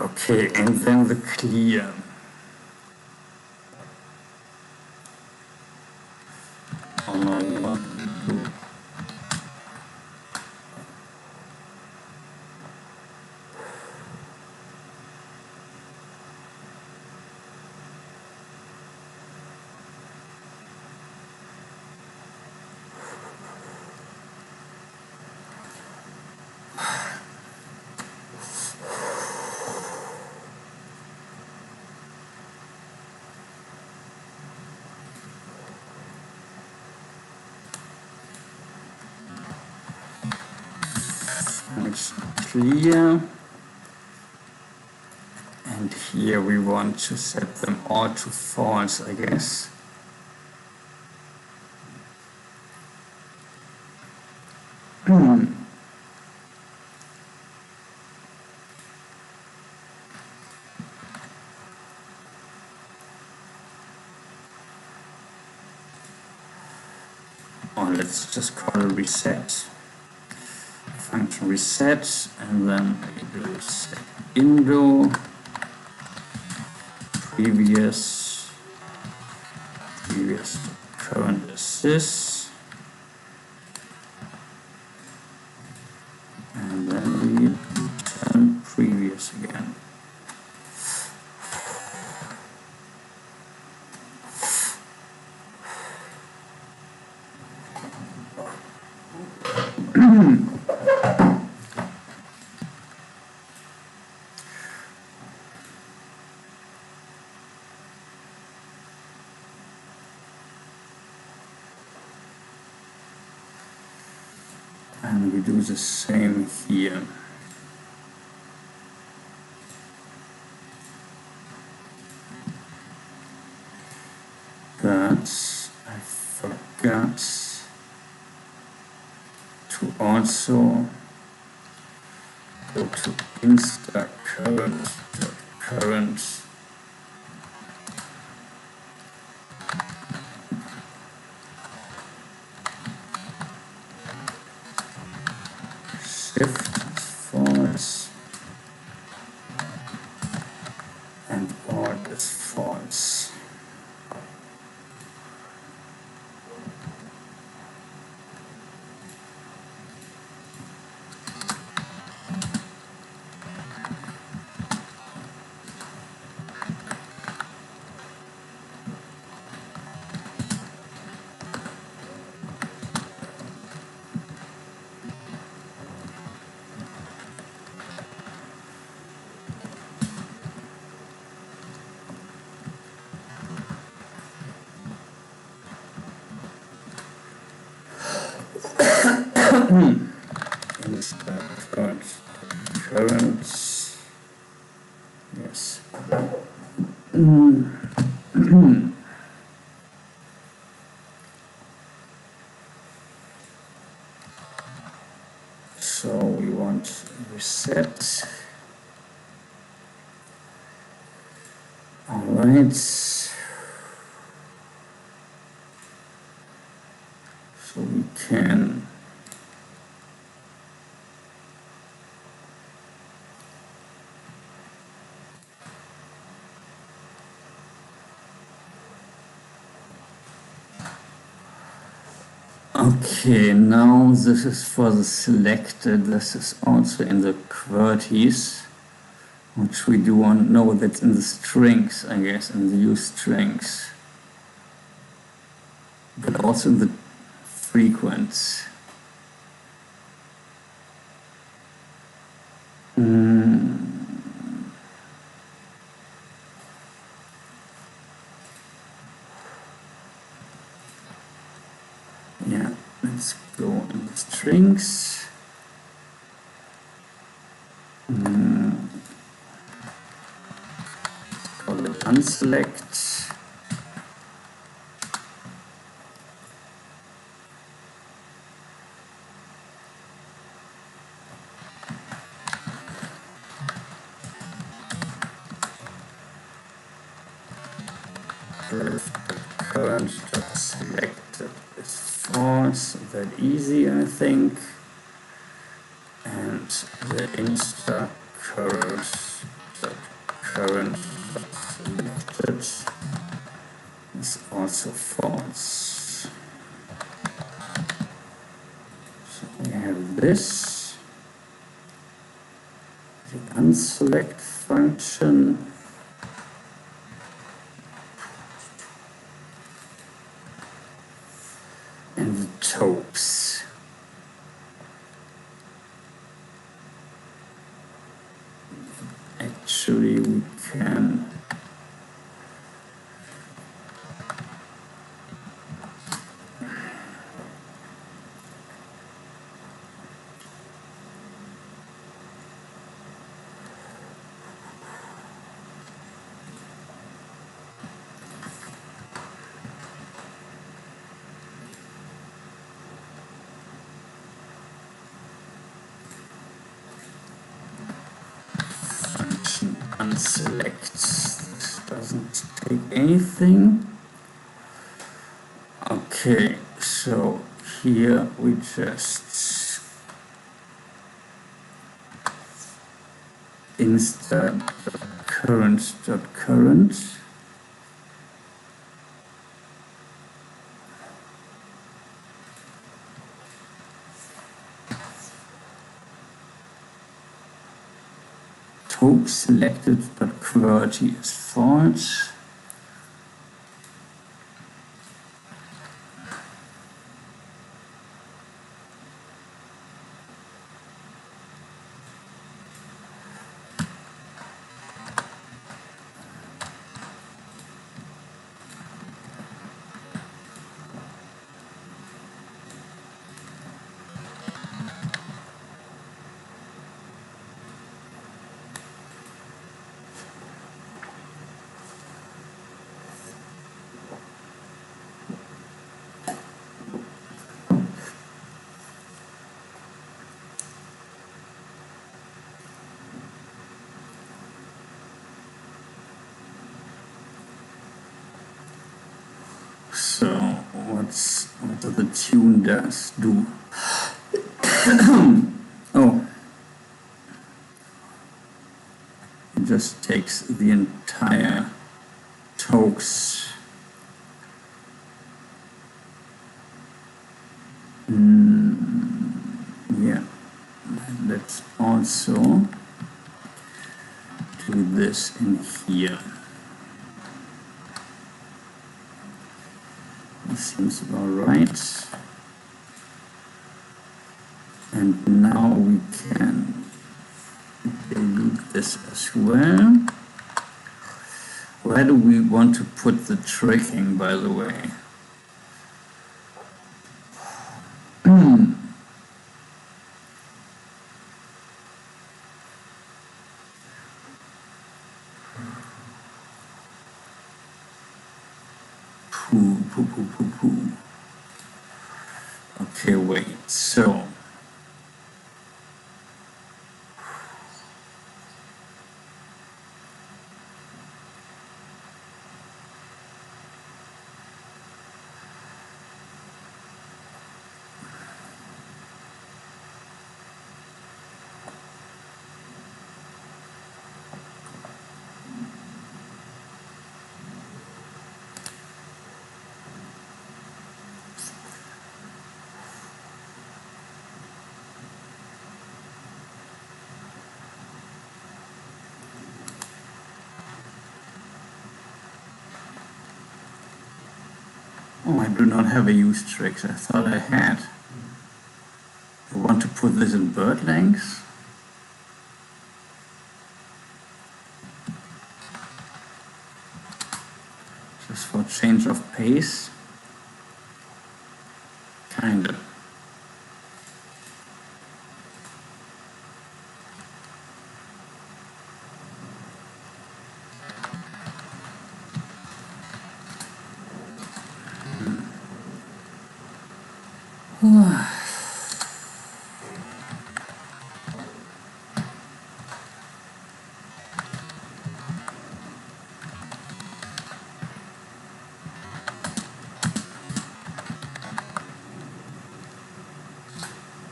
Okay, and then the clear. It's clear, and here we want to set them all to false, I guess. Or let's just call it reset. Function reset, and then we will set indo previous current is this, and then we turn previous again. And we do the same here. But I forgot to also go to current shift false and all is false. Current, yes. So we want reset. All right. So we can okay, now this is for the selected, this is also in the QWERTYs, which we do want, no, that's in the strings, I guess, in the use strings, but also in the frequency. Yeah, let's go in the strings. Call it unselect. Current selected is false, that easy I think, and the insta current selected is also false. So we have this, the unselect function. And the topes. Actually, we can unselect. This doesn't take anything. Okay, so here we just insert current. toke selected, but QWERTY is false. So what does the tune do? Oh, it just takes the entire tokes. Yeah, let's also do this in here. This seems about right. And now we can delete this as well. Where do we want to put the tracking, by the way? Poo. Okay, wait, so oh, I do not have a use tricks. I thought I had. I want to put this in bird length. Just for change of pace. Kinda.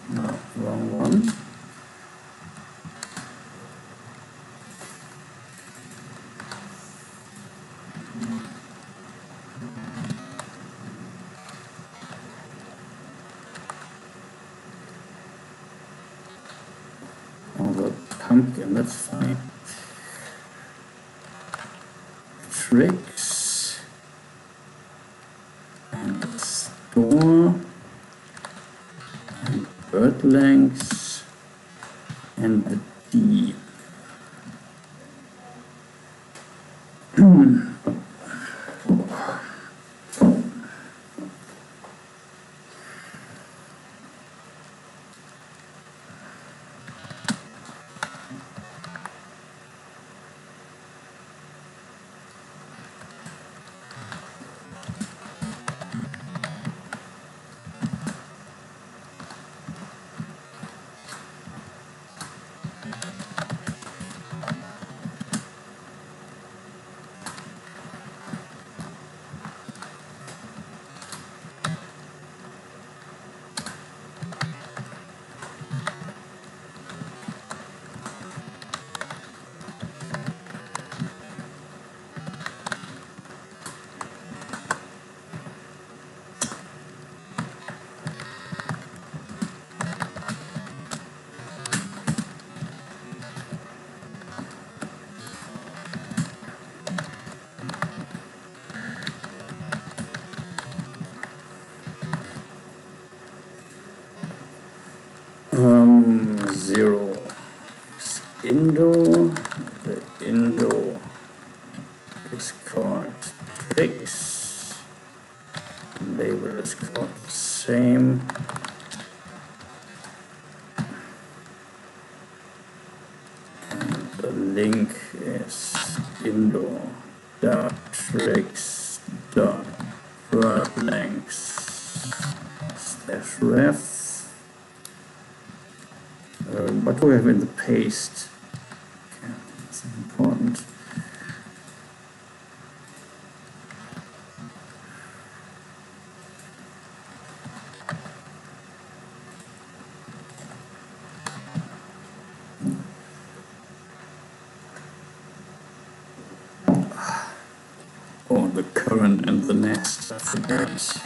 No, wrong one. Oh, the pumpkin, that's fine. Tricks and store and bird lengths and the D. 0 is Indo, the Indo is called tricks, label is called the same, and the link is indo.tricks.wordlengths/ref. What do we have in the paste? Okay, that's important. Oh, the current and the nest, I forgot.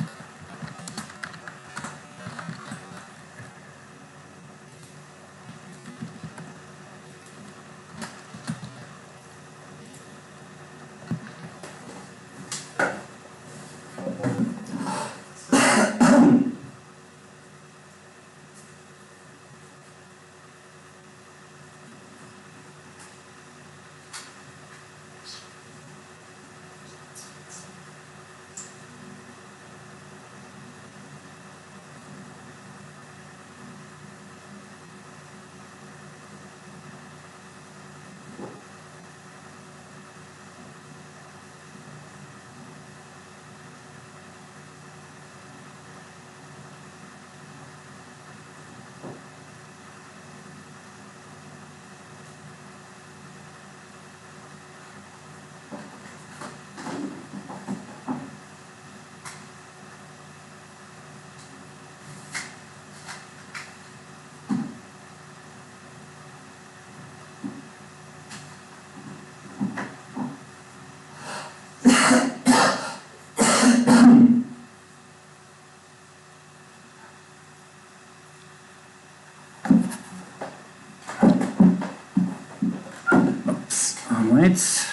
Alright.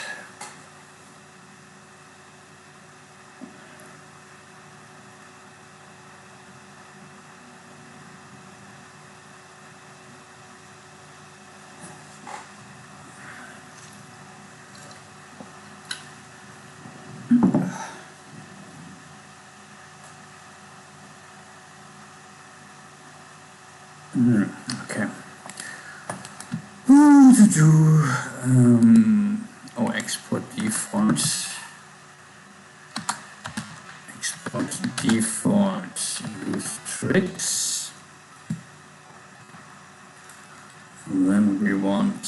Okay. Oh, export default. Export default. Use tricks. And then we want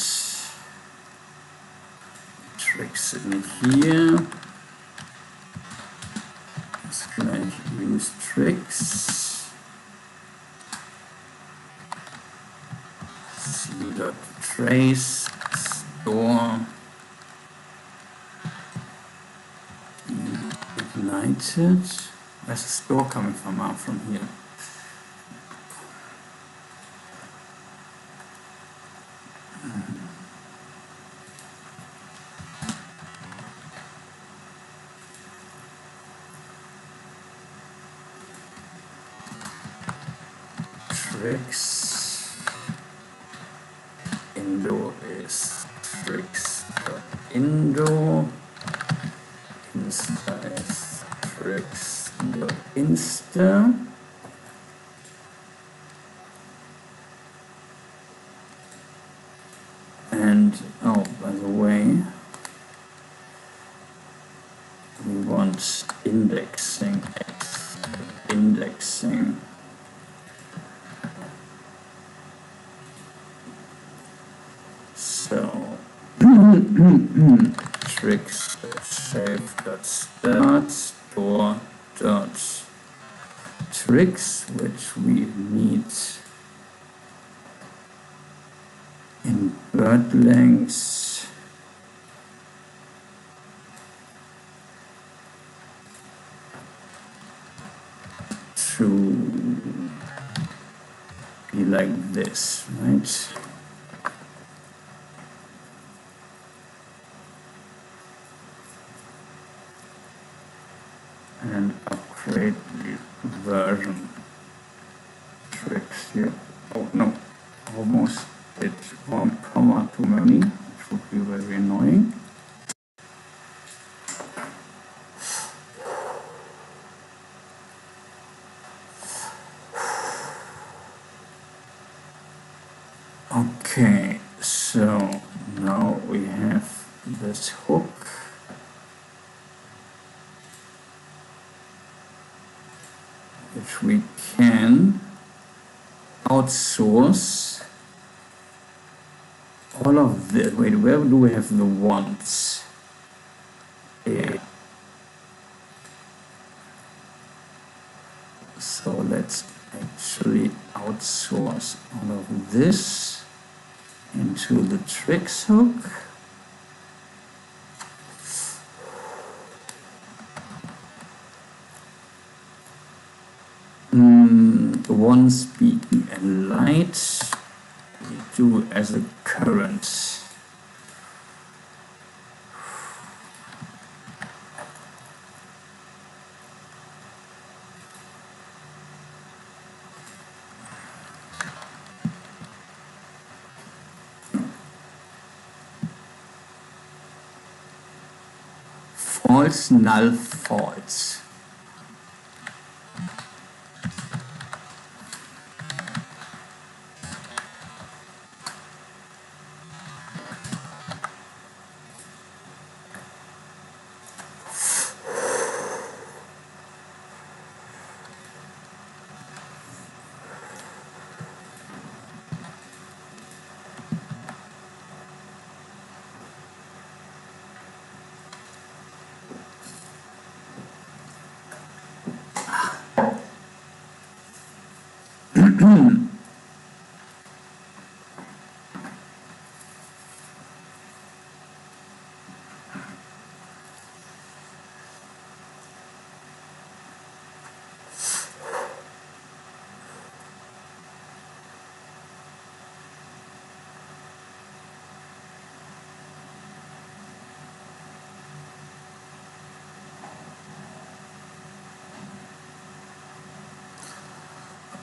tricks in here. Slash use tricks. C.trace store ignited. Where's the store coming from? Out from here. Tricks. Indo is tricks.indo. Insta is tricks.insta. And oh, by the way, we want indexing indexing. So tricks shape.start store dot tricks, which we need in bird lengths to be like this, right? And upgrade the version tricks here. Oh no, our almost did 1 comma too many, which would be very annoying. Okay, so now we have this hook. Which we can outsource all of this. Wait, where do we have the ones? So let's actually outsource all of this into the tricks hook. One speaking and light we do as a current. False, null, false.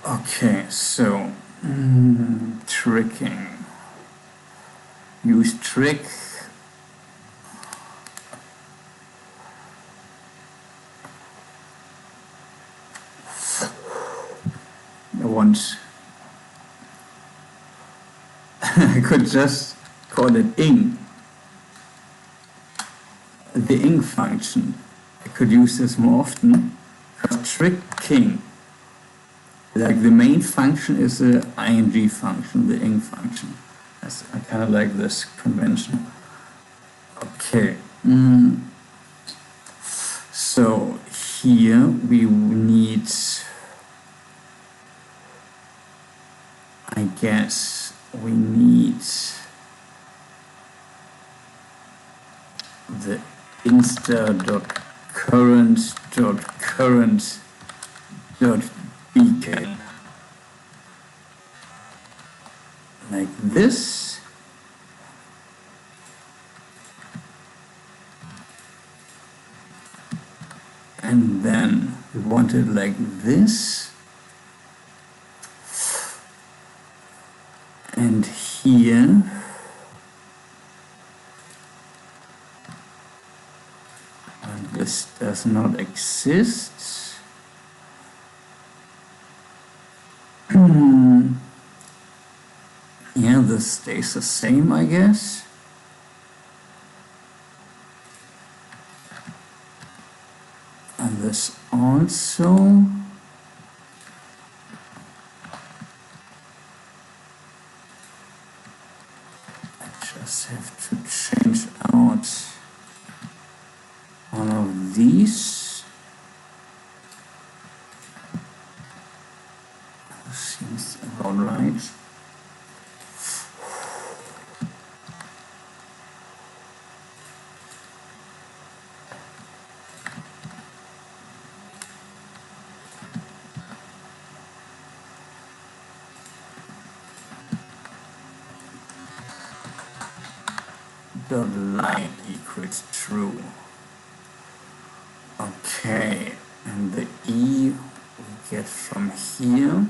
Okay, so tricking. Use trick. I want. I could just call it ing. The ing function. I could use this more often. Tricking. Like the main function is the ing function, the ing function. I kind of like this convention. Okay. So here we need, I guess we need the insta.current.current.beacon. Like this. And then we want it like this. And here and this does not exist. Yeah, this stays the same, I guess. And this also. I just have to change out one of these. Seems about right. The line equals true. Okay, and the E we get from here.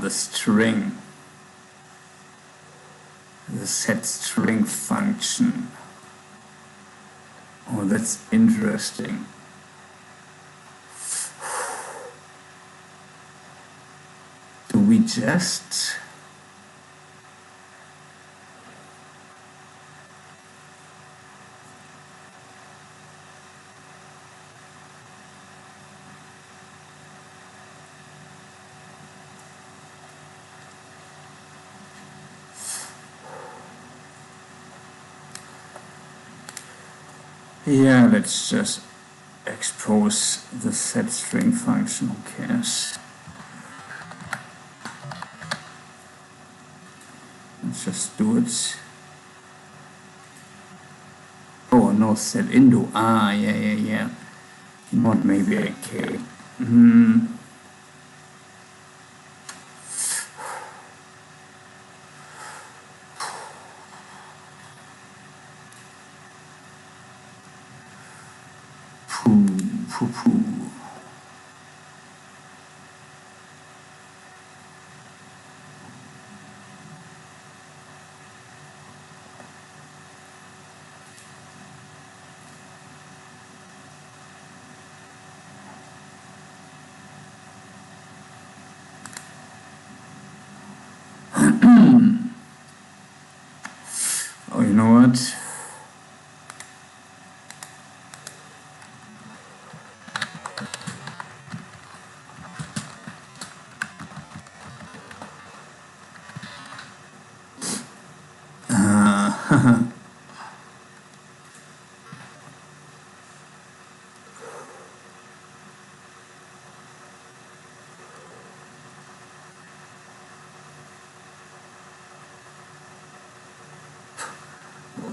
the string, the set string function. Oh, that's interesting. Do we just yeah, let's just expose the set string function, who cares? Let's just do it. Oh, no, set into. Ah, yeah. Not maybe okay. Poo. Oh, you know what?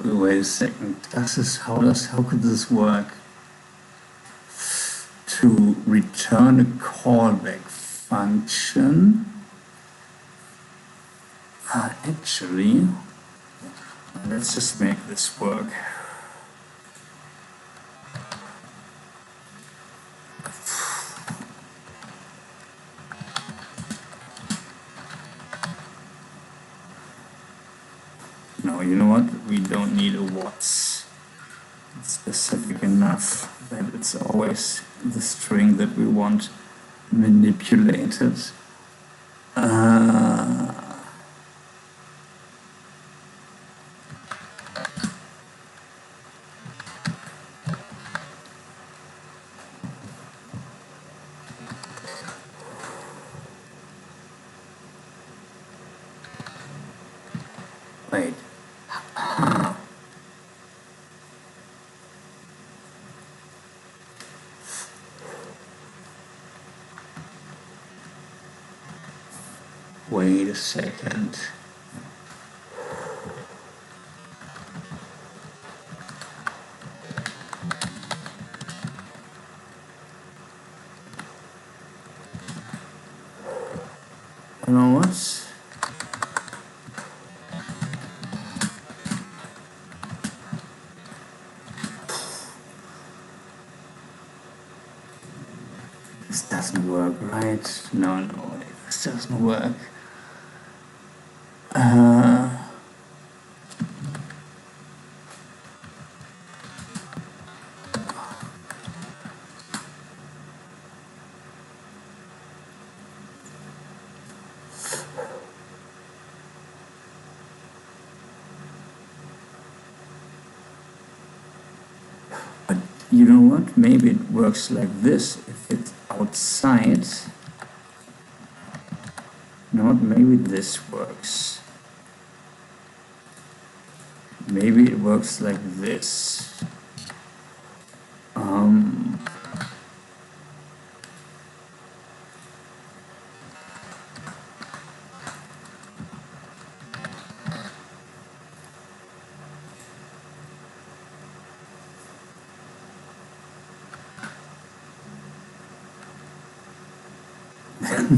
Wait a second. How could this work? To return a callback function. Actually, let's just make this work. No, you know what? We don't need a what's. It's specific enough that it's always the string that we want manipulated. Wait. Wait a second. You know what? This doesn't work, right? No, this doesn't work. But you know what? Maybe it works like this if it's outside. You know what? Maybe this works. Maybe it works like this.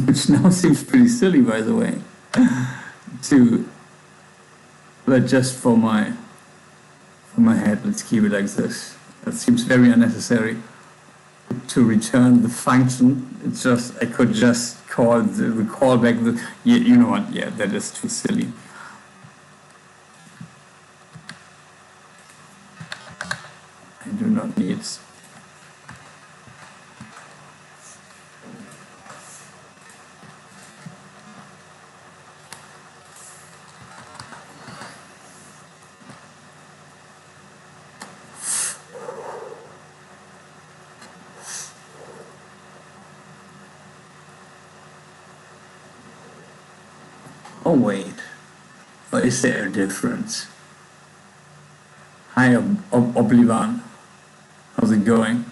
Which now seems pretty silly, by the way. But just for my head, let's keep it like this. That seems very unnecessary. to return the function. It's just, I could just call the callback. You know what? Yeah, that is too silly. I do not need. Oh wait, or is there a difference? Hi, Oblivan. How's it going?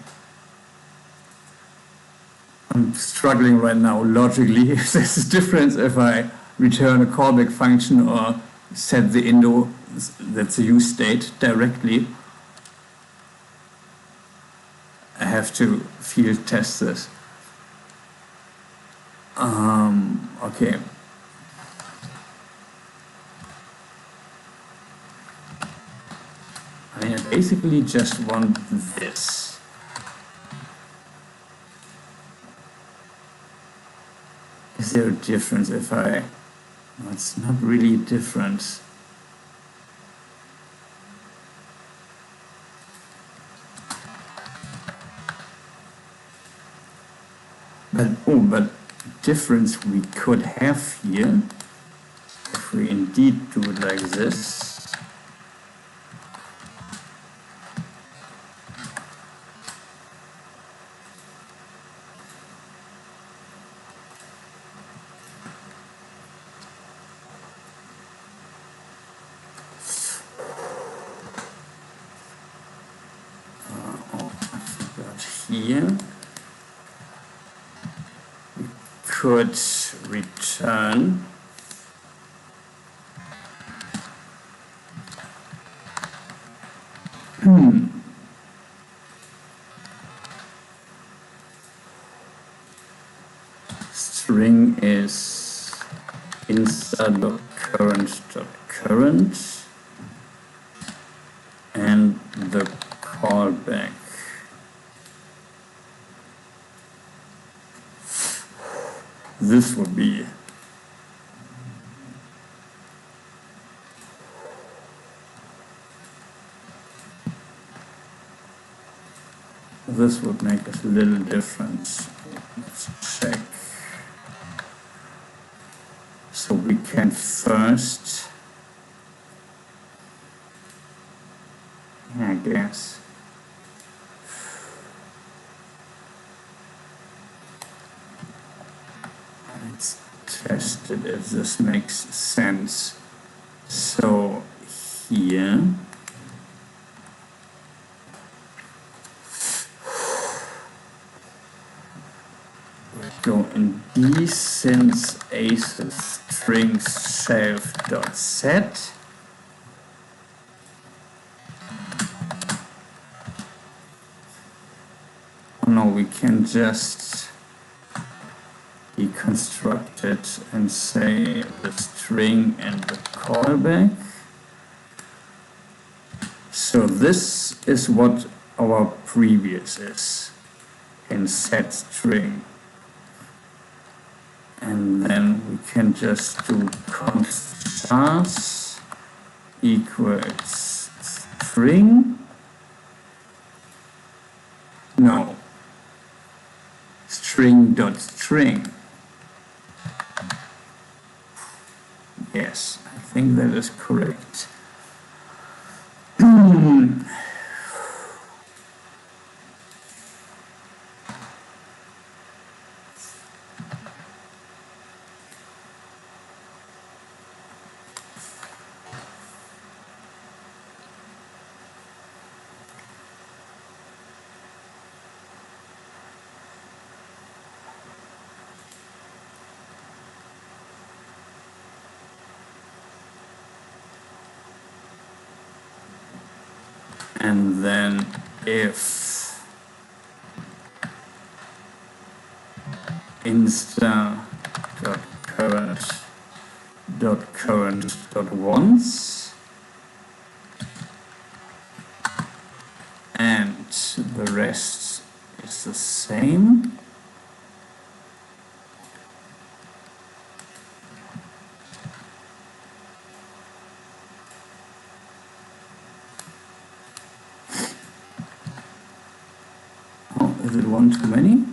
I'm struggling right now logically. Is there a difference if I return a callback function or set the indo, that's the use state, directly? I have to field test this. Okay. I mean, I basically just want this. Is there a difference if I... No, it's not really a difference. But difference we could have here, if we indeed do it like this. Here we could return string is insta.current.current and the callback. This would be this would make a little difference. Let's check. So we can first, I guess, let's test it if this makes sense. So here we go in D since a string self.set. Oh no, we can just deconstruct it and say the string and the callback. So this is what our previous is in set string. And then we can just do const stars equals string. No. String.string. Yes, I think that is correct. And then if insta.current.current.once and the rest is is the same. Oh, is it one too many?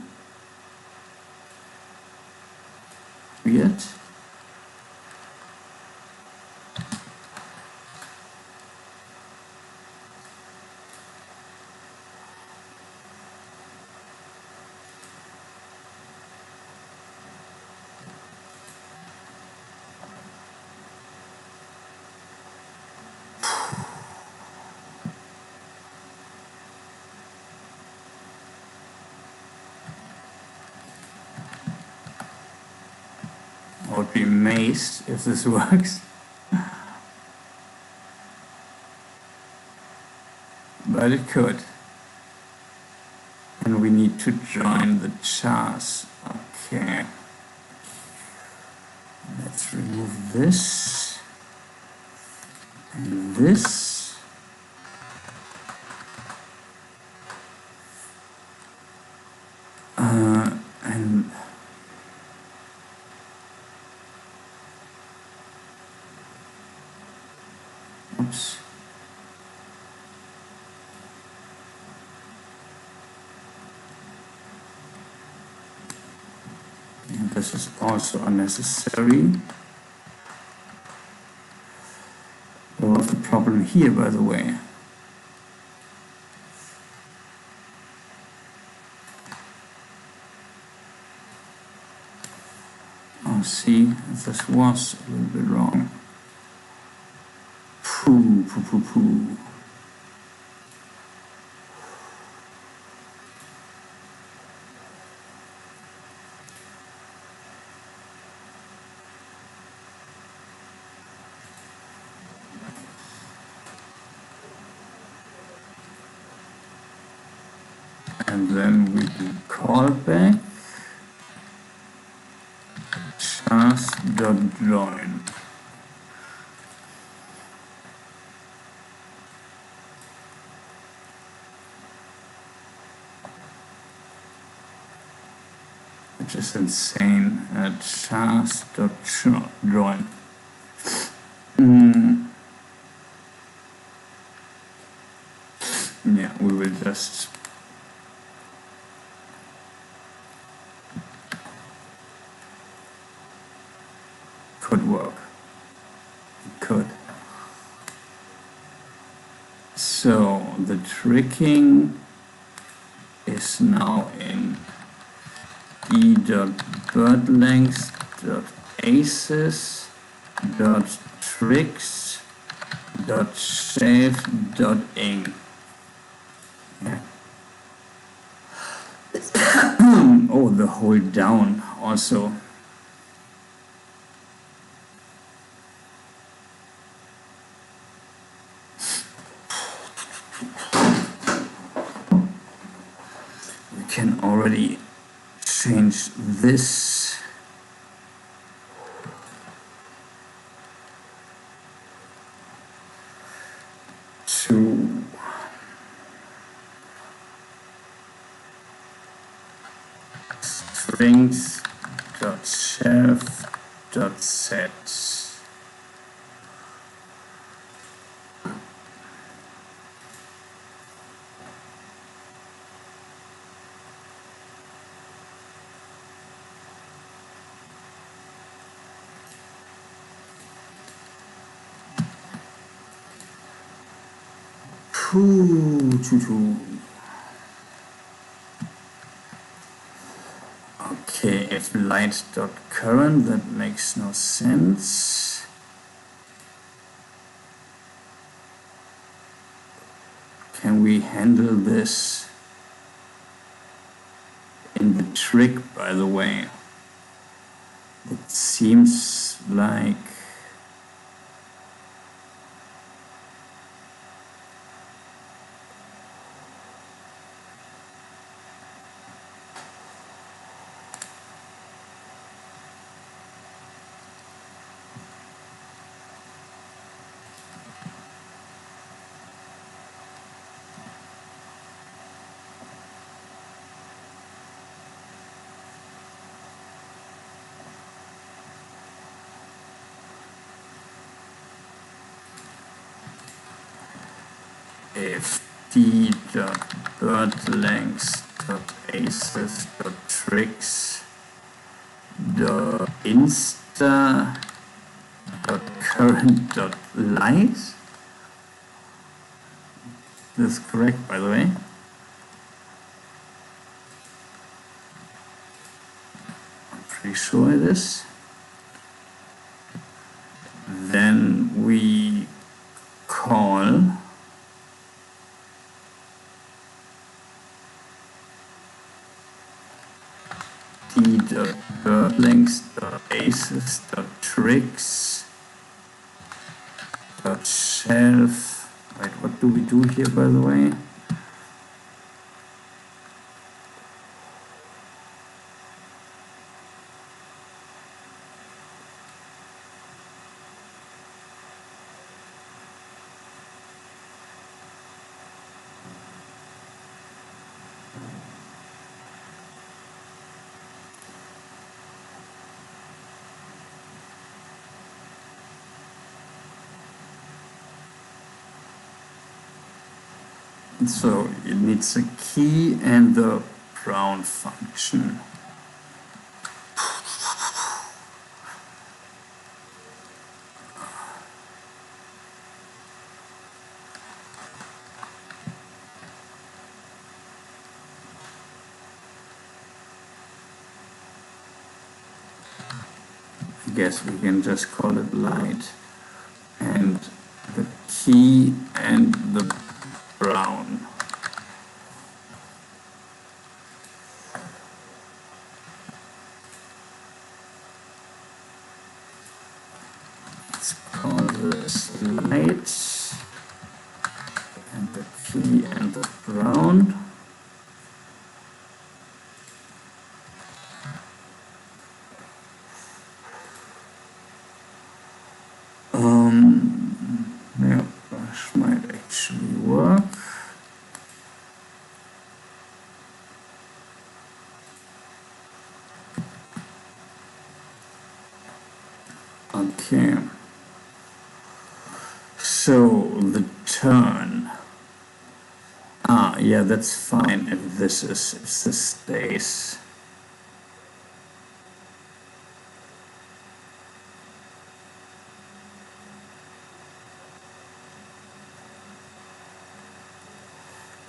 Weird. I would be amazed if this works. But it could. And we need to join the chars. Okay. Let's remove this and this. And oops. And this is also unnecessary. There was a problem here, by the way. Oh, see, this was a little bit wrong. Poo, poo, poo, poo. And then we do callback chars.join. Which is insane. Chars.join. Yeah, we will just could work. It could. So the tricking is now in e.birdlength.aces.tricks.shape.ing. Yeah. Oh, the hold down also. We can already change this to strings.shelf.set. Okay, if light.current, that makes no sense. Can we handle this in the trick, by the way? It seems like if d dot bird length dot aces dot tricks dot insta dot current dot light. This is correct, by the way. I'm pretty sure it is. Then we call d dot bird length dot aces dot tricks dot shelf. Right, what do we do here, by the way? So it needs a key and the Brown function. I guess we can just call it light, and the key and the Brown. Let's call this light and the key and the Brown. Yeah, this might actually work. Okay. So the turn. Yeah, that's fine if this stays.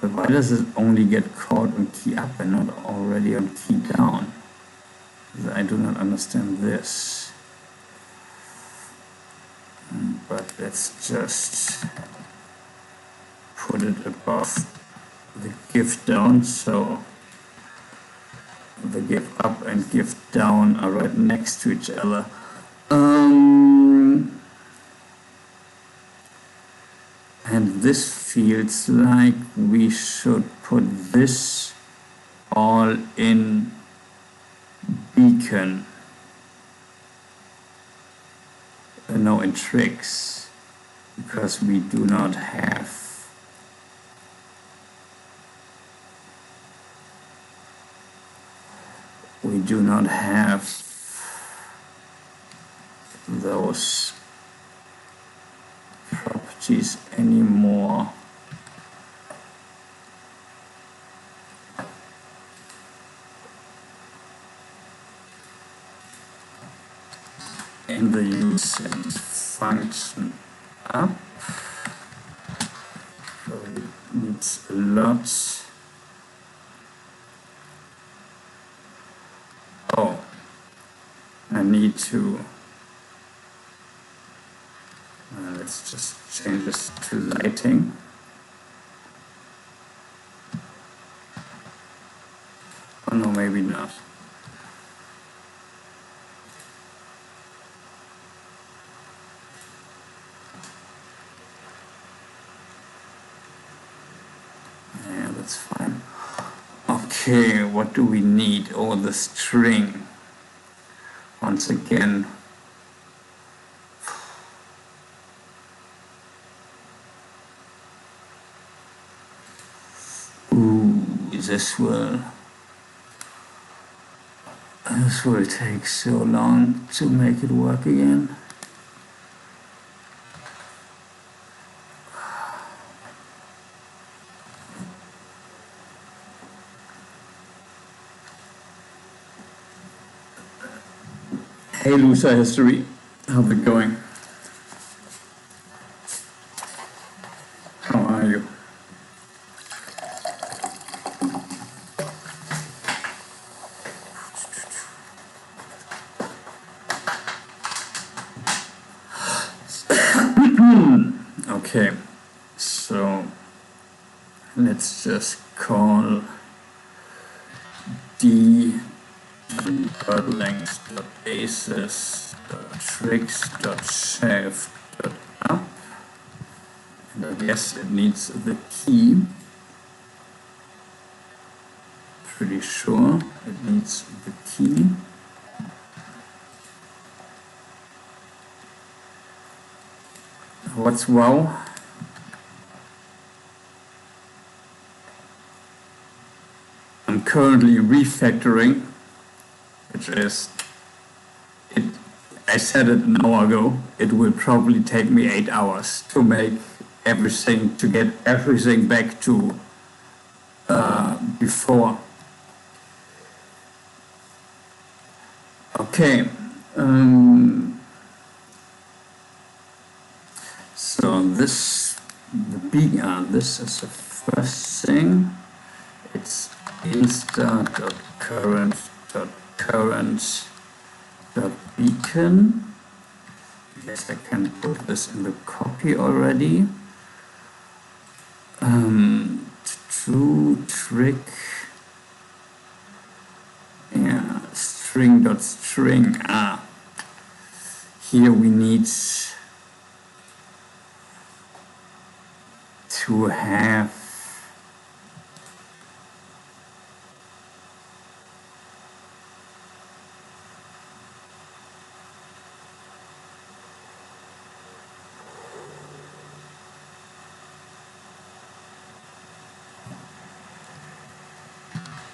But why does it only get caught on key up and not already on key down? I do not understand this. But let's just put it above the give down, so the give up and give down are right next to each other. And this feels like we should put this all in beacon. No, in tricks, because we do not have those properties anymore. In the using function up, so it needs a lot. Oh, I need to, let's just change this to lighting. Oh no, maybe not. Yeah, that's fine. Okay, what do we need? Oh, the string. Once again. Ooh, this will take so long to make it work again. Hey loser history, how's it going? How are you? Okay, so let's just call d length.aces.tricks.shelf.up, and I guess it needs the key. Pretty sure it needs the key. What's wow? I'm currently refactoring, which is, I said it an hour ago, it will probably take me 8 hours to make everything, to get everything back to before. Okay, so this is the first thing. It's insta.current.current.beacon. Yes, I can put this in the copy already. True trick. Yeah, string.string. Here we need to have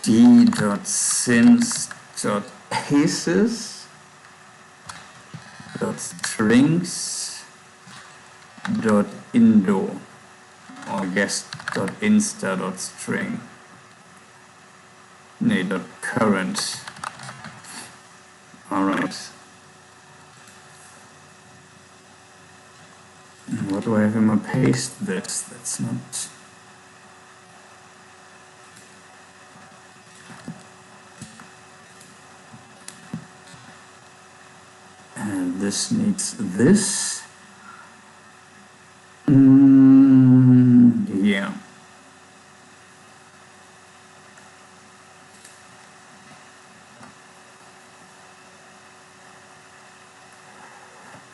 d.since.aces.strings.indo, or I guess .insta.string. No, .current. Alright. What do I have in my paste? That's not. And this needs this. Yeah.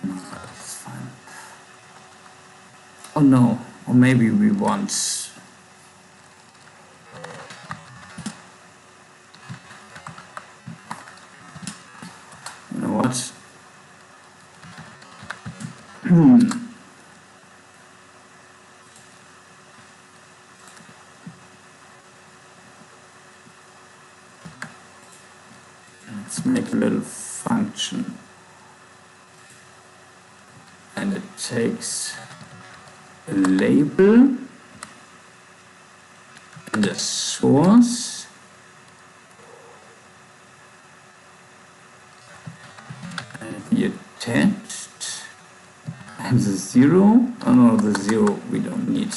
That's fine. Oh no, or maybe we want. You know what? Let's make a little function. And it takes a label and a source and the attached and the zero. Oh no, the zero we don't need.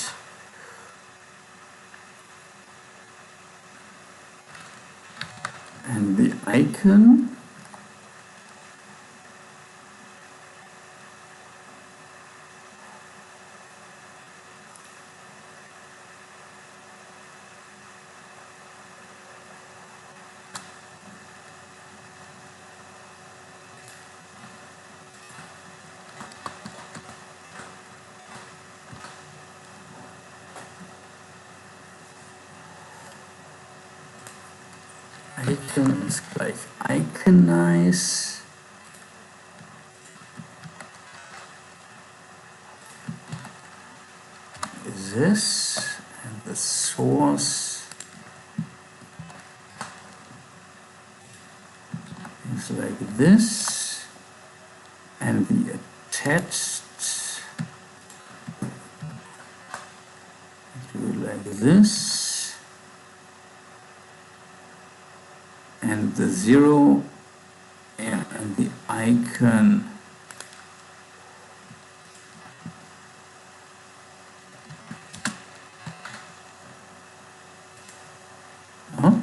And the icon. Icon is like iconize. This and the source is like this, and the attached do like this, and the zero and the I can huh?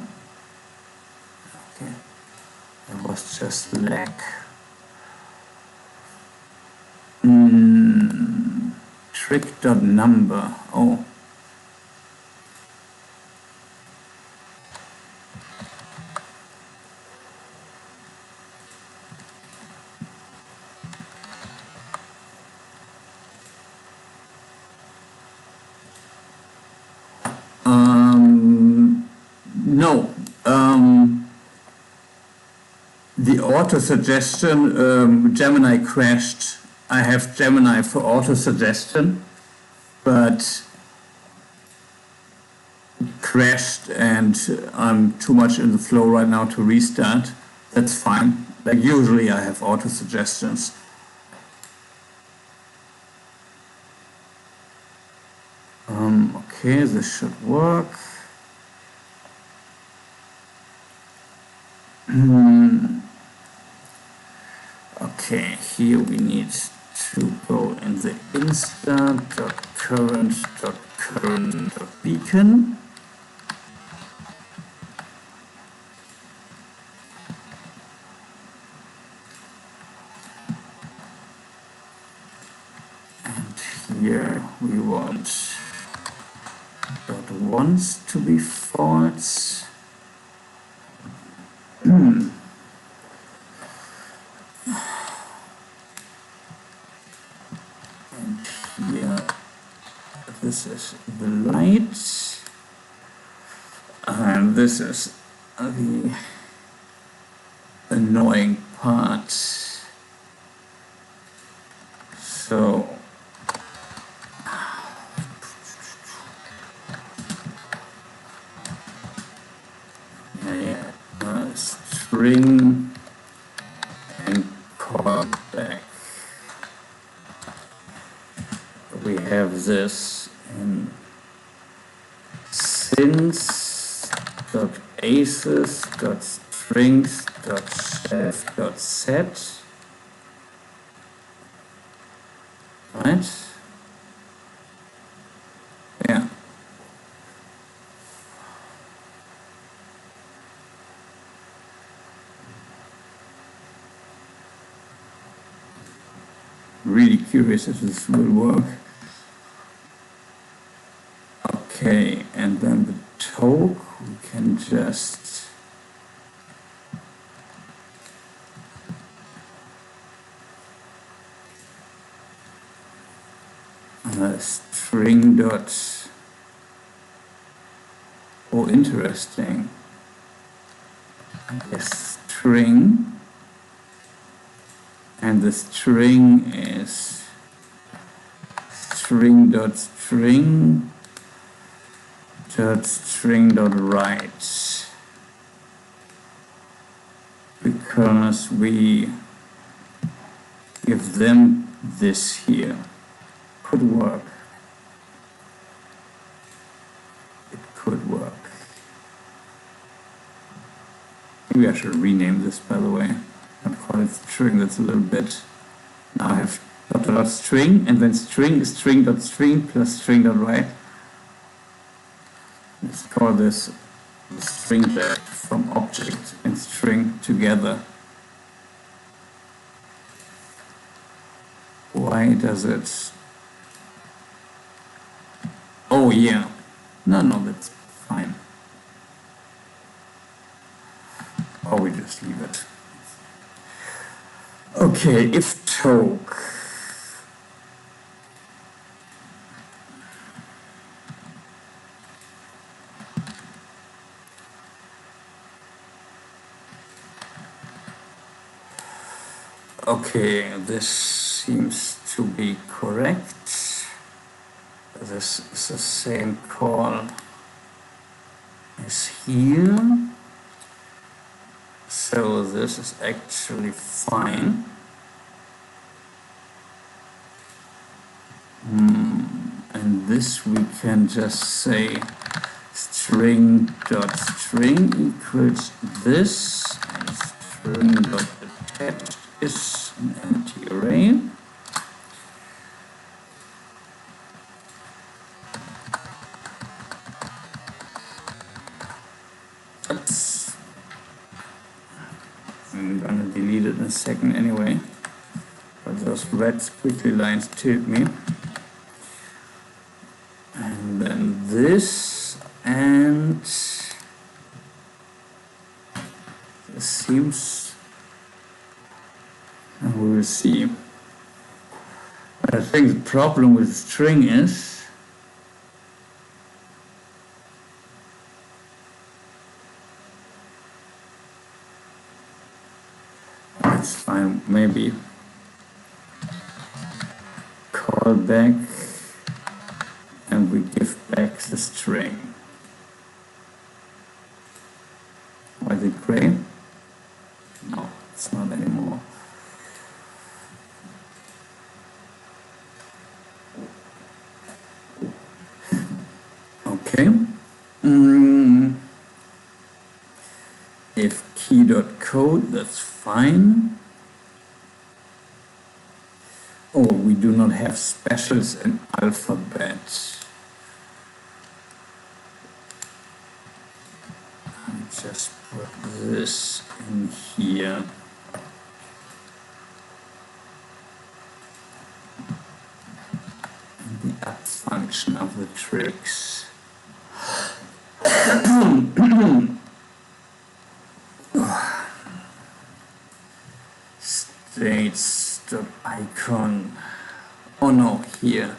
Okay, it was just lag. Trick.number. Oh. No. The auto suggestion, Gemini crashed. I have Gemini for auto suggestion, but crashed and I'm too much in the flow right now to restart. That's fine. Like usually I have auto suggestions. Okay, this should work. Okay, here we need to go in the insta.current.current.beacon. And here we want .once to be false. This is the light, and this is the annoying part. So string and callback. We have this in since.aces.strings.chef.set, right? Yeah. Really curious if this will work. Okay, and then the toke, we can just string dot, oh interesting, a string, and the string is string dot string dot string dot write, because we give them this here. Could work. It could work. Maybe I should rename this, by the way. I'll call it string. That's a little bit. Now I have dot dot string, and then string is string dot string plus string dot write. Let's call this the string back from object and string together. Why does it? Oh yeah. No, that's fine. Or we just leave it. Okay, if toke. Okay, this seems to be correct. This is the same call as here. So this is actually fine. And this we can just say string dot string equals this, and string dot attached is an empty array. Oops. I'm gonna delete it in a second anyway, but those red squiggly lines tilt me. And then this, and this seems, and we will see. But I think the problem with the string is it's fine, maybe call back and we give back the string. Why is it gray? No, it's not anymore. Okay. If key.code, that's fine. Oh, we do not have specials in alphabet. Just put this in here. And the up function of the tricks. States.icon. Oh no, here.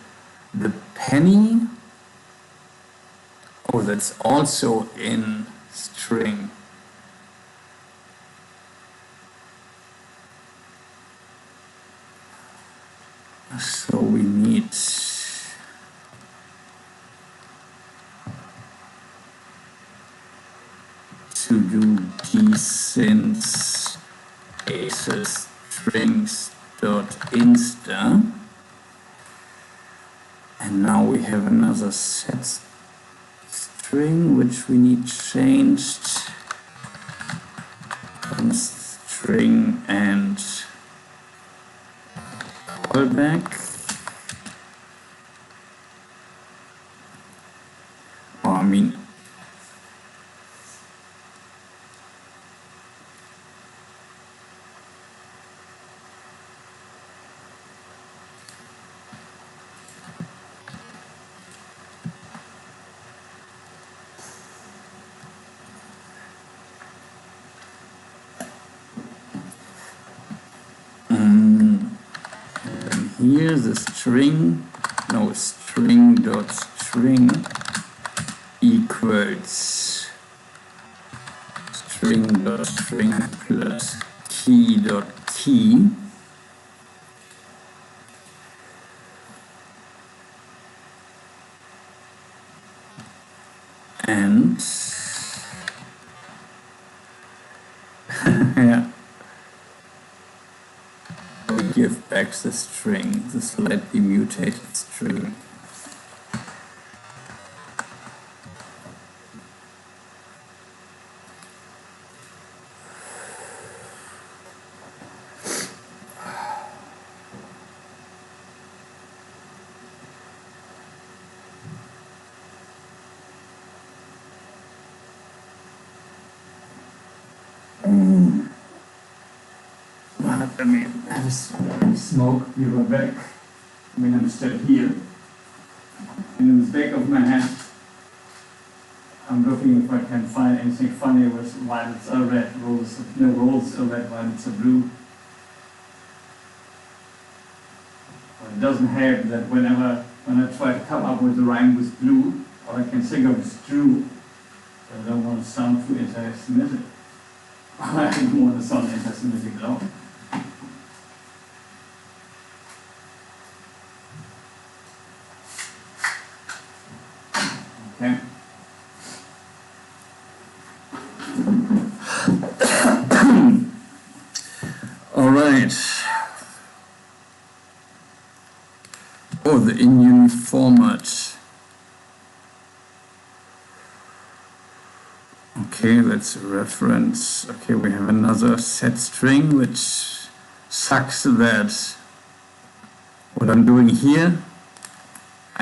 The penny. Oh, that's also in string. So we need to do desync aces strings.insta, and now we have another set string which we need changed from string and callback. Oh, I mean, here the string, no, string.string equals string.string plus key.key. And yeah, we give back the string, the slightly mutated string. I mean, smoke, we were back. I mean, I'm still here. And in the back of my hand, I'm looking if I can find anything funny with violets are red, roses, no, roses are red, violets are blue. But it doesn't help that when I try to come up with a rhyme with blue, all I can think of is Drew. I don't want to sound too anti-Semitic. I don't want to sound anti-Semitic at all. Okay. All right. Oh, the in-unit format. Okay, let's reference. Okay, we have another set string which sucks that what I'm doing here,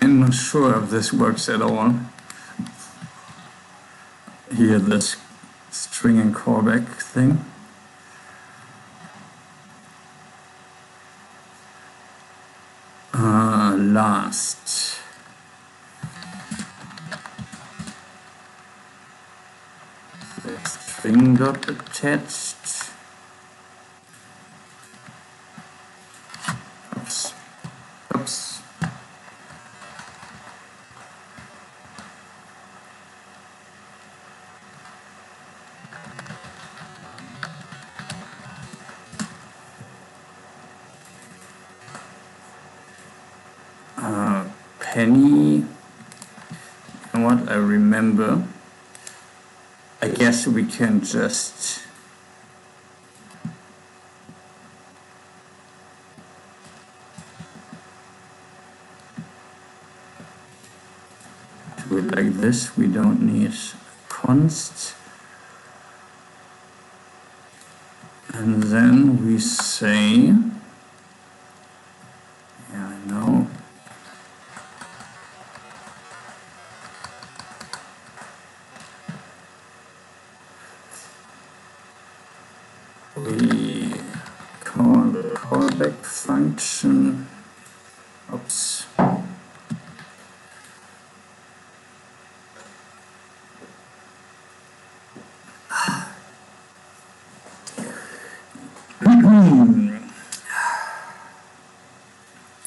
I'm not sure if this works at all. Here, this string and callback thing. Last. The string dot attached. Oops. Oops. Penny. You know what? I remember. I guess we can just do it like this. We don't need const. And then we say, yeah, I know. We call the callback function. Oops.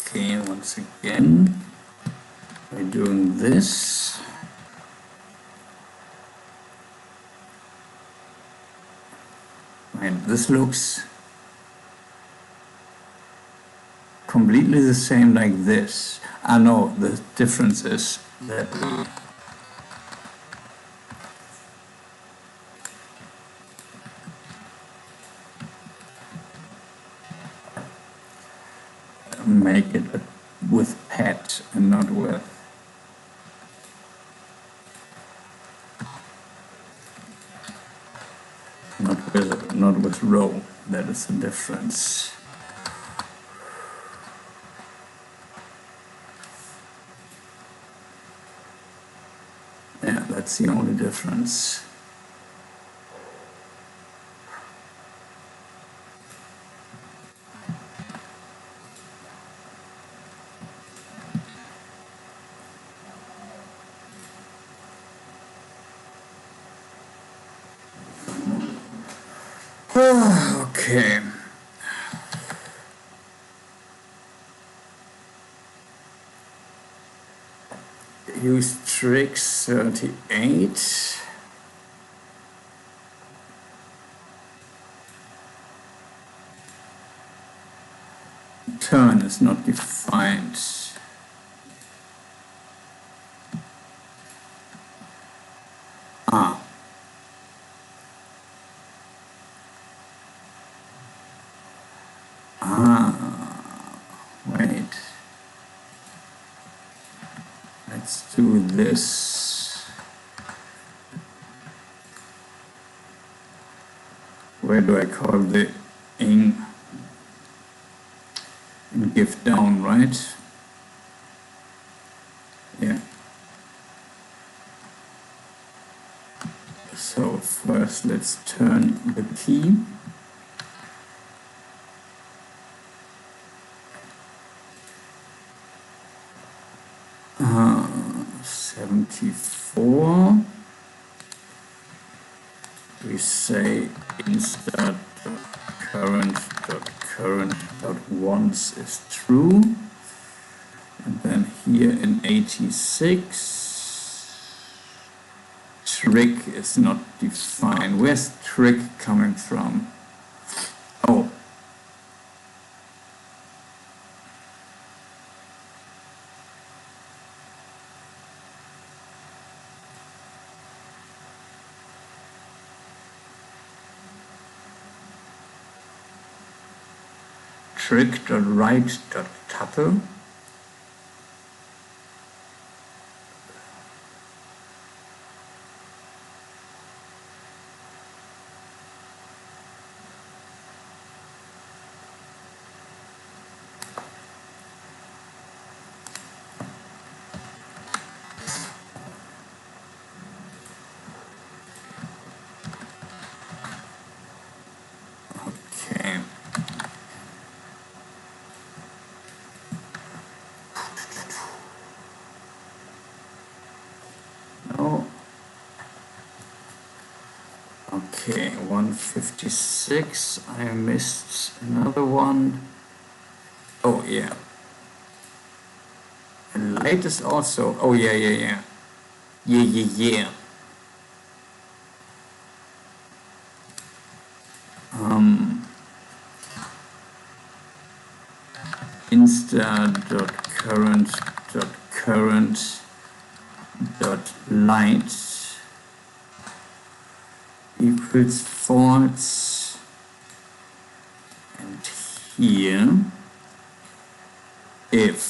Okay, once again, we're doing this. And this looks completely the same like this. I know the difference is that we make it with pet and not with not with row. That is the difference. Yeah, that's the only difference. Okay. Use trick 38. Turn is not defined. Ah. Wait. Let's do this. Where do I call the ing? Give down, right? Yeah. So first let's turn the key. Uh, 74. We say insert current.current.once is true. And then here in 86, trick is not defined. Where's trick coming from? Oh. Trick.write.tuple. Okay, 156. I missed another one. Oh yeah. And latest also. Oh yeah. Yeah. Insta.current.current.light equals false. And here, if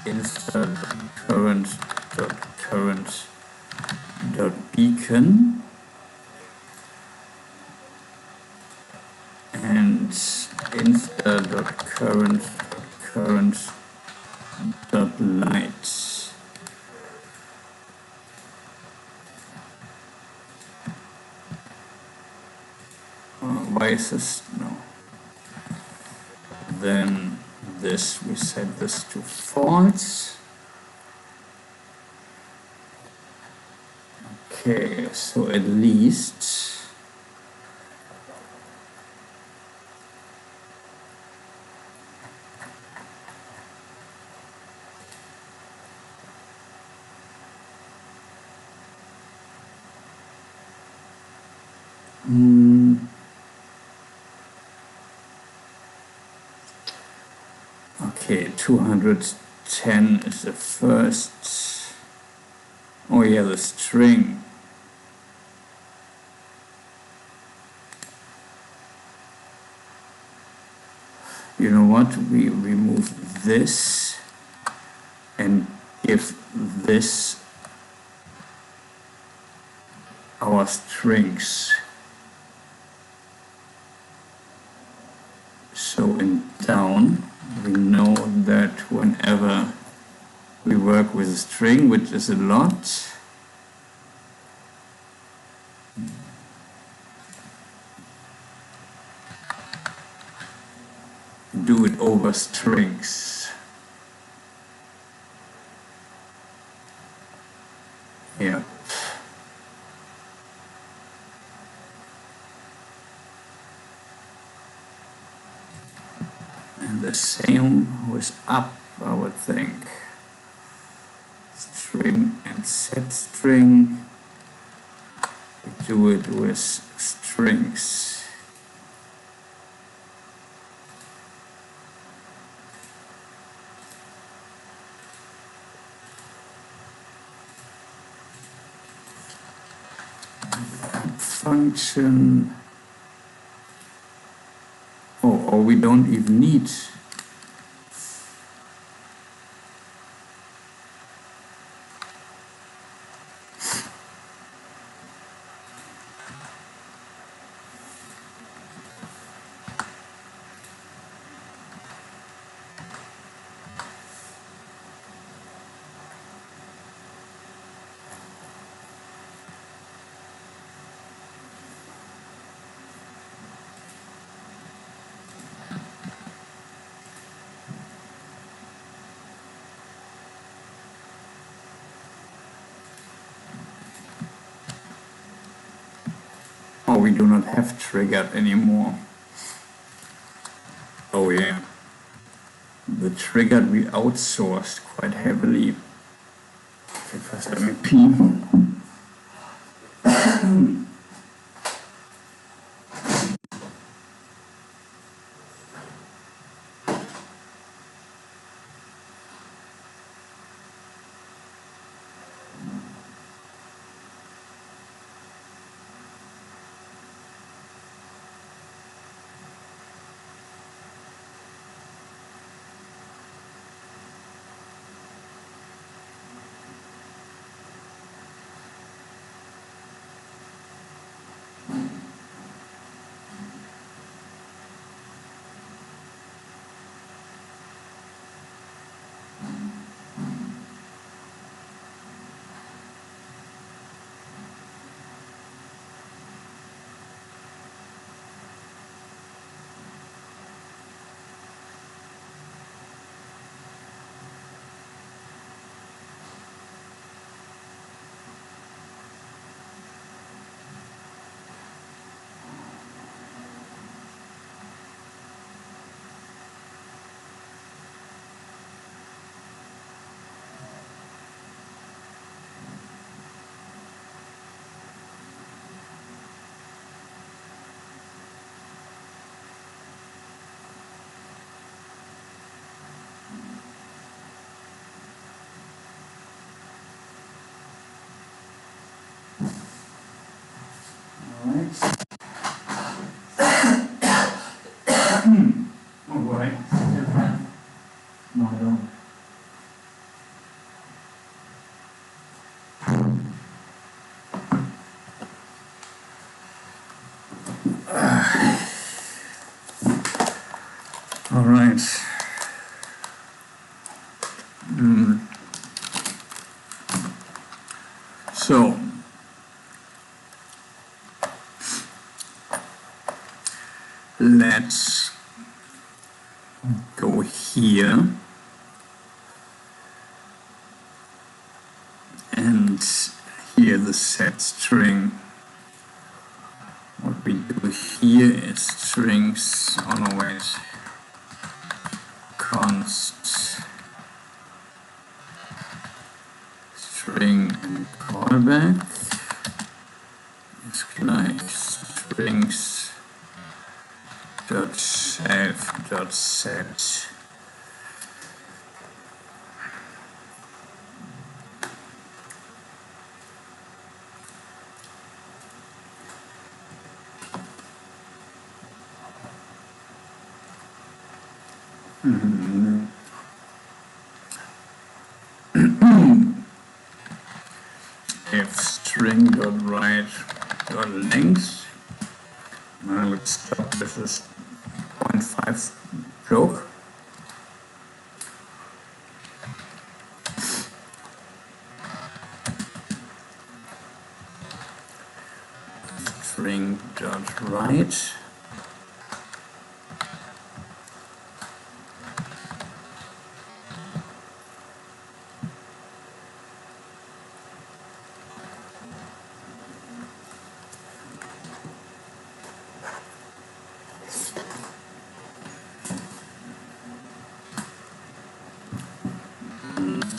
insta.current.current.beacon and insta.current.current.light. Why is this? No. Then this, we set this to false. Okay, so at least okay, 210 is the first. Oh yeah, the string. You know what? We remove this and give this our strings. So in down, we know that whenever we work with a string, which is a lot, do it over strings. Yeah. And the same with up, I would think. String and set string. We do it with strings. Function. Oh, or we don't even need. Oh, we do not have triggered anymore. Oh yeah. The triggered we outsourced quite heavily. Okay, first let me pee. Alright. No, I don't. All right. So, let's go here and here the set string. What we do here is strings, oh no wait, const string callback is like strings dot self dot set. If string dot write dot length. Now let's stop with this 0.5 joke. String dot write.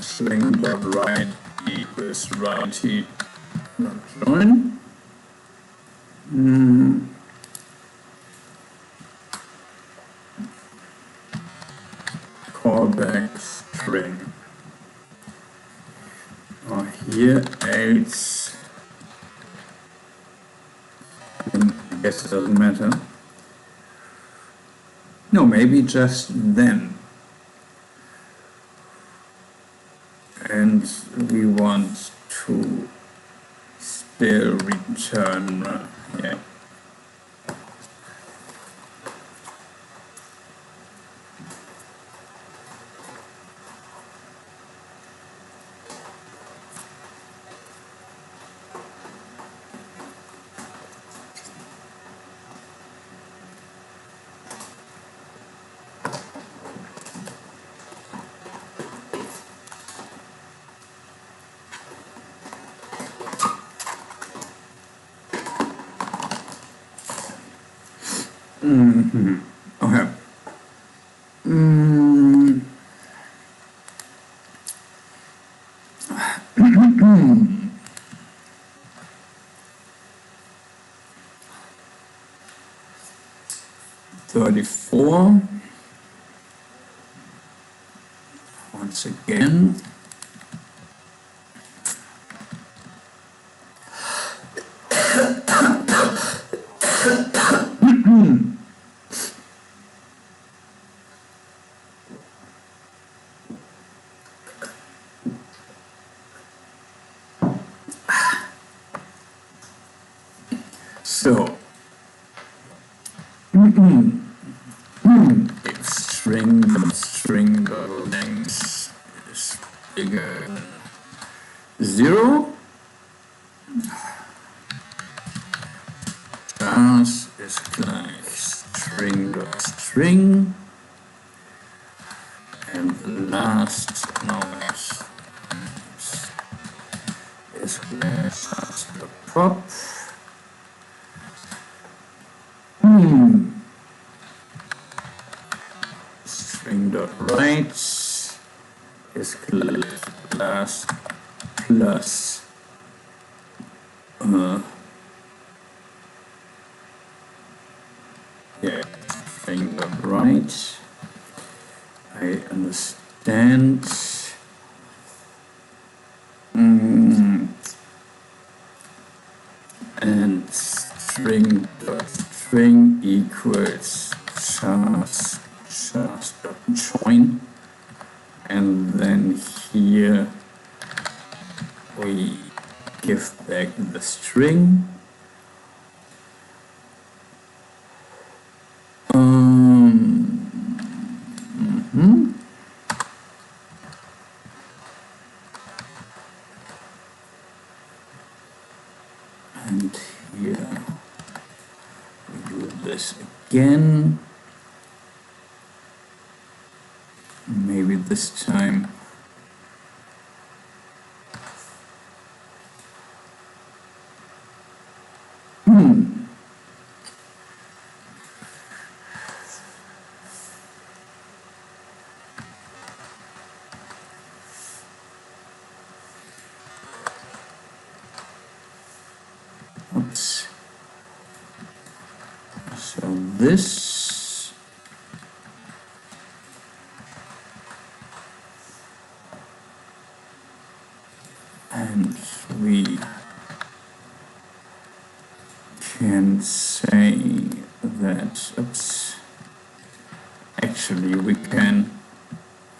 String dot write equals write dot join. Callback string. Here else. I guess it doesn't matter. No, maybe just then. And we want to still return, yeah. Okay. 34. Once again. So, if string length is bigger than 0, class is like string, and the last noise is class the prop. String dot write is class plus yeah, string dot write. I understand. And string dot string equals chars dot join, and then here we give back the string. And here we do this again. Maybe this time oops. So this and we can say that, oops, actually we can,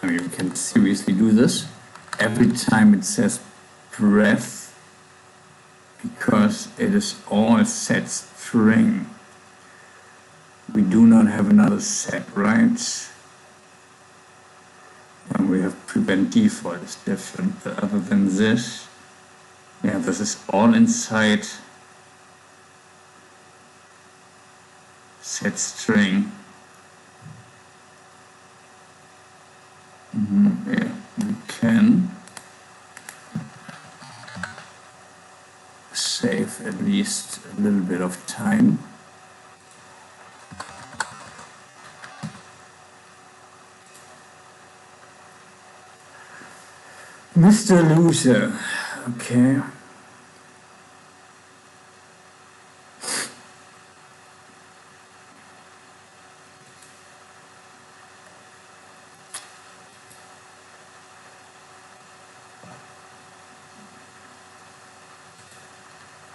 we can seriously do this every time it says breath, because it is all set string. We do not have another set, right? And we have prevent default is different, but other than this, yeah, this is all inside set string. Yeah, we can save at least a little bit of time. Mr. Loser, okay.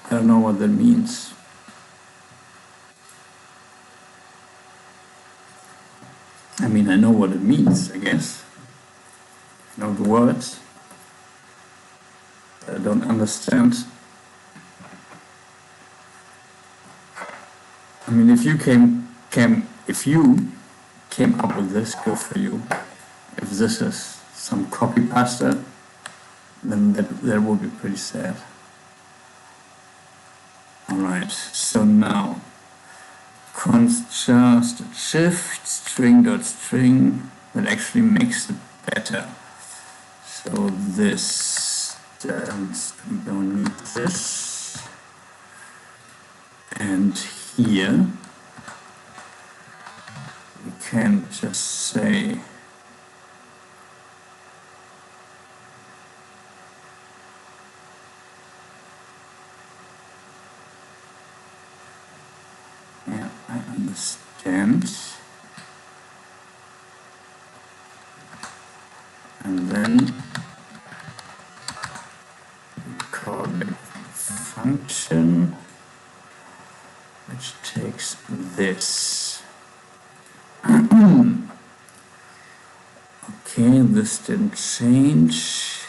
I don't know what that means. I mean, I know what it means, I guess. I know the words. I don't understand. I mean, if you came up with this, good for you. If this is some copy pasta, then that would be pretty sad. Alright, so now const just shift string dot string, that actually makes it better. So this, we don't need this. And here we can just say yeah, I understand. And then we call it function, which takes this. Okay, this didn't change.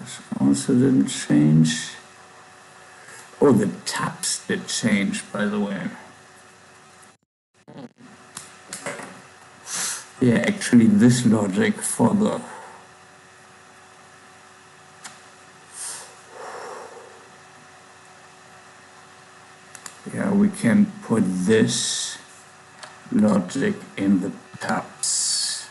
This also didn't change. Oh, the tabs did change, by the way. Yeah, actually this logic for the we can put this logic in the tabs.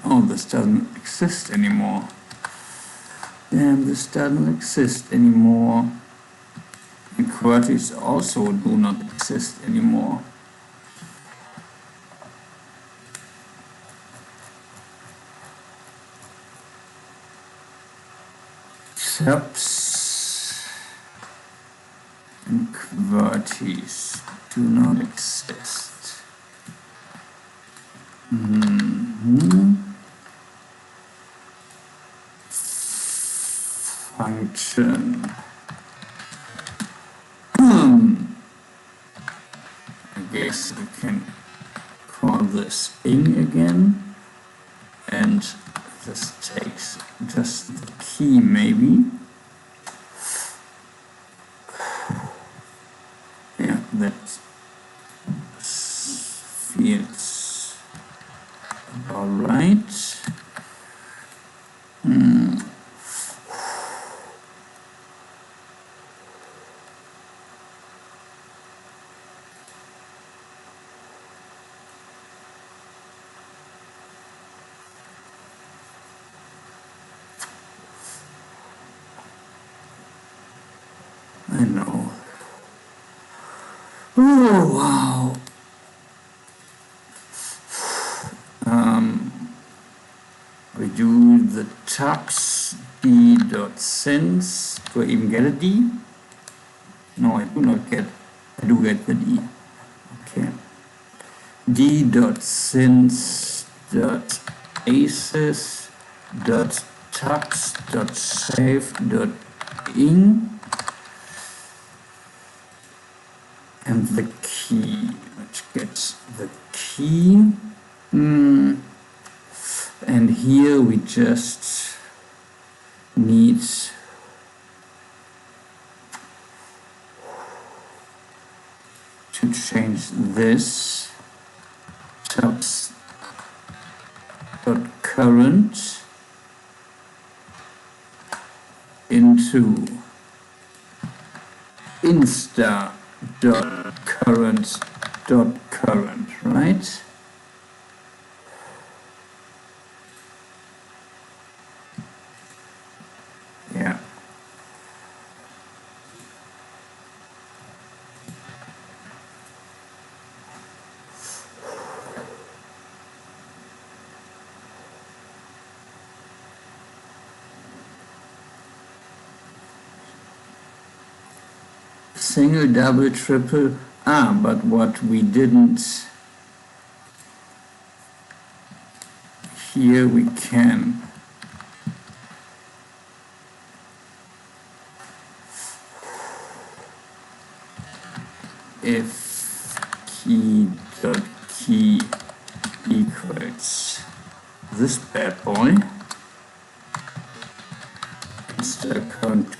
Oh, this doesn't exist anymore. Damn, this doesn't exist anymore. And QWERTYs also do not exist anymore. Subs and QWERTYs do not exist. Function. I guess we can call this ing again, and this takes just the key maybe. Yeah, that feels all right. I know. Oh, wow. We do the tux d.since. Do I even get a d? No, I do not get. I do get the d. Okay. d.since.aces.tux.save.ing and the key, which gets the key. And here we just need to change this tux.current into insta.current.current, right? Yeah. Single, double, triple. But what we didn't, here we can if key.key equals this bad boy, instead of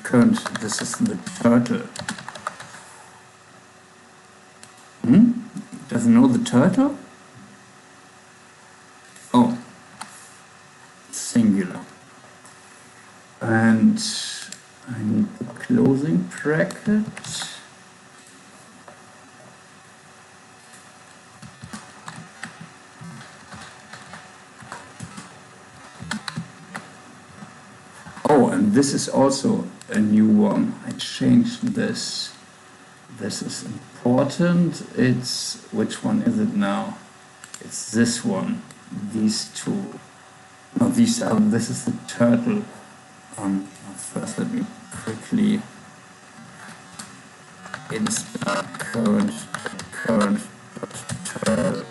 current, this is the turtle. Doesn't know the turtle? Oh, singular. And I need the closing bracket. Oh, and this is also a new one. I changed this. This is important. It's, which one is it now? It's this one. These two. No, these are, this is the turtle. First let me quickly install current turtle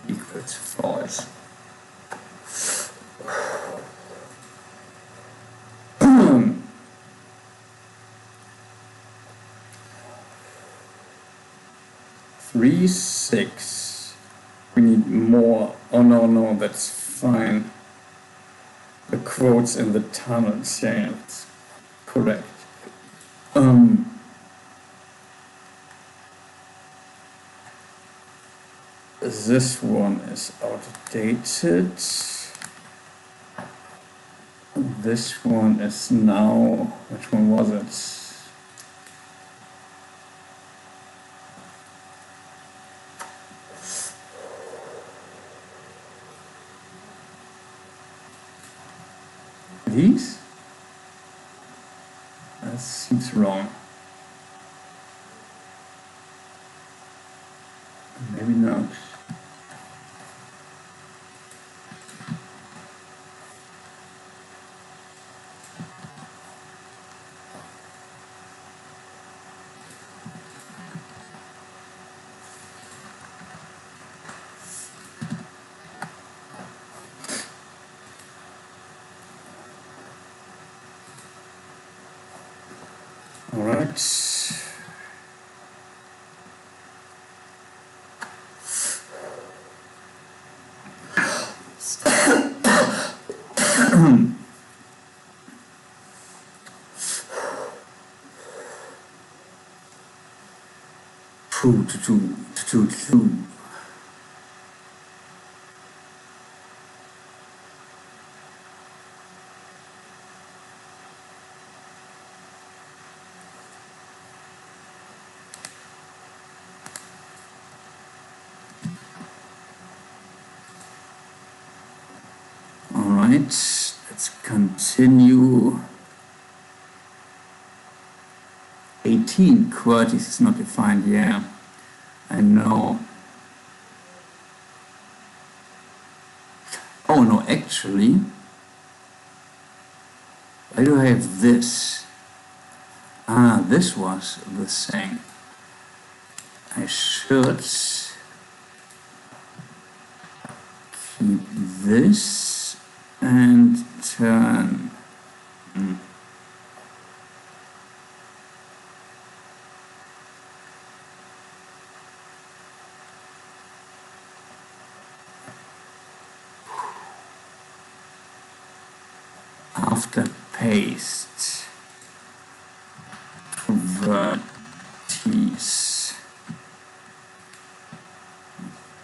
equals false. Three, 6. We need more. Oh no, that's fine. The quotes in the tunnels, yeah, it's correct. This one is outdated. This one is now, which one was it? These? That seems wrong. All right. Two. All right, let's continue. 18, QWERTY is not defined, yeah, I know. Oh no, actually, why do I have this? Ah, this was the thing. I should keep this and turn. After paste, vertices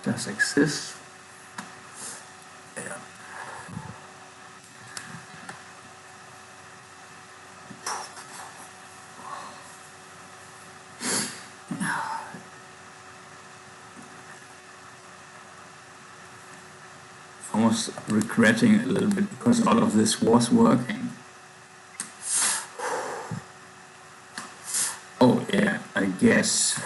does exist. Yeah. Almost regretting it a little bit because all of this was working. Oh yeah, I guess.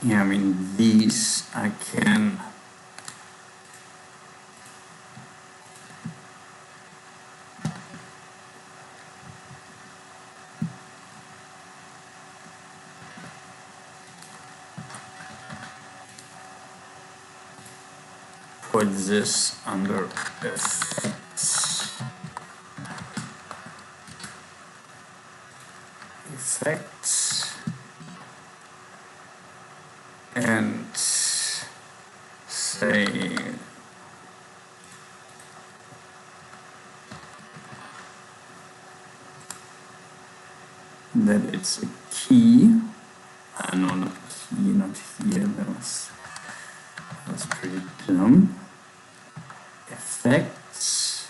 Yeah, I mean, these I can put this under effects. Effects. And say that it's a key. No, not key, not here. That was pretty dumb. Effects.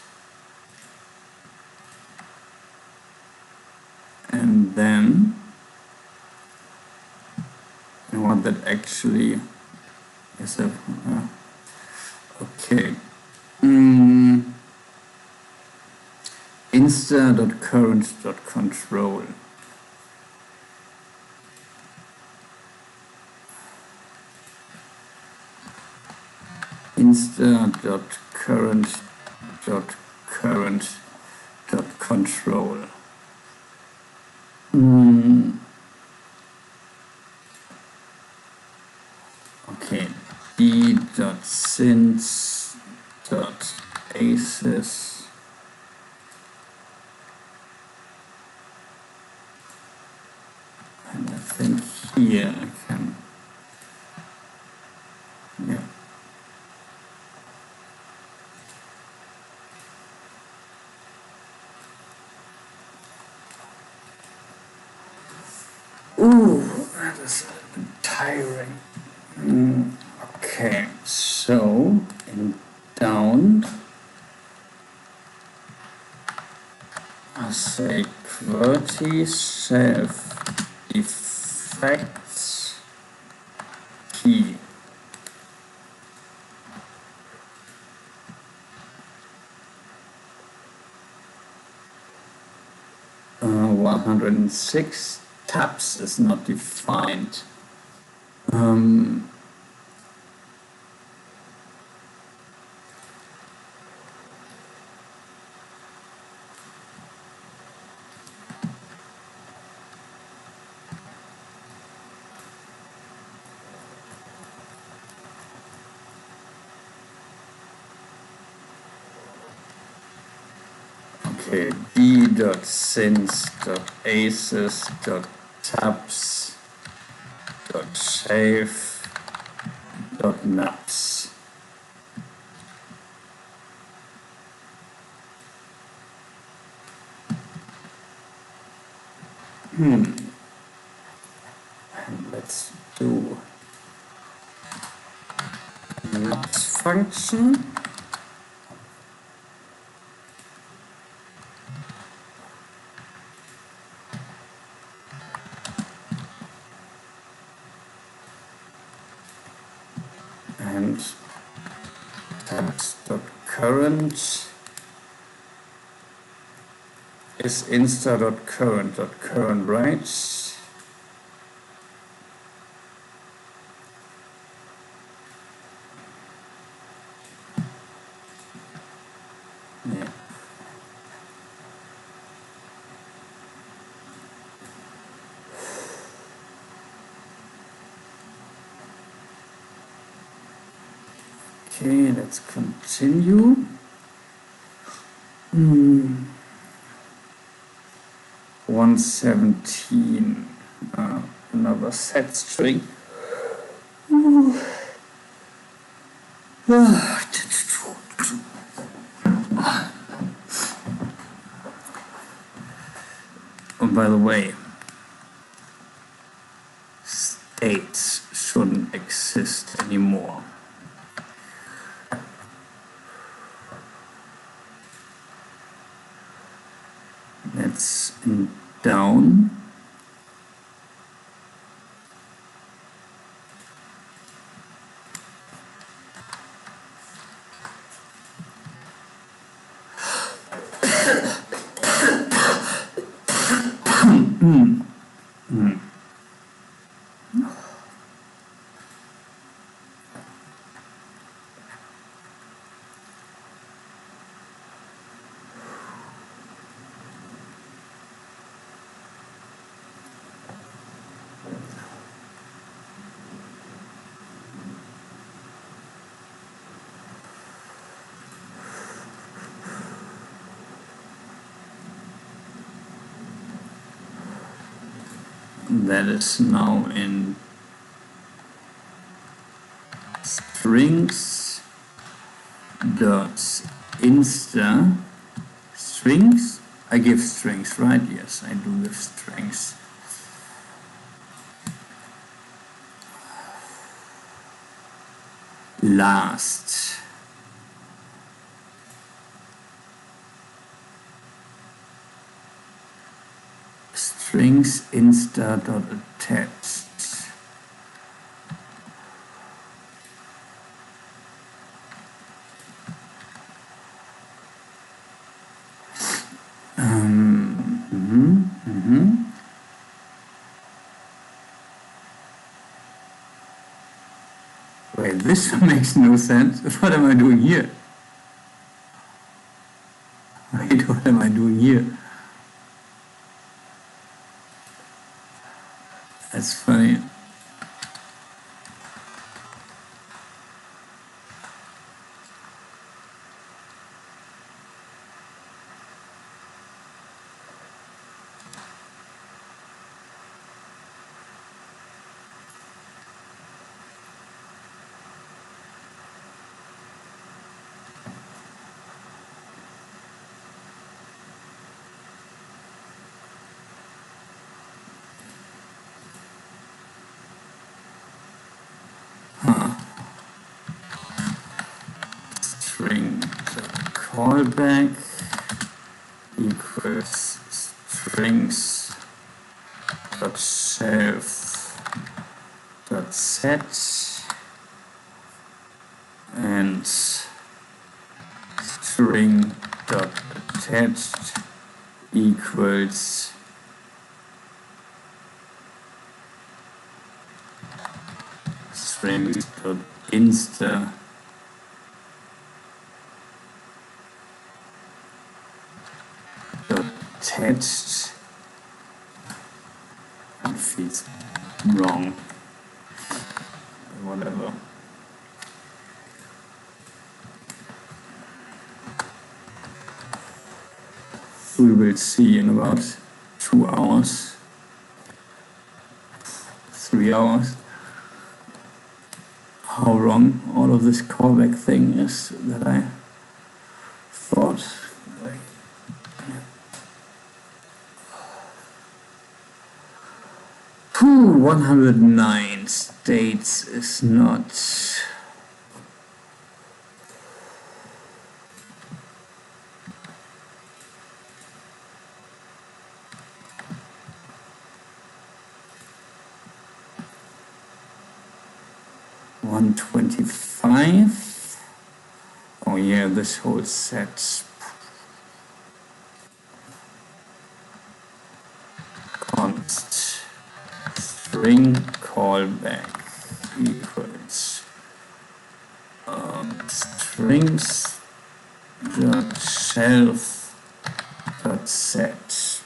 And then I want that actually is a okay. Insta.current.control. Insta.current.control. Okay, d.since.aces. And I think here I can, yeah. Ooh, that is a bit tiring. Okay, so in down, I say QWERTY self effects key. Uh, 106 tabs is not defined. Okay, d.sins.aces.tabs.shave.maps. Let's do maps function. And tabs.current is insta.current, right? Yeah. Okay, let's continue. 117, another set string. Oh, by the way, states shouldn't exist anymore. That's down. That is now in strings dot insta strings. I give strings, right? Yes, I do give strings. Last. Strings insta dot attached. Wait, this makes no sense. What am I doing here? Wait, what am I doing here? That's funny. String callback equals strings dot shelf dot set and string dot attached equals strings dot insta dot attached. It feels wrong. Whatever. we will see in about 2 hours, 3 hours, how wrong all of this callback thing is that I thought. 109 states is not. One 25. Oh yeah, this whole set. Const string callback equals strings dot shelf dot set,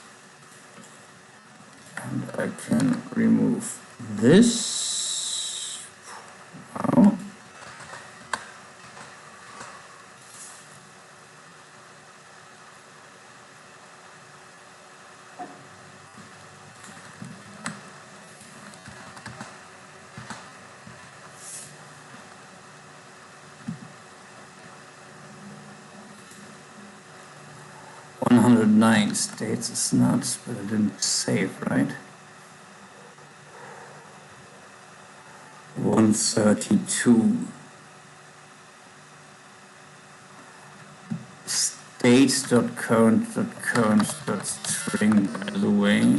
and I can remove this. Wow. One 109 states is nuts, but I didn't save, right? 132. States.current.current.string, by the way.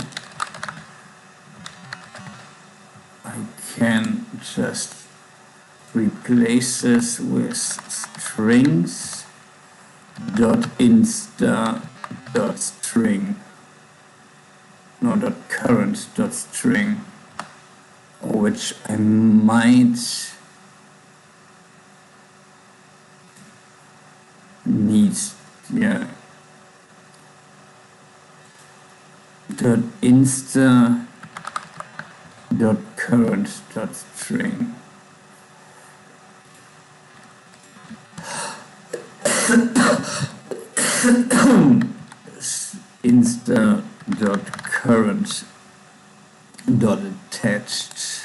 I can just replace this with strings dot insta dot string, no, dot current dot string, which I might need, yeah, dot insta dot current dot string. Insta dot current dot attached.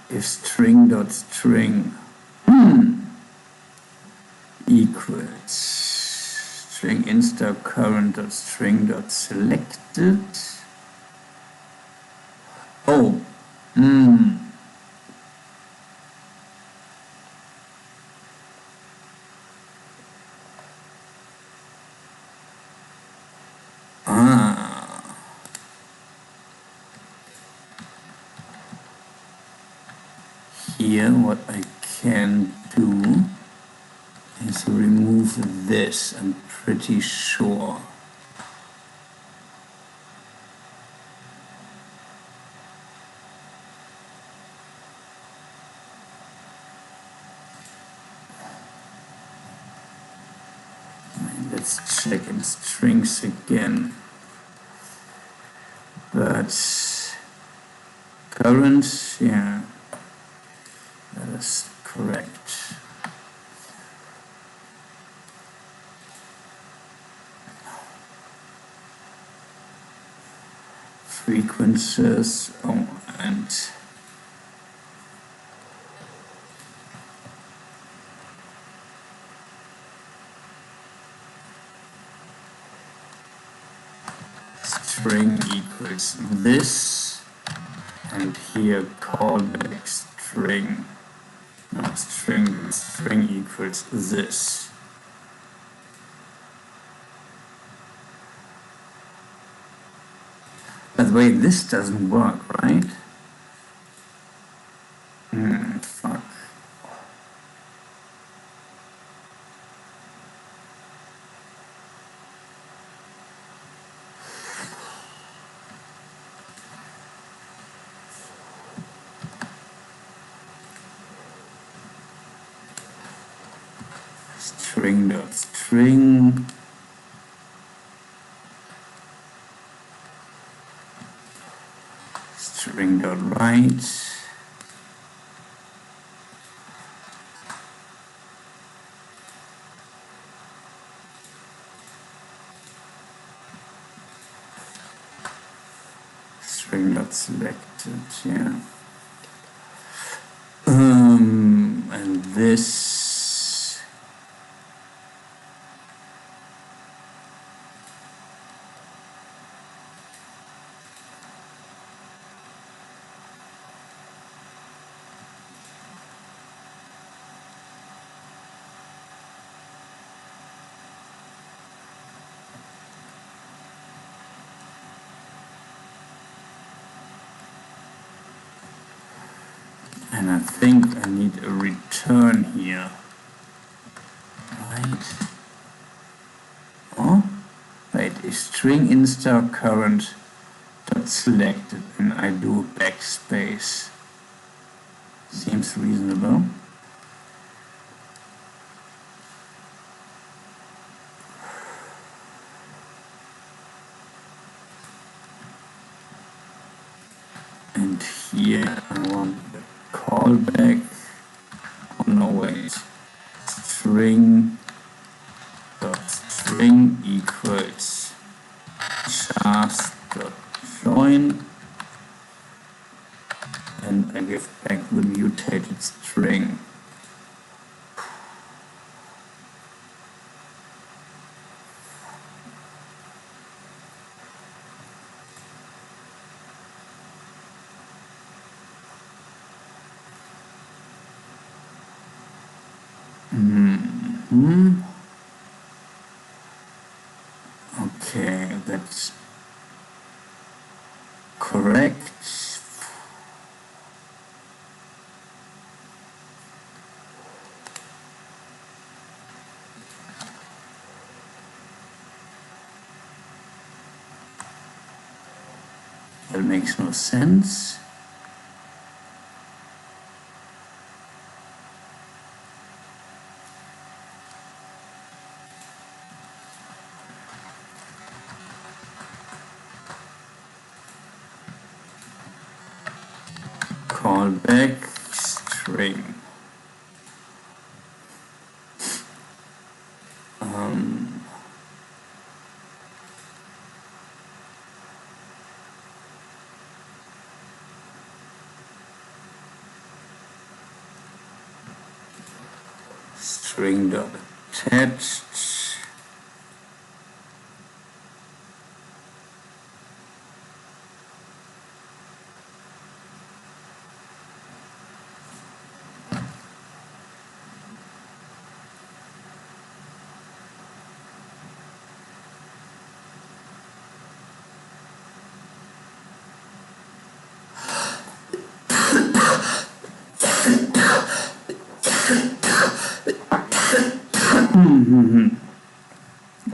If string dot string equals string insta current dot string dot selected. Oh, here what I can do is remove this, I'm pretty sure. Let's check in strings again. But current, yeah, that is correct. Frequencies, oh, and string equals this, and here callback string. No, string equals this. By the way, this doesn't work, right? Fuck. string dot string, string dot write, string dot selected, yeah. And this and I think I need a return here, right? Oh, wait, is string instar current dot selected, and I do backspace. Seems reasonable. And here I want the callback. Oh no, wait. String dot string equals chars dot join, and I give back the mutated string. Okay, that's correct. That makes no sense. Callback string. String dot attached.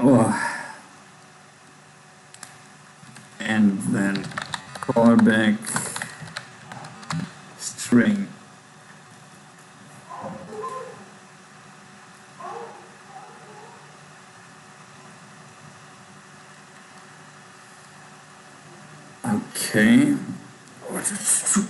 Oh. And then callback string. Okay. What is true?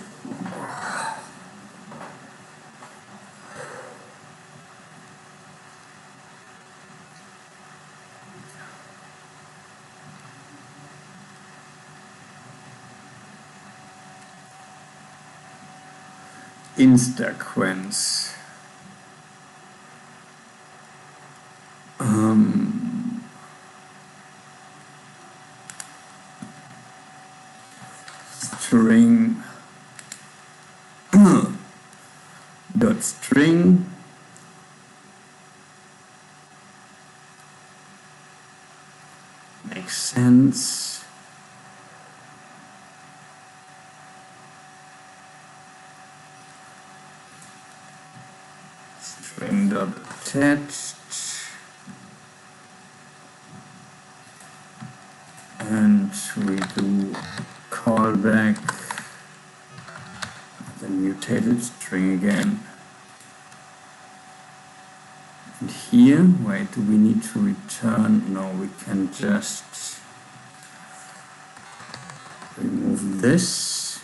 Instaquence. String dot string makes sense. String dot attached, and we do callback the mutated string again. And here here. Wait, do we need to return? No, we can just remove this.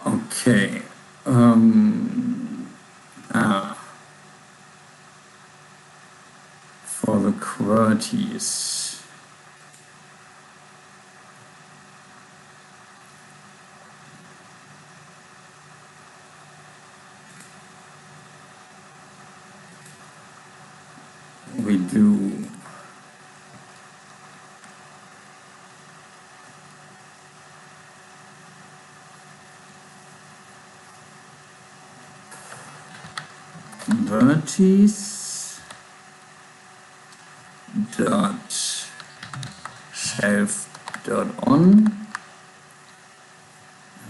Okay. For the QWERTYs. We do vertice dot shelf dot on.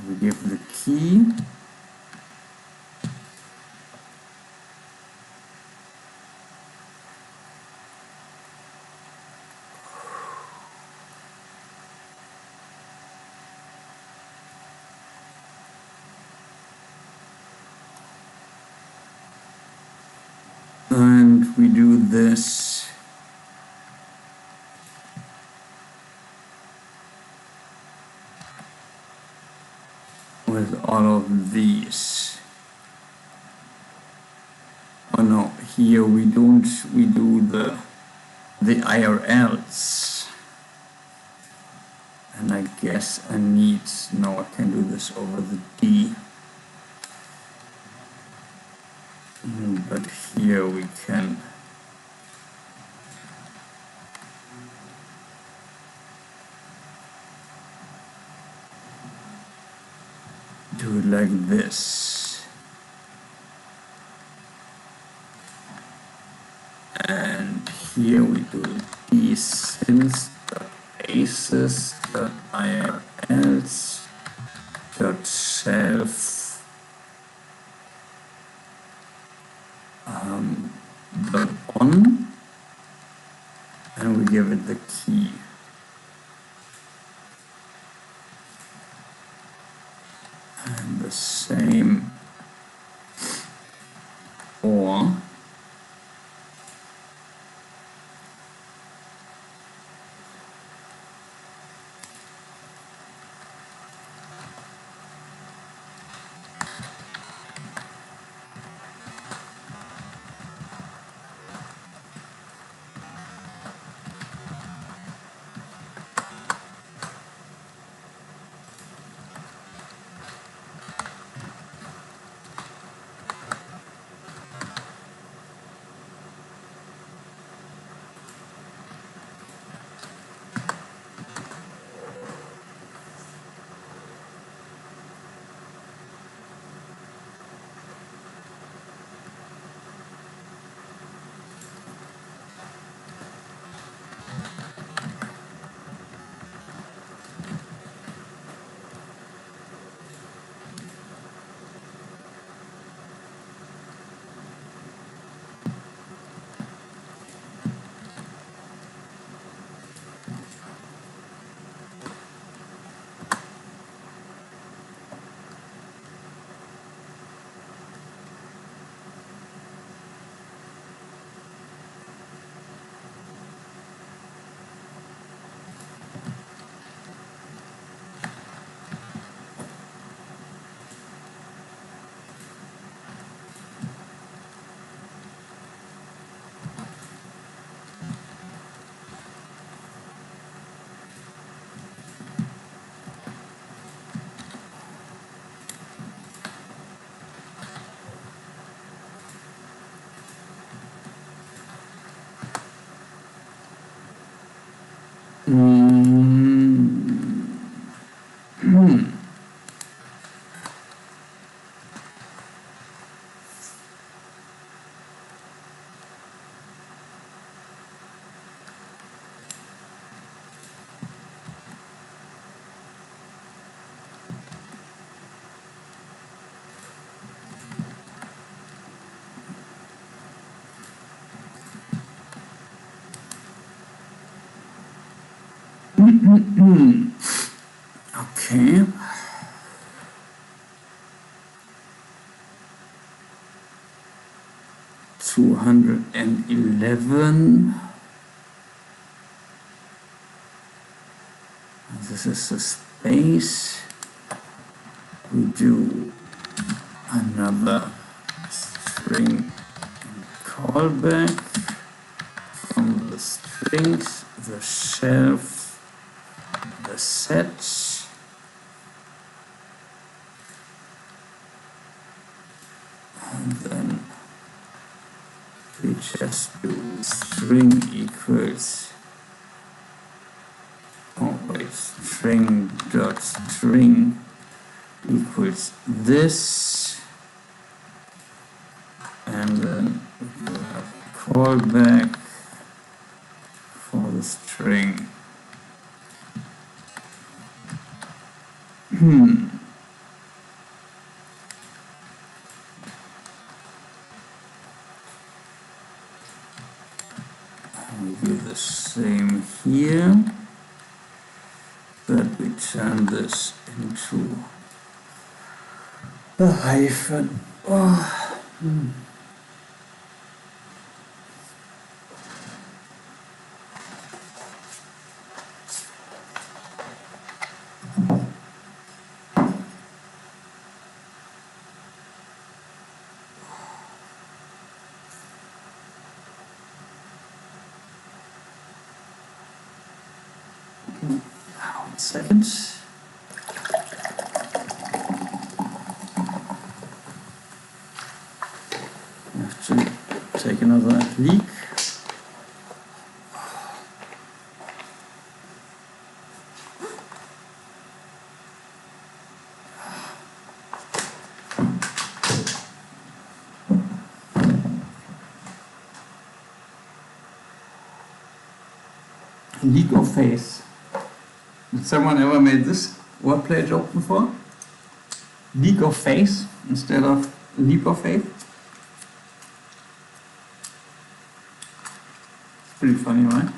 We give the key. And we do this with all of these. Oh no, here we don't, we do the I.R.Ls. And I guess I need, no, I can do this over the D. But here we can do it like this. And here we do desync.basis.irls dot shelf dot on, and we give it the key. And the same for okay. 111. This is the space. We do another string callback from the strings, the shelf, the set, and then we just do string equals, oh wait, string dot string equals this, and then we do a callback for the string. We do the same here, but we turn this into a hyphen. Seconds. I have to take another leak. Leak of face. Did someone ever made this wordplay joke before? Leak of face instead of leap of faith? It's pretty funny, right?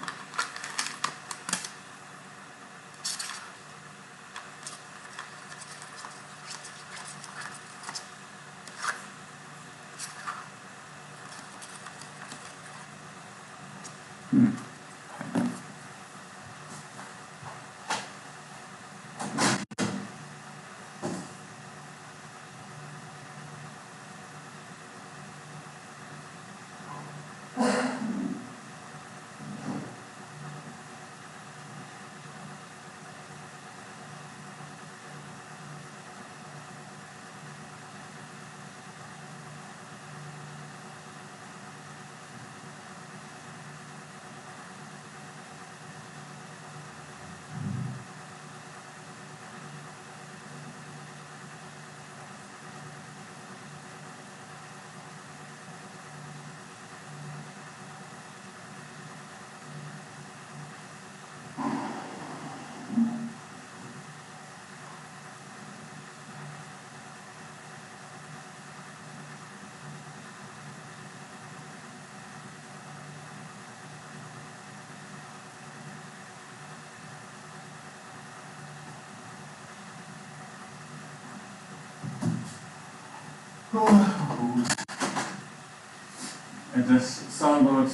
I just thought about,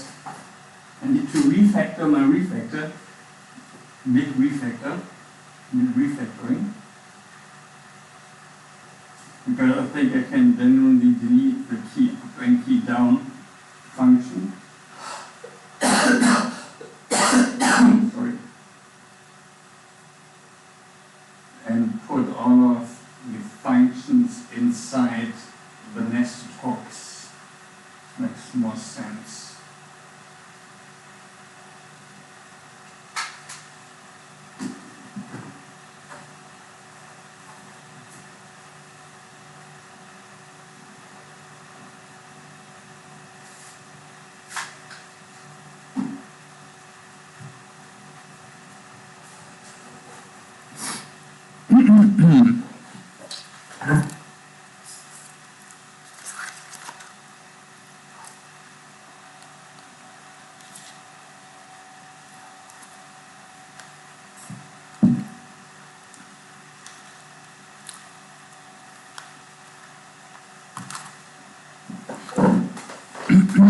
I need to refactor my refactor, big refactor, with refactoring, because I think I can genuinely delete the key up and key down function. Sorry. And put all of the functions inside the nested hooks. Makes more sense. Yeah,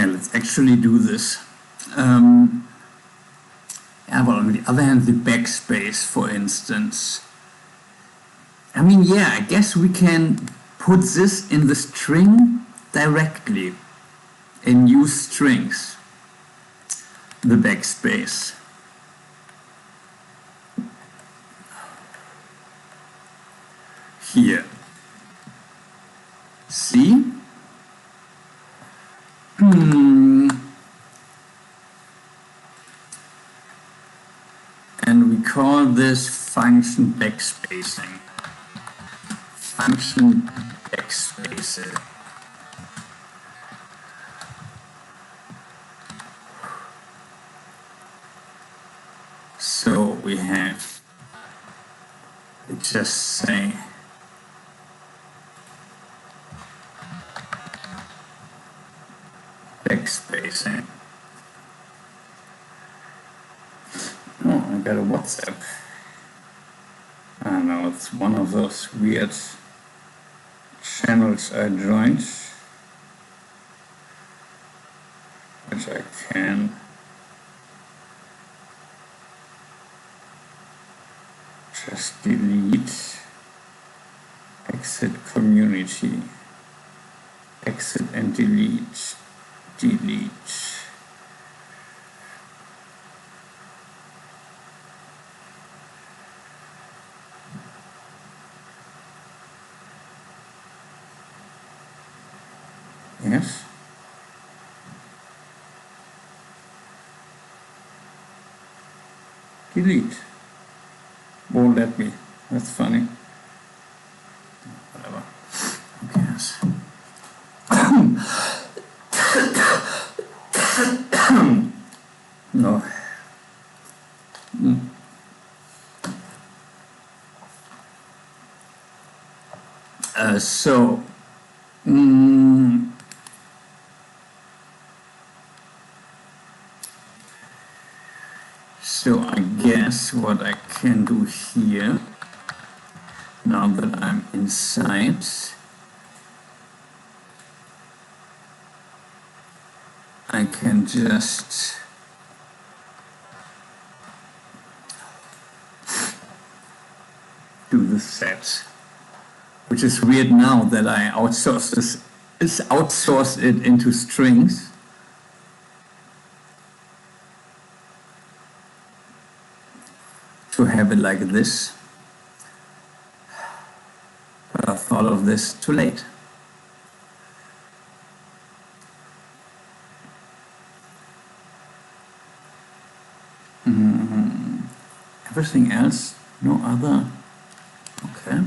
let's actually do this. Yeah, well, on the other hand, the backspace, for instance. I mean, yeah, I guess we can put this in the string directly and use strings, the backspace. Here. See? And we call this function backspacing. Function backspacer. So we have, just say, backspacing. Oh, I got a WhatsApp. I don't know, it's one of those weird channels I joined, which I can just delete. Exit community. Exit and delete. Delete. Yes. Delete. Won't let me. That's funny. Whatever. Who cares? No. So I guess what I can do here, now that I'm inside, I can just do the set, which is weird now that I outsourced it into strings. To have it like this, but I thought of this too late. Everything else, no other. Okay.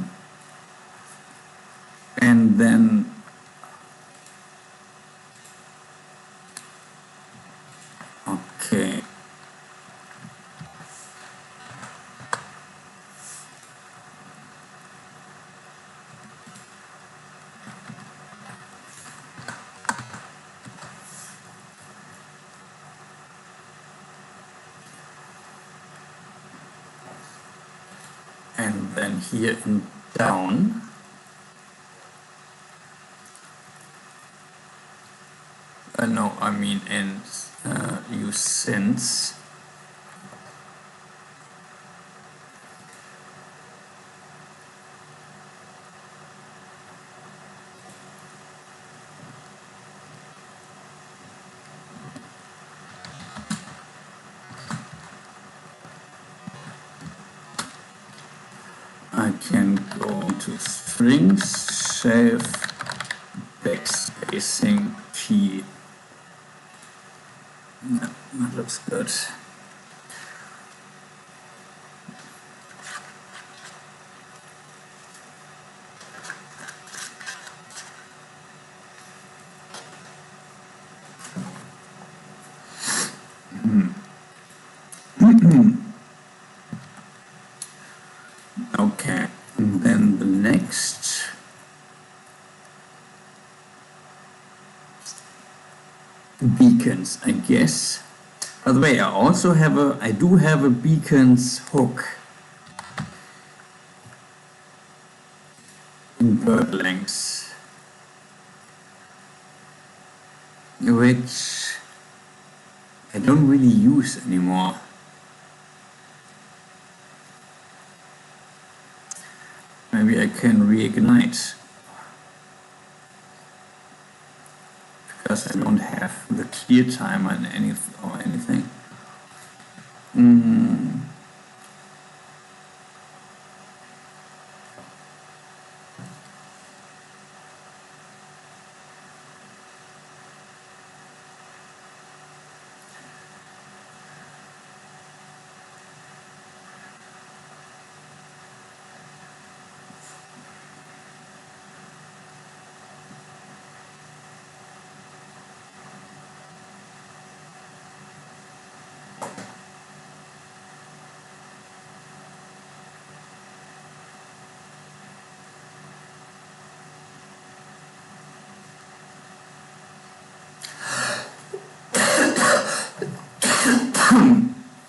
And then okay. And then here in down, no, I mean in use since. I can go to strings, save backspacing p. No, that looks good. Okay, and then the next beacons, I guess. By the way, I do have a beacons hook in bird lengths, which I don't really use anymore. Maybe I can reignite, because I don't have the clear timer or anything.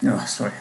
Oh, sorry.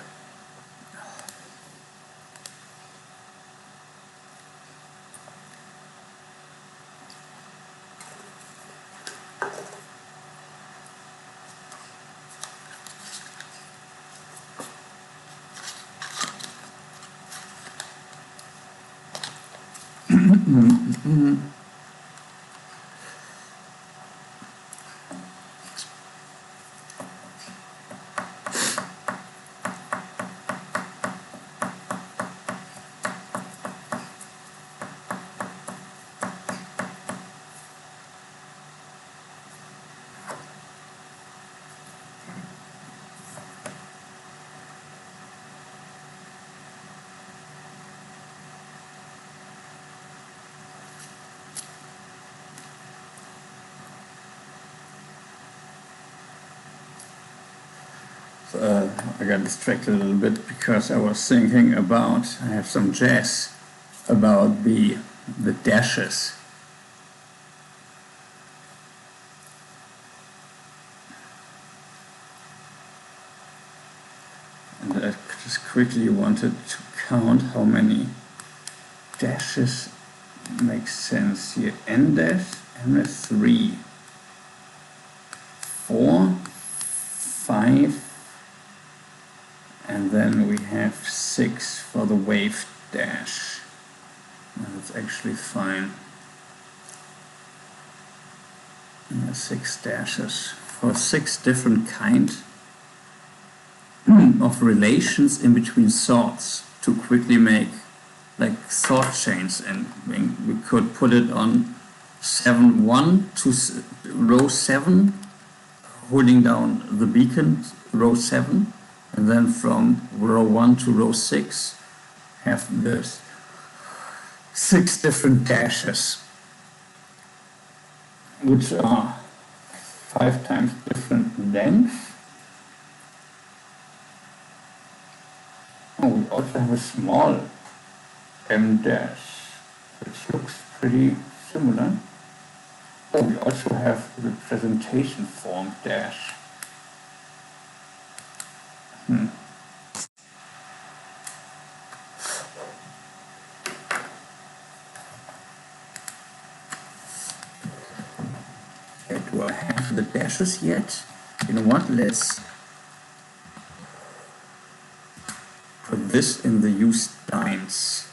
I got distracted a little bit because I was thinking about, I have some jazz about the dashes. And I just quickly wanted to count how many dashes make sense here. N dash, MS3, 4, 5, and then we have 6 for the wave dash. That's actually fine. 6 dashes for 6 different kinds of relations in between sorts to quickly make like sort chains, and we could put it on 7-1 to row 7, holding down the beacon row 7, and then from row 1 to row 6 have this 6 different dashes, which are 5 times different length. Oh, we also have a small M dash, which looks pretty similar. Oh, we also have the presentation form dash. Okay, do I have the dashes yet? You know what? Let's put this in the used lines.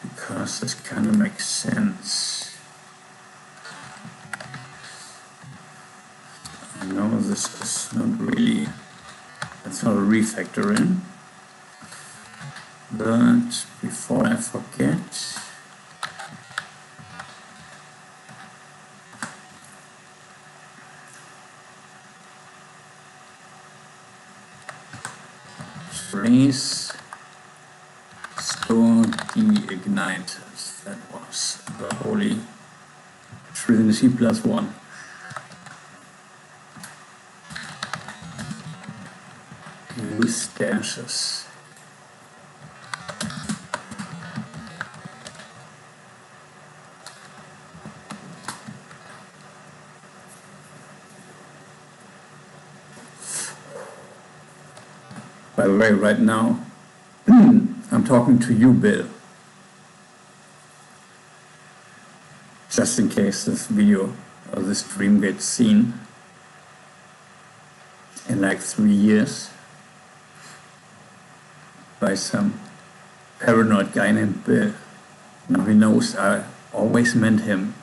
Because this kind of makes sense. I know this is not really, it's not a refactor in, but before I forget, phrase store de-igniters, that was the holy Trinity plus 1. Use dashes. By the way, right now, I'm talking to you, Bill. Just in case this video or this stream gets seen in like 3 years by some paranoid guy named Bill. Now he knows I always meant him.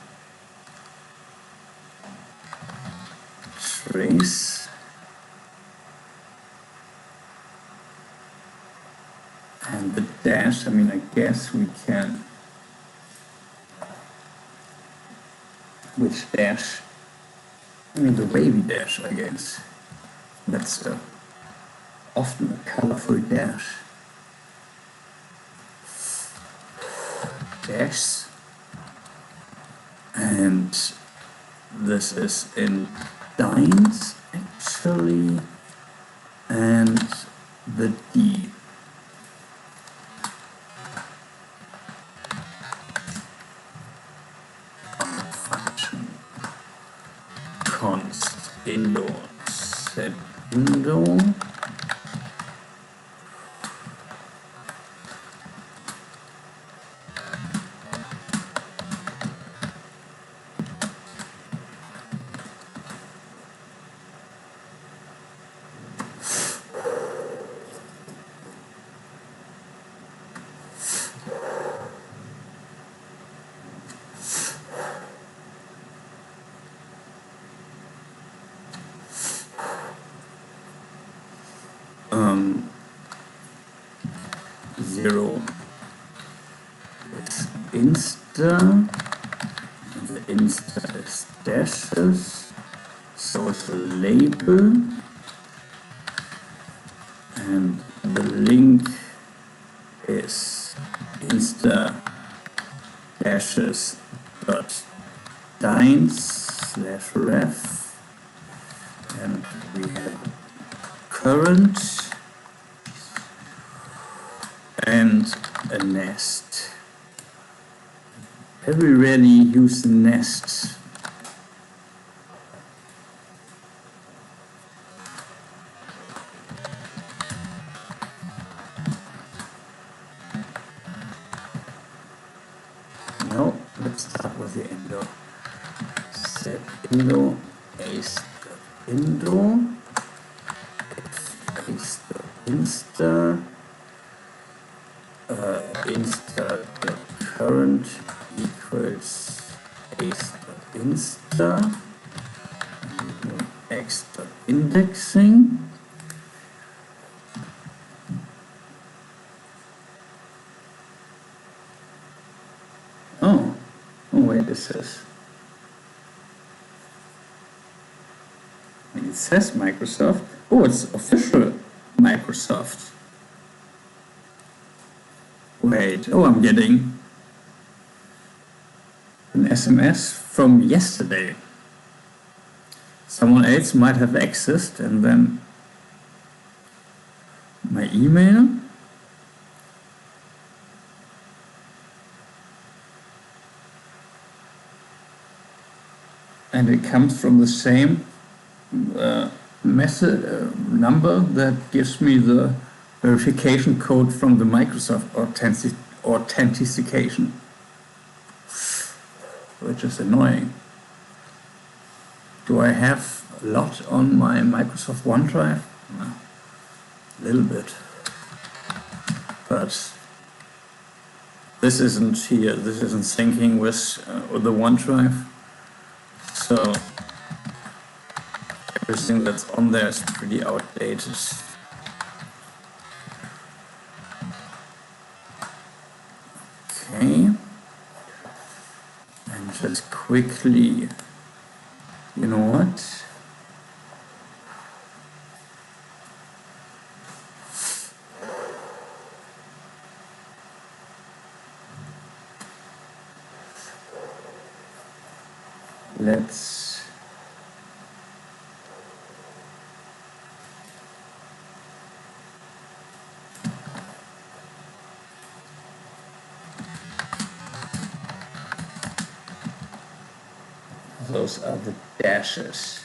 Trace. And the dash, I mean, I guess we can. Which dash? I mean, the wavy dash, I guess. That's often a colorful dash. Dash. And this is in dines, actually. And the D. Const indoor set indoor zero is insta, and the insta is dashes, social label, and the link is insta dashes dot dines slash ref, and we have current and a nest. Have we really used the nest? No, let's start with the indo. Set indo, ace indo, ace insta, insta current equals ace insta, x indexing. Oh wait, this is. It says Microsoft. Oh, it's official Microsoft. Wait, oh, I'm getting an SMS from yesterday. Someone else might have accessed, and then my email. And it comes from the same number that gives me the verification code from the Microsoft authentication, which is annoying. Do I have a lot on my Microsoft OneDrive? No, a little bit. But this isn't here, this isn't syncing with the OneDrive. So everything that's on there is pretty outdated. Okay. And just quickly, you know what? Let's those are the dashes.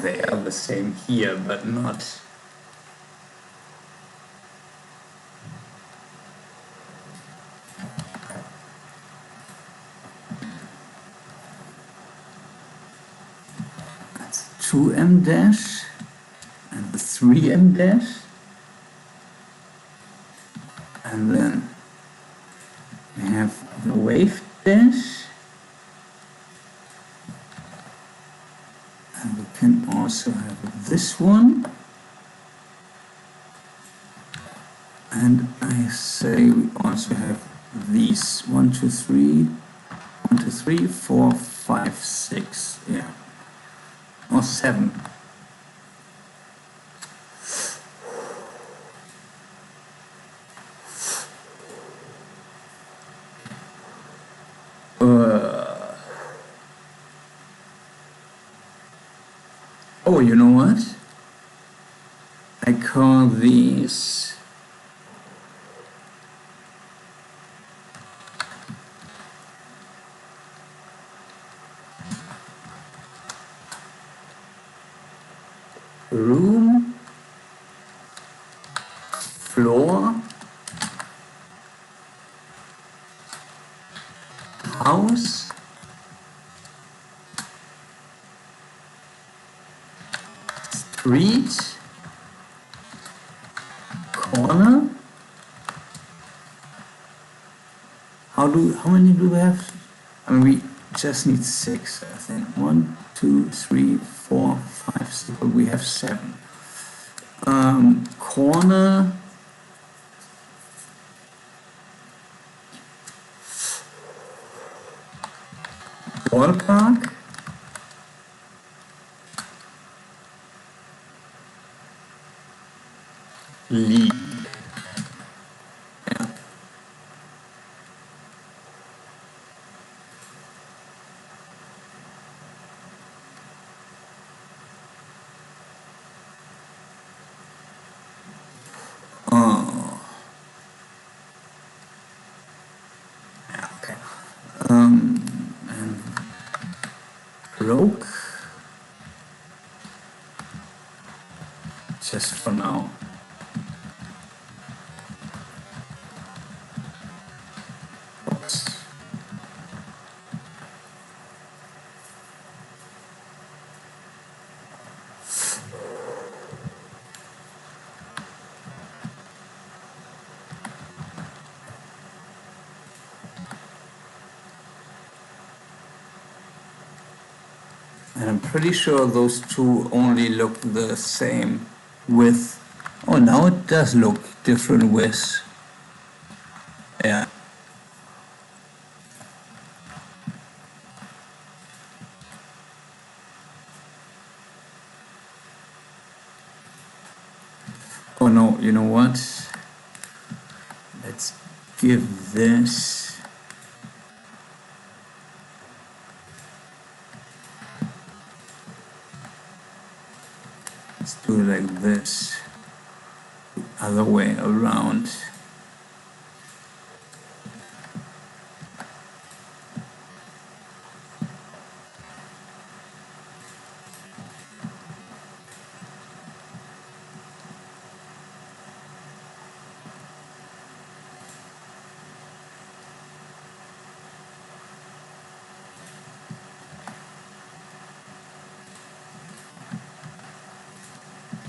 they are the same here, but not. That's 2m dash and the 3m dash. And then we have the wave dash. And we can also have this one. And I say we also have these 1, 2, 3, 1, 2, 3, 4, 5, 6, yeah, or 7. Oh, you know what? I call these room, floor, house, street, corner. How many do we have? I mean, we just need 6, I think. 1, 2, 3, 4, 5, 6. But we have 7. Corner. Ballpark. League. Yeah. Oh. Yeah, okay. And broke. Just for now. Oops. And I'm pretty sure those two only look the same with. Oh, now it does look different with. Yeah. Oh no, you know what? Let's give this. Let's do it like this. The other way around.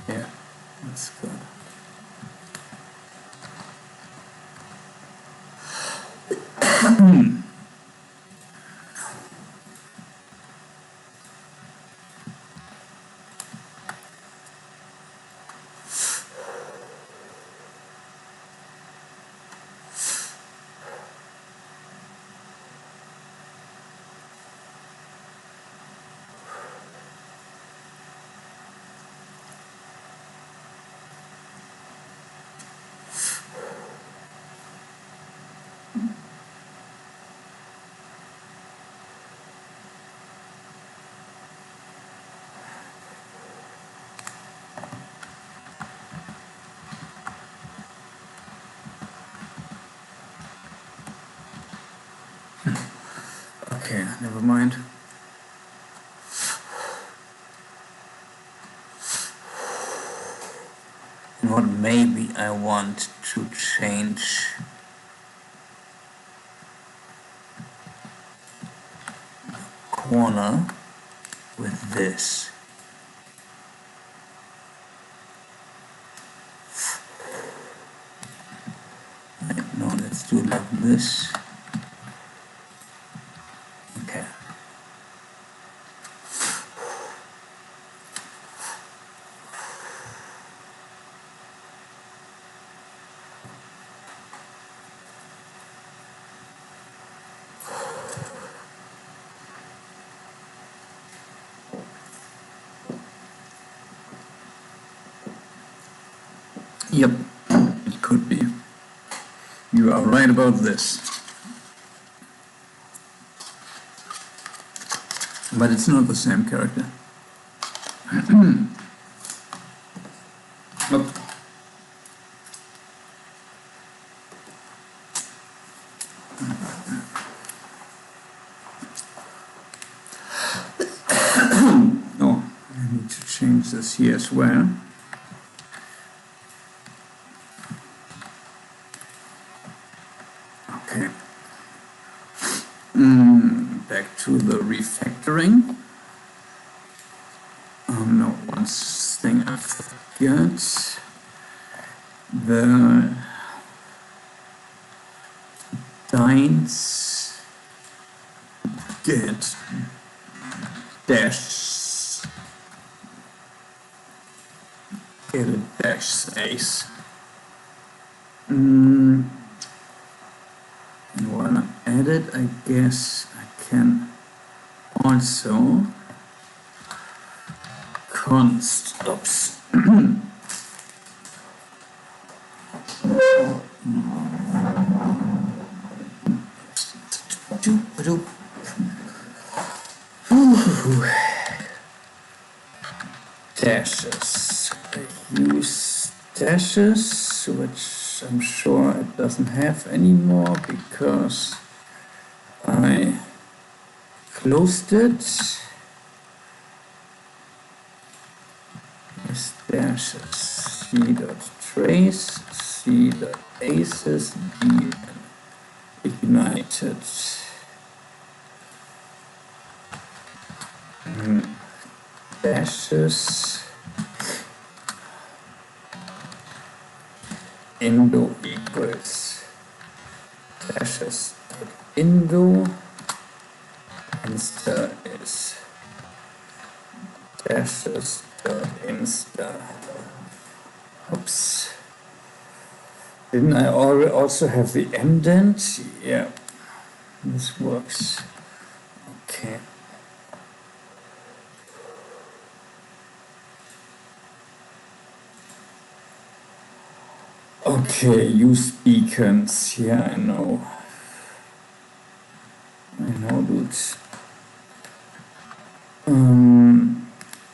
Yeah, that's good. Okay, never mind. what maybe I want to change corner with this. Right, no, let's do it like this. Okay. Yep, it could be. You are right about this. But it's not the same character. Nope. Oh, I need to change this here as well. Okay. Back to the refactoring. No, one thing I forgot. The dines get dash, get a dash space. And when I add it, I guess I can also const, oops. Dashes. I use dashes, which I'm sure it doesn't have anymore because I closed it. Yes, dashes. C.trace, C.aces, B ignited. Dashes indo equals dashes indo insta is dashes insta. Oops. Didn't I also have the indent? Yeah, this works. Okay. Okay, use beacons. Yeah, I know. Dude.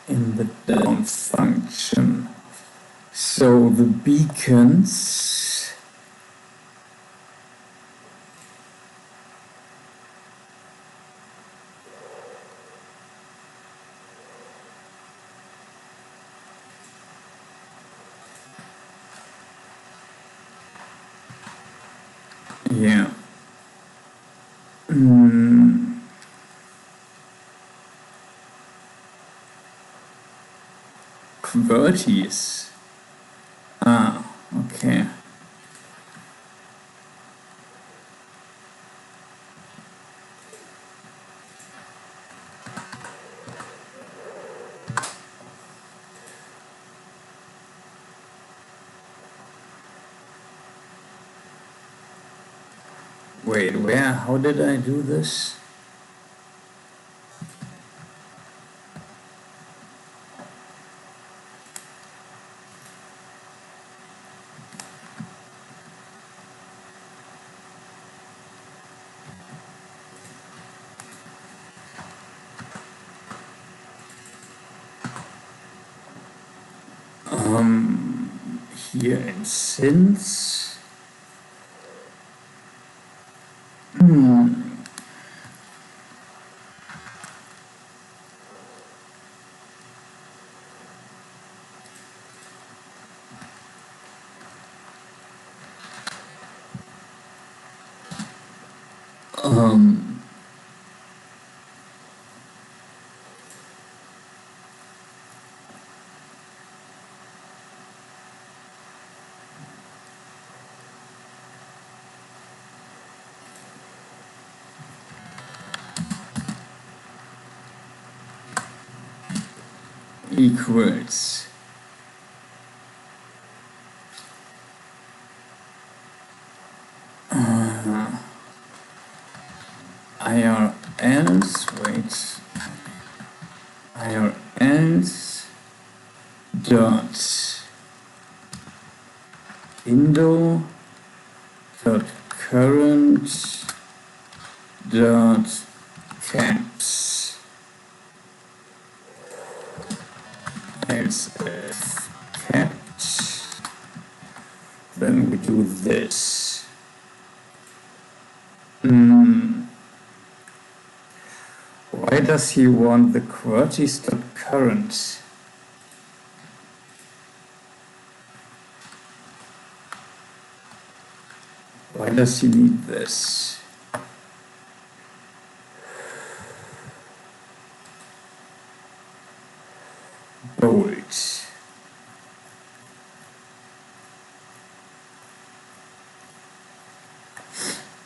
In the down function. So the beacons. Yeah. QWERTYs. Ah, okay. Wait, where? How did I do this? Here in since. um, equals I.R.L's, wait, I.R.L's dot window dot current dot caps else if caps, then we do this. Why does he want the querties dot current? Why does he need this? Bold.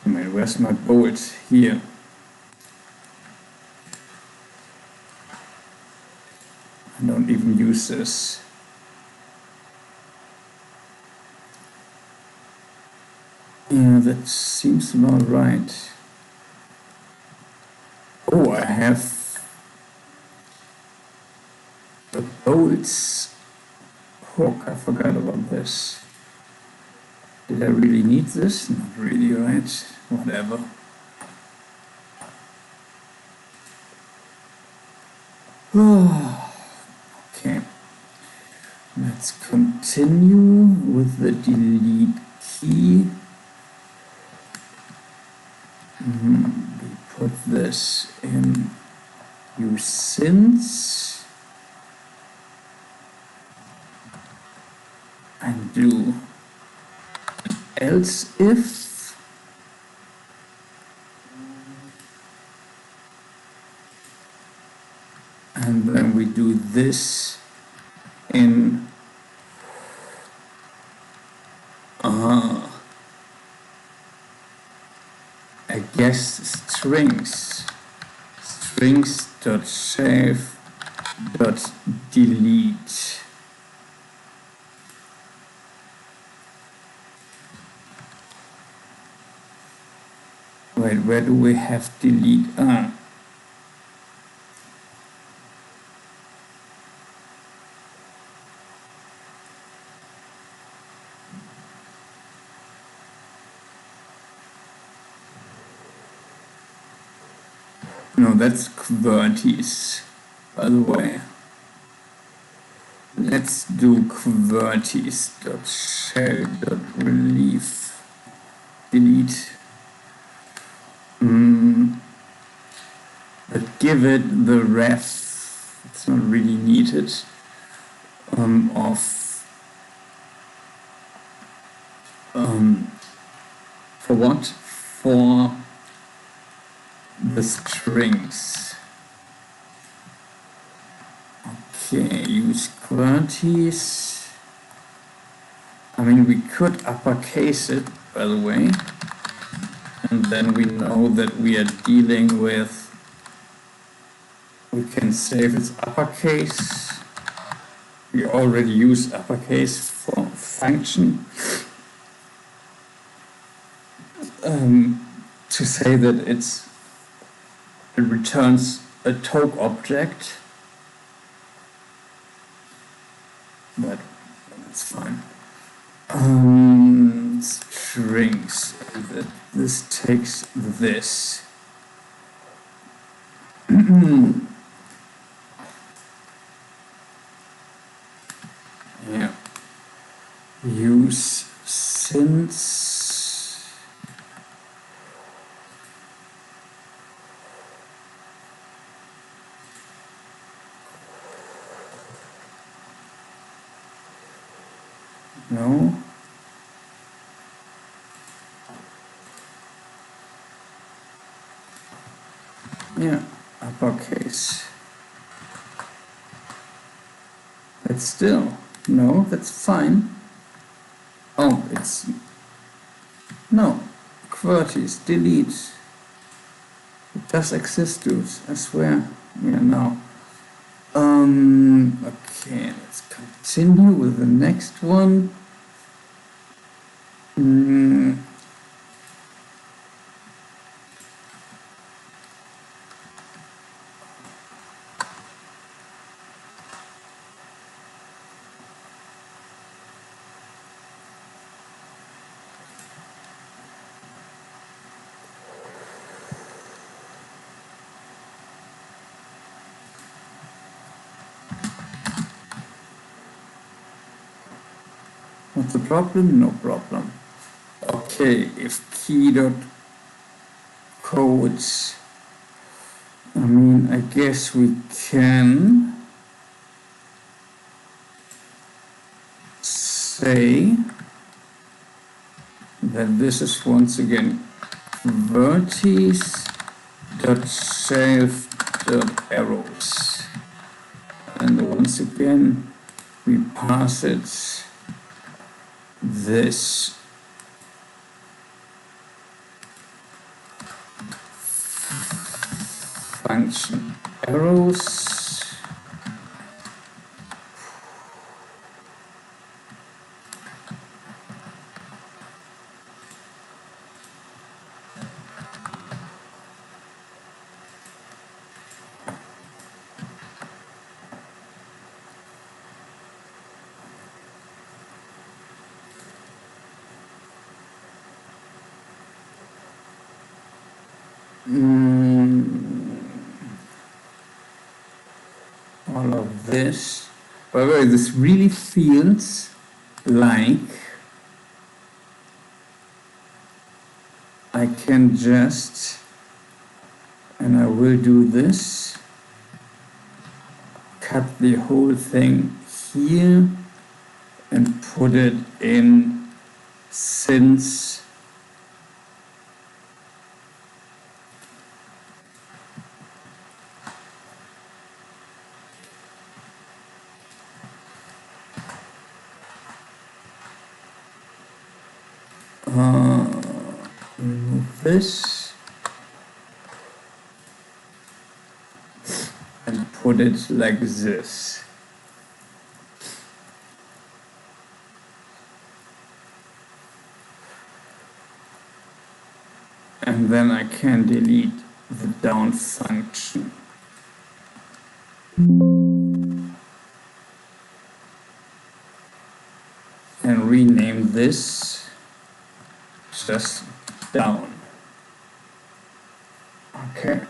I mean, where's my bold? Here. I don't even use this. Yeah, that seems about right. Oh, I have the bolts hook. I forgot about this. Did I really need this? Not really, right? Whatever. Okay. Let's continue with the delete key. We put this in use since and do else if. And then we do this in I guess strings dot save dot delete. Wait, where do we have delete? No, that's QWERTYs, by the way. Let's do QWERTYs.shell.relief delete. But give it the ref, it's not really needed, of for what? For the strings. Okay, use QWERTYs. I mean, we could uppercase it, by the way, and then we know that we are dealing with, we can say if it's uppercase. We already use uppercase for function. To say that it returns a toke object, but that's fine. Strings, this takes this. Yeah. Use since. No. Yeah, uppercase. But still, no, that's fine. Oh, it's, no, QWERTYs, delete. It does exist, dudes, I swear. Yeah, no. Okay, let's continue with the next one. What's the problem? No problem. Okay, if key dot codes, I mean, I guess we can say that this is once again vertices dot self dot arrows, and once again we pass it this function arrows. All of this. By the way, this really feels like I can just, and I will do this, cut the whole thing here and put it in since remove this and put it like this. And then I can delete the down function. And rename this just down. Okay.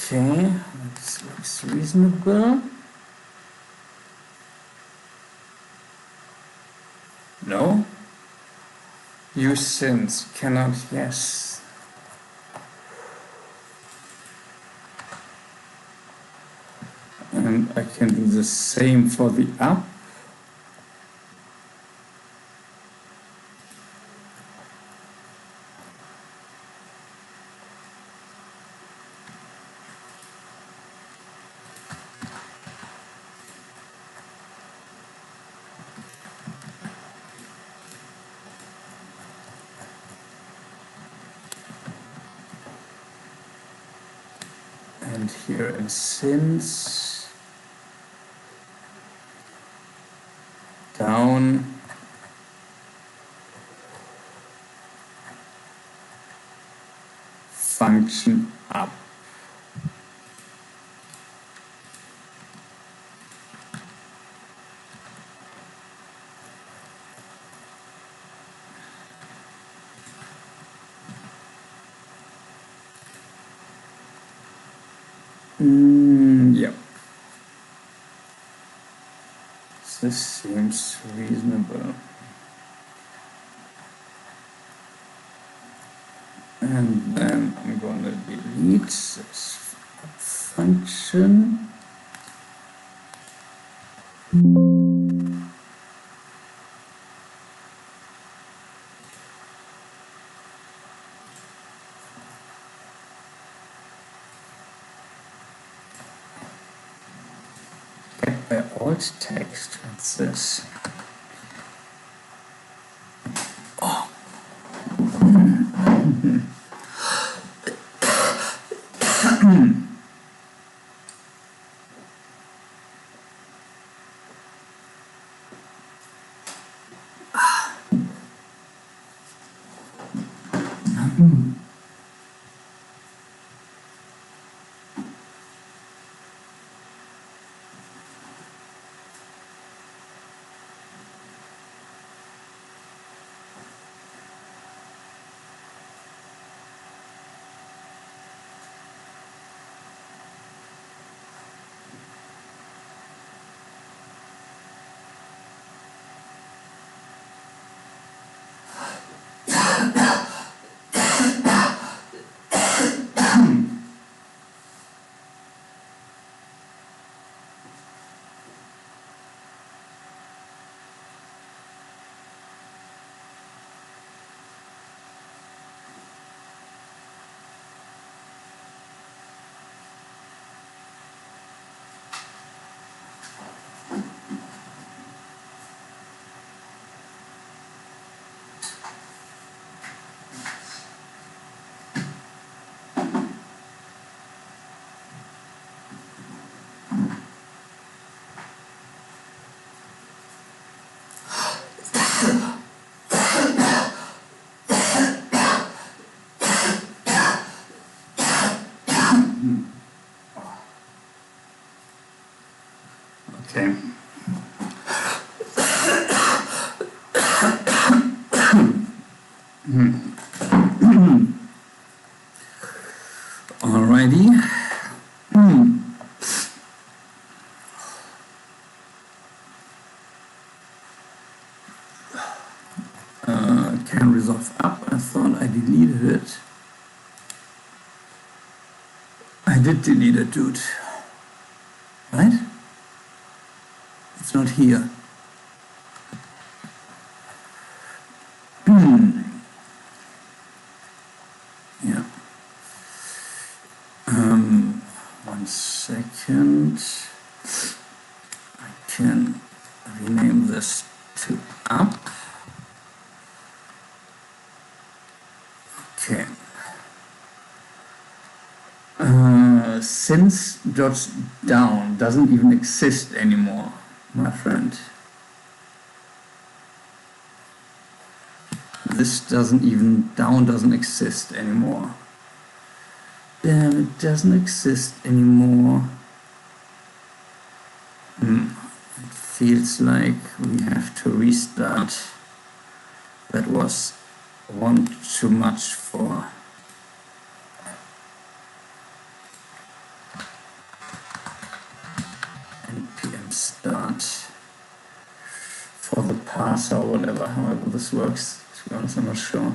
Okay, that looks reasonable. No? Use since, cannot, yes. And I can do the same for the up. And here in since, down, function up. Yep. This seems reasonable. And then I'm going to delete this function. Get by alt text. What's this? Okay. Alrighty. Can resolve up. I thought I deleted it. I did delete it, dude. Right? It's not here. Yeah. 1 second. I can rename this to up. Okay. Since dot down doesn't even exist anymore, my friend. This doesn't exist anymore. Damn, it doesn't exist anymore. It feels like we have to restart. That was one too much for npm start for the parser or whatever, however this works. To be honest, I'm not sure.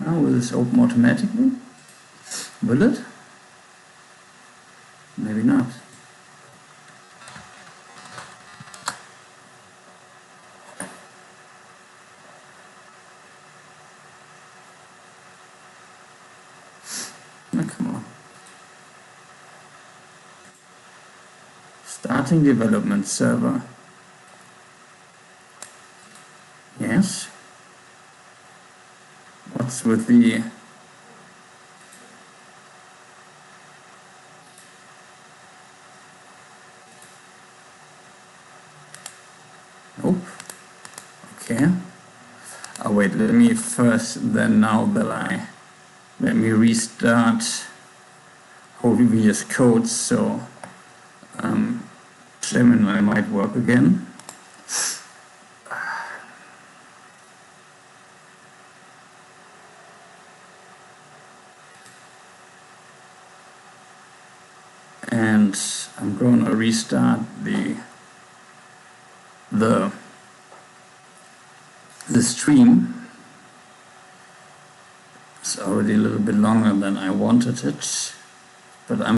Now will this open automatically? Will it? Maybe not. Oh, come on. Starting development server. Yes. What's with the... Nope. Okay. wait, let me first, then now that let me restart whole VS Code, so Gemini might work again. And I'm going to restart the stream. It's already a little bit longer than I wanted it, but I'm